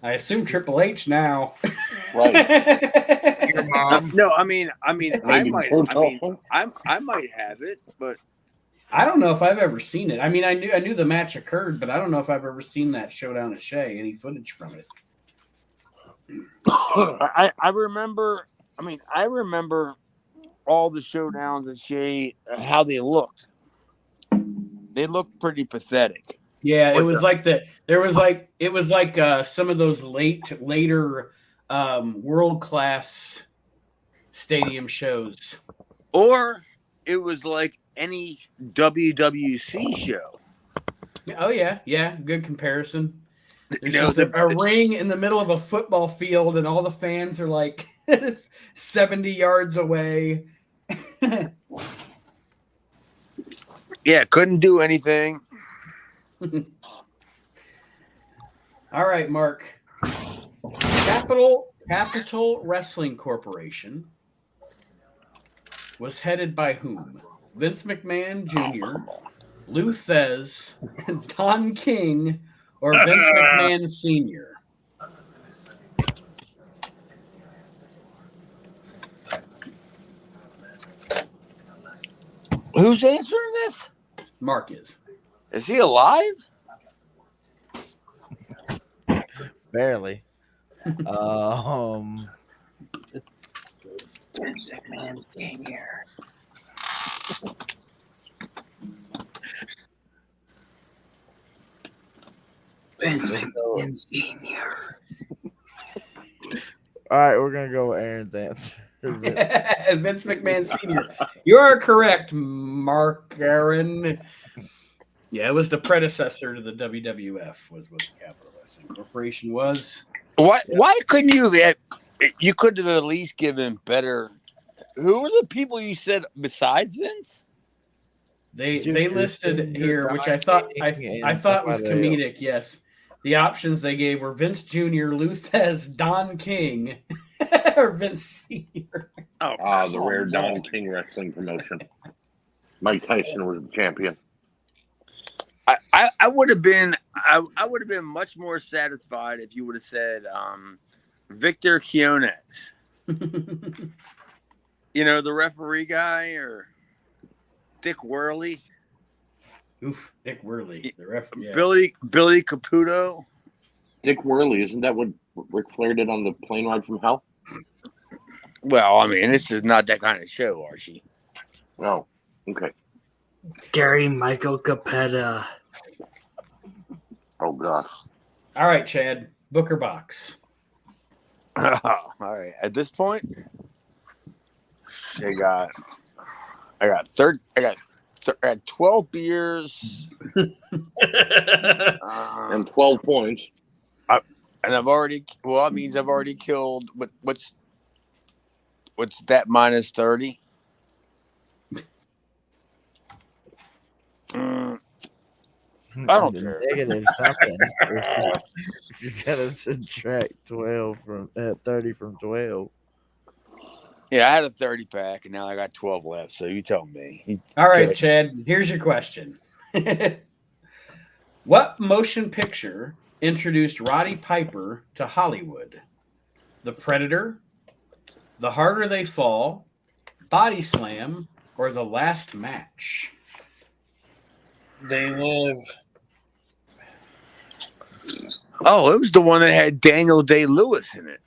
I assume Triple H now. Right. Your mom. No, I mean, I Maybe might, Kurt I mean, Angle. I might have it, but I don't know if I've ever seen it. I mean, I knew the match occurred, but I don't know if I've ever seen that Showdown at Shea. Any footage from it? I remember. I mean, I remember all the showdowns at Shea, how they looked. They looked pretty pathetic. Yeah, it What's was up? like the there was like it was like some of those later world class stadium shows. Or it was like any WWC show. Oh yeah, good comparison. There's You know, just a ring in the middle of a football field, and all the fans are like 70 yards away. Yeah, couldn't do anything. All right, Mark. Capital Wrestling Corporation was headed by whom? Vince McMahon Jr., Lou Thez, Don King, or Vince McMahon Sr.? Who's answering this? Mark is. Is he alive? Barely. Vince McMahon Sr. Vince McMahon Sr. All right, we're gonna go with Aaron's answer. Vince McMahon Sr. You are correct, Mark Aaron. Yeah, it was the predecessor to the WWF, was what the Capital Wrestling Corporation was. Why couldn't you? You could have at least given better. Who were the people you said besides Vince? They Junior listed Senior, here, which I Don thought King, I and thought was somebody else. comedic. Yes, the options they gave were Vince Jr., Lou Thez, Don King, or Vince Sr. Oh, The rare Don King wrestling promotion. Mike Tyson was the champion. I would have been much more satisfied if you would have said Victor Quiones. You know, the referee guy, or Dick Worley. Oof, Dick Worley, the ref. Yeah. Billy Caputo. Dick Worley, isn't that what Ric Flair did on the plane ride from hell? Well, I mean, this is not that kind of show, Archie. Oh, okay. Gary Michael Capetta. Oh, God. All right, Chad, Booker box. All right. At this point, I got 12 beers. And 12 points. And I've already, well, that means I've already killed. But what's that minus 30? I don't care. Negative something. If you gotta subtract 30 from 12. Yeah, I had a 30 pack, and now I got 12 left. So you tell me. All right, Good. Chad, here's your question. What motion picture introduced Roddy Piper to Hollywood? The Predator, The Harder They Fall, Body Slam, or The Last Match? They live. Oh, it was the one that had Daniel Day-Lewis in it.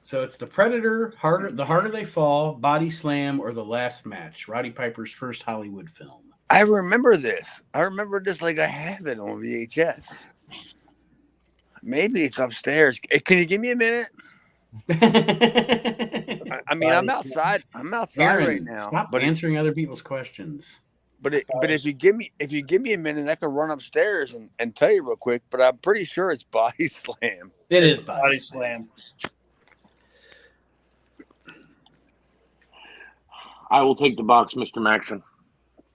So it's The Predator, The Harder They Fall, Body Slam, or The Last Match, Roddy Piper's first Hollywood film. I remember this. I remember this like I have it on VHS. Maybe it's upstairs. Can you give me a minute? I mean, I'm outside. I'm outside Aaron, right now. stop But answering other people's questions. but if you give me a minute, I could run upstairs and tell you real quick. But I'm pretty sure it's Body Slam. It is Body Slam. I will take the box, Mr. Maxon.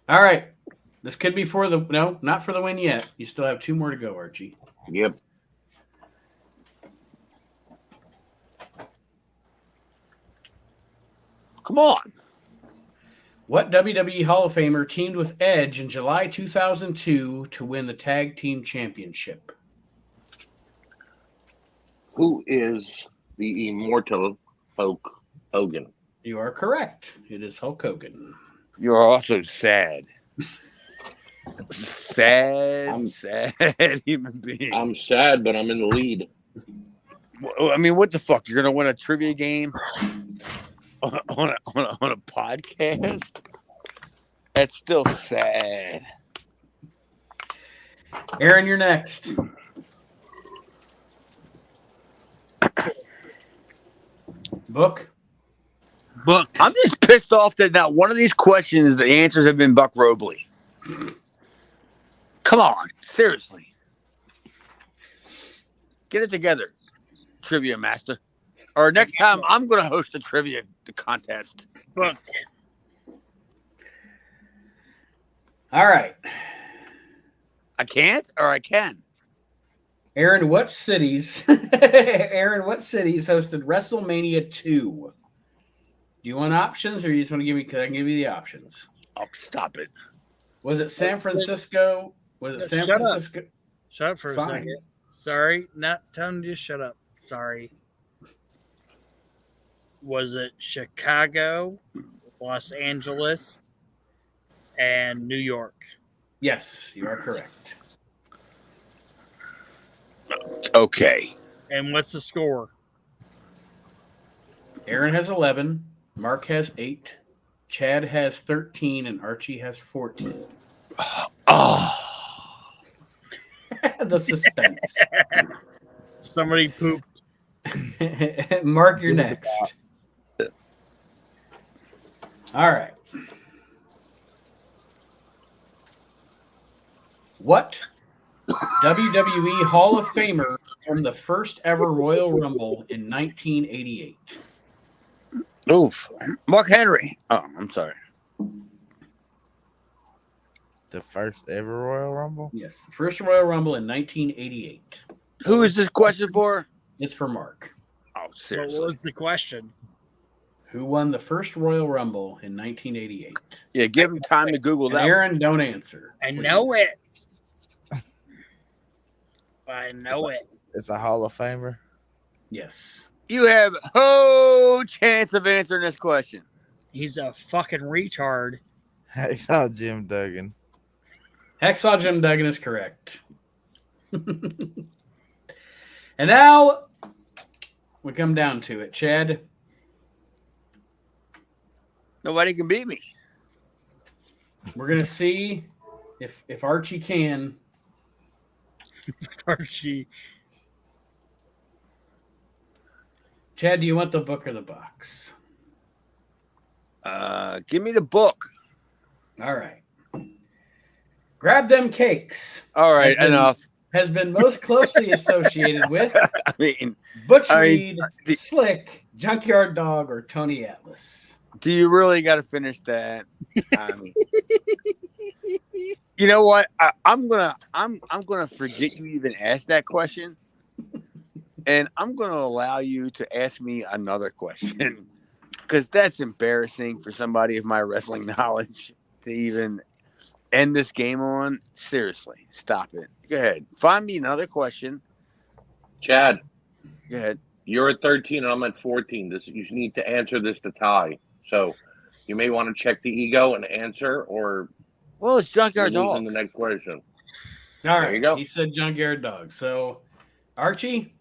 All right. This could be for the no, not for the win yet. You still have 2 more to go, Archie. Yep. Come on. What WWE Hall of Famer teamed with Edge in July 2002 to win the Tag Team Championship? Who is the immortal Hulk Hogan? You are correct. It is Hulk Hogan. You're also sad. Sad human being. I'm sad, but I'm in the lead. I mean, what the fuck? You're gonna win a trivia game on a podcast? That's still sad. Aaron, you're next. Book. I'm just pissed off that not one of these questions, the answers have been Buck Robley. Come on, seriously. Get it together, trivia master. Or next time, I'm going to host a trivia contest. Book. All right. I can't, or I can. Aaron, what cities hosted WrestleMania 2? Do you want options, or you just want to give me? Can I give you the options? Oh, stop it. Was it San Francisco? Was it San Shut up. Francisco? Shut up for a Fine. second. Sorry, not telling you to shut up. Sorry. Was it Chicago, Los Angeles, and New York? Yes, you are correct. Okay. And what's the score? Aaron has 11. Mark has 8. Chad has 13, and Archie has 14. Oh. The suspense. Somebody pooped. Mark, you're next. All right. What WWE Hall of Famer won the first ever Royal Rumble in 1988? Oof. Mark Henry. Oh, I'm sorry. The first ever Royal Rumble? Yes, the first Royal Rumble in 1988. Who is this question for? It's for Mark. Oh, So seriously. what was the question? Who won the first Royal Rumble in 1988? Yeah, give him time to Google And that. Aaron, don't answer. I please. know it. I know it. It's a Hall of Famer. Yes. You have no chance of answering this question. He's a fucking retard. I saw Jim Duggan. Hacksaw Jim Duggan is correct. And now we come down to it. Chad, Nobody can beat me. we're going to see if Archie can. Archie. Chad, do you want the book or the box? Give me the book. All right. Grab Them Cakes. All right, enough. Has been most closely associated with I mean, Butch I Reed, mean, Slick, Junkyard Dog, or Tony Atlas. do you really got to finish that? You know what? I'm gonna forget you even asked that question, and I'm gonna allow you to ask me another question because that's embarrassing for somebody of my wrestling knowledge to even end this game on. Seriously, stop it. Go ahead. Find me another question. Chad, Go ahead. you're at 13 and I'm at 14. You need to answer this to tie. So you may want to check the ego and answer, or Well, it's you're Junkyard losing Dog. the next question. All right. There you go. He said Junkyard Dog. So, Archie,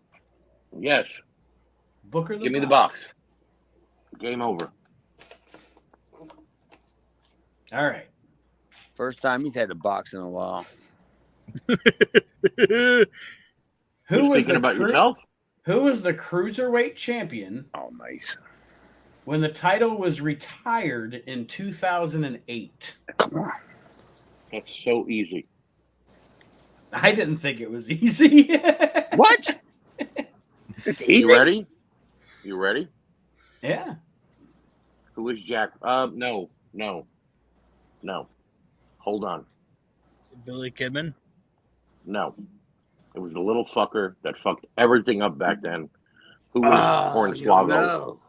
Yes. book or the Give me the box? Game over. All right. First time he's had a box in a while. Who You're was speaking the about cur- yourself? Who was the cruiserweight champion Oh, nice. when the title was retired in 2008? Come on. That's so easy. I didn't think it was easy. What? It's easy. You ready? You ready? Yeah. Who is Jack? No. Hold on. Billy Kidman. No. It was the little fucker that fucked everything up back then. Who was You don't Hornswoggle? know.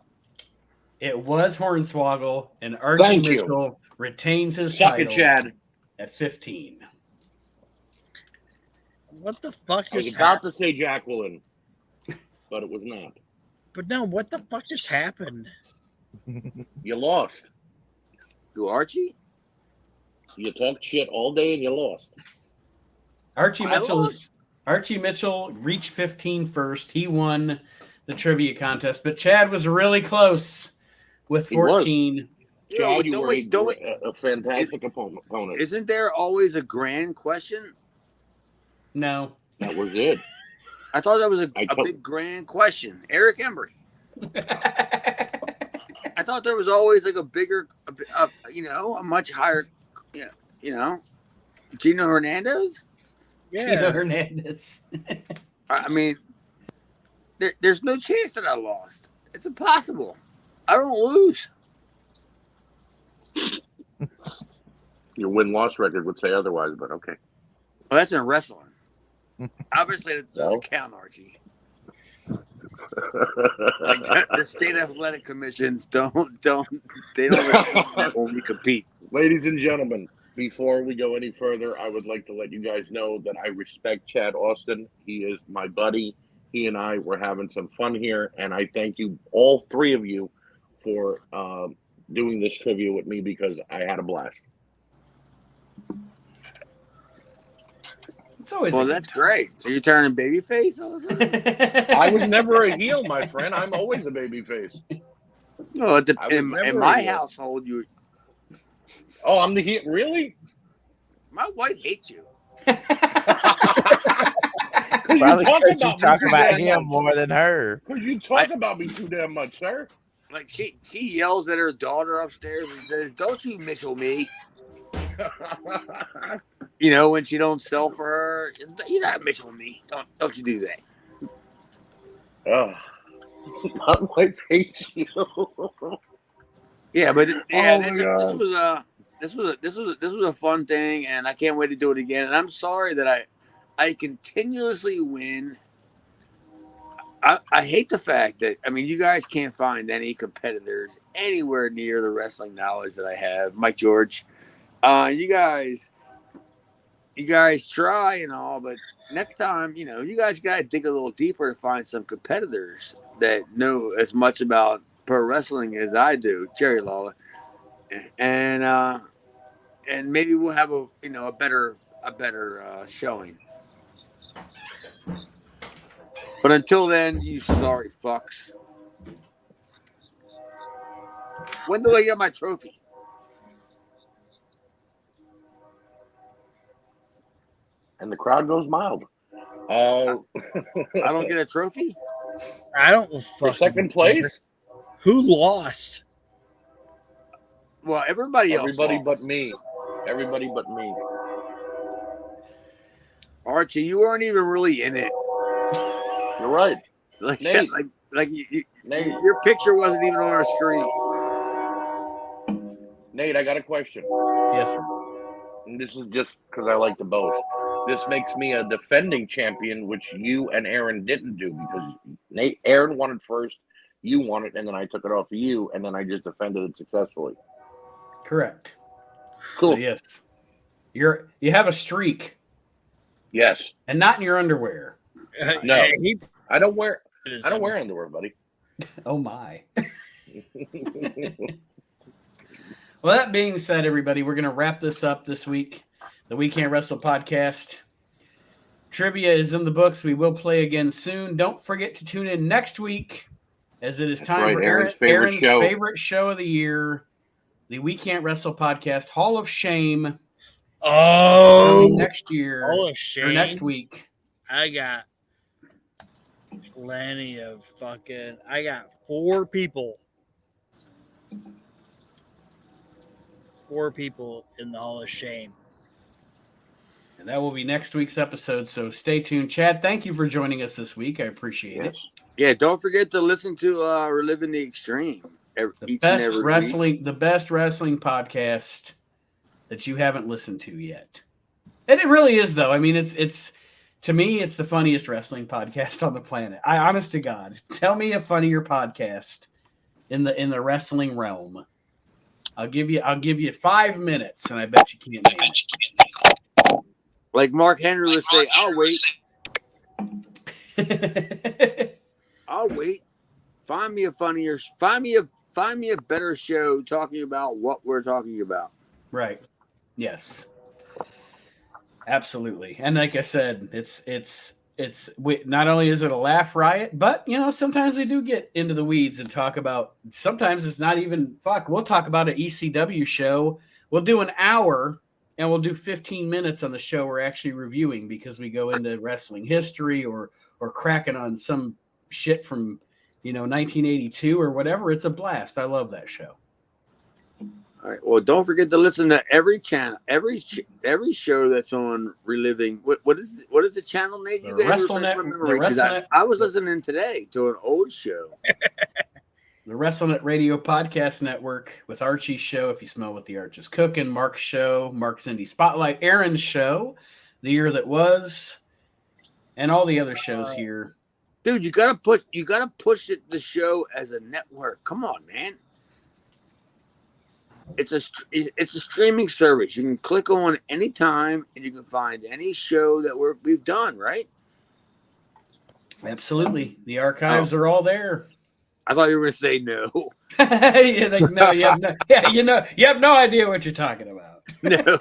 It was Hornswoggle, and Archie Thank you. Mitchell retains his Suck it, title Chad. at 15. What the fuck I was just about happened? to say Jacqueline, but it was not. But no, what the fuck just happened? You lost. To Archie? You talked shit all day and you lost. Archie I Mitchell reached 15 first. He won the trivia contest, but Chad was really close with He was. 14. Chad, you don't were we- don't we- a fantastic opponent. Isn't there always a grand question? No. That was it. I thought that was a I told- big grand question. Eric Embry. I thought there was always like a bigger, a much higher, Gino Hernandez. Tino Yeah, Hernandez. I mean, there's no chance that I lost. It's impossible. I don't lose. Your win-loss record would say otherwise, but okay. Well, that's in wrestling. Obviously, it No. doesn't count, Archie. Like the state athletic commissions don't when we compete. Ladies and gentlemen, before we go any further, I would like to let you guys know that I respect Chad Austin. He is my buddy. He and I were having some fun here, and I thank you, all three of you, for doing this trivia with me because I had a blast. It's always Well, a that's good time. great. So you're turning babyface all of a sudden? I was never a heel, my friend. I'm always a babyface. No, I was in never my a heel. household, Oh, I'm the heel? Really? my wife hates you. Probably because you me talk too about damn him much. more than her. Because you talk about me too damn much, sir. Like she yells at her daughter upstairs and says, "Don't you mickle me?" When she don't sell for her, you're not mickle me. Don't you do that? Oh, my wife hates you. Yeah, but yeah, Oh, my this was a fun thing, and I can't wait to do it again. And I'm sorry that I continuously win. I hate the fact that you guys can't find any competitors anywhere near the wrestling knowledge that I have. Mike George, you guys try and all, but next time, you guys gotta dig a little deeper to find some competitors that know as much about pro wrestling as I do, Jerry Lawler, and maybe we'll have a better showing. But until then, you sorry fucks. When do I get my trophy? And the crowd goes mild. I don't get a trophy? I don't For fucking second place? Who lost? Well, everybody else Everybody lost. but me. Everybody but me. Archie, you weren't even really in it. You're right. Like, Nate. Nate, your picture wasn't even on our screen. Nate, I got a question. Yes, sir. And this is just because I like to boast. This makes me a defending champion, which you and Aaron didn't do because Aaron won it first, you won it, and then I took it off of you, and then I just defended it successfully. Correct. Cool. So, yes. You have a streak, Yes. and not in your underwear. No. He- I don't wear underwear, buddy. Oh my. Well, that being said, everybody, we're going to wrap this up this week. The We Can't Wrestle podcast. Trivia is in the books. We will play again soon. Don't forget to tune in next week as it is That's time right, for Aaron's Aaron's favorite show. favorite show of the year, the We Can't Wrestle podcast, Hall of Shame. Oh, Next year Hall of or Shame. next week. I got Plenty of fucking. I got 4 people. 4 people in the Hall of Shame. And that will be next week's episode. So stay tuned, Chad. Thank you for joining us this week. I appreciate it. Yeah, don't forget to listen to Reliving the Extreme The best wrestling podcast that you haven't listened to yet. And it really is, though. I mean, it's to me, it's the funniest wrestling podcast on the planet. Honest to God, tell me a funnier podcast in the wrestling realm. I'll give you 5 minutes, and I bet you can't name it. Like Mark Henry would say, I'll wait. I'll wait. Find me a better show talking about what we're talking about. Right. Yes. Absolutely. And like I said, it's not only is it a laugh riot, but sometimes we do get into the weeds and talk about, sometimes it's not even we'll talk about an ECW show. We'll do an hour and we'll do 15 minutes on the show we're actually reviewing, because we go into wrestling history or cracking on some shit from 1982 or whatever. It's a blast. I love that show. All right. Well, don't forget to listen to every channel, every show that's on Reliving. What is the channel, Nate? You The WrestleNet. I was listening today to an old show. The WrestleNet Radio Podcast Network with Archie's show, If You Smell What the Arch is Cooking, Mark's show, Mark's Indie Spotlight, Aaron's show, The Year That Was, and all the other shows here. Dude, you gotta push the show as a network. Come on, man. It's a streaming service. You can click on any time and you can find any show that we've done, right? Absolutely. The archives are all there. I thought you were going to say no. You have no idea what you're talking about. No.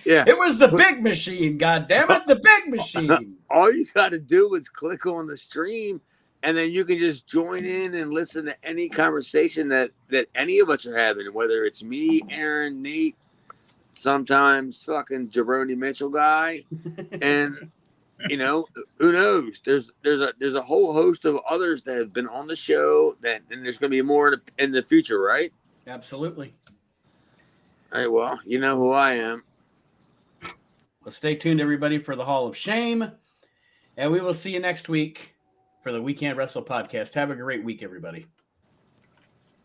Yeah. It was the big machine, goddammit, the big machine. All you got to do is click on the stream, and then you can just join in and listen to any conversation that any of us are having, whether it's me, Aaron, Nate, sometimes fucking Jabroni Mitchell guy, and who knows? There's a whole host of others that have been on the show, and there's going to be more in the future, right? Absolutely. All right. Well, you know who I am. Well, stay tuned, everybody, for the Hall of Shame, and we will see you next week for the We Can't Wrestle podcast. Have a great week, everybody.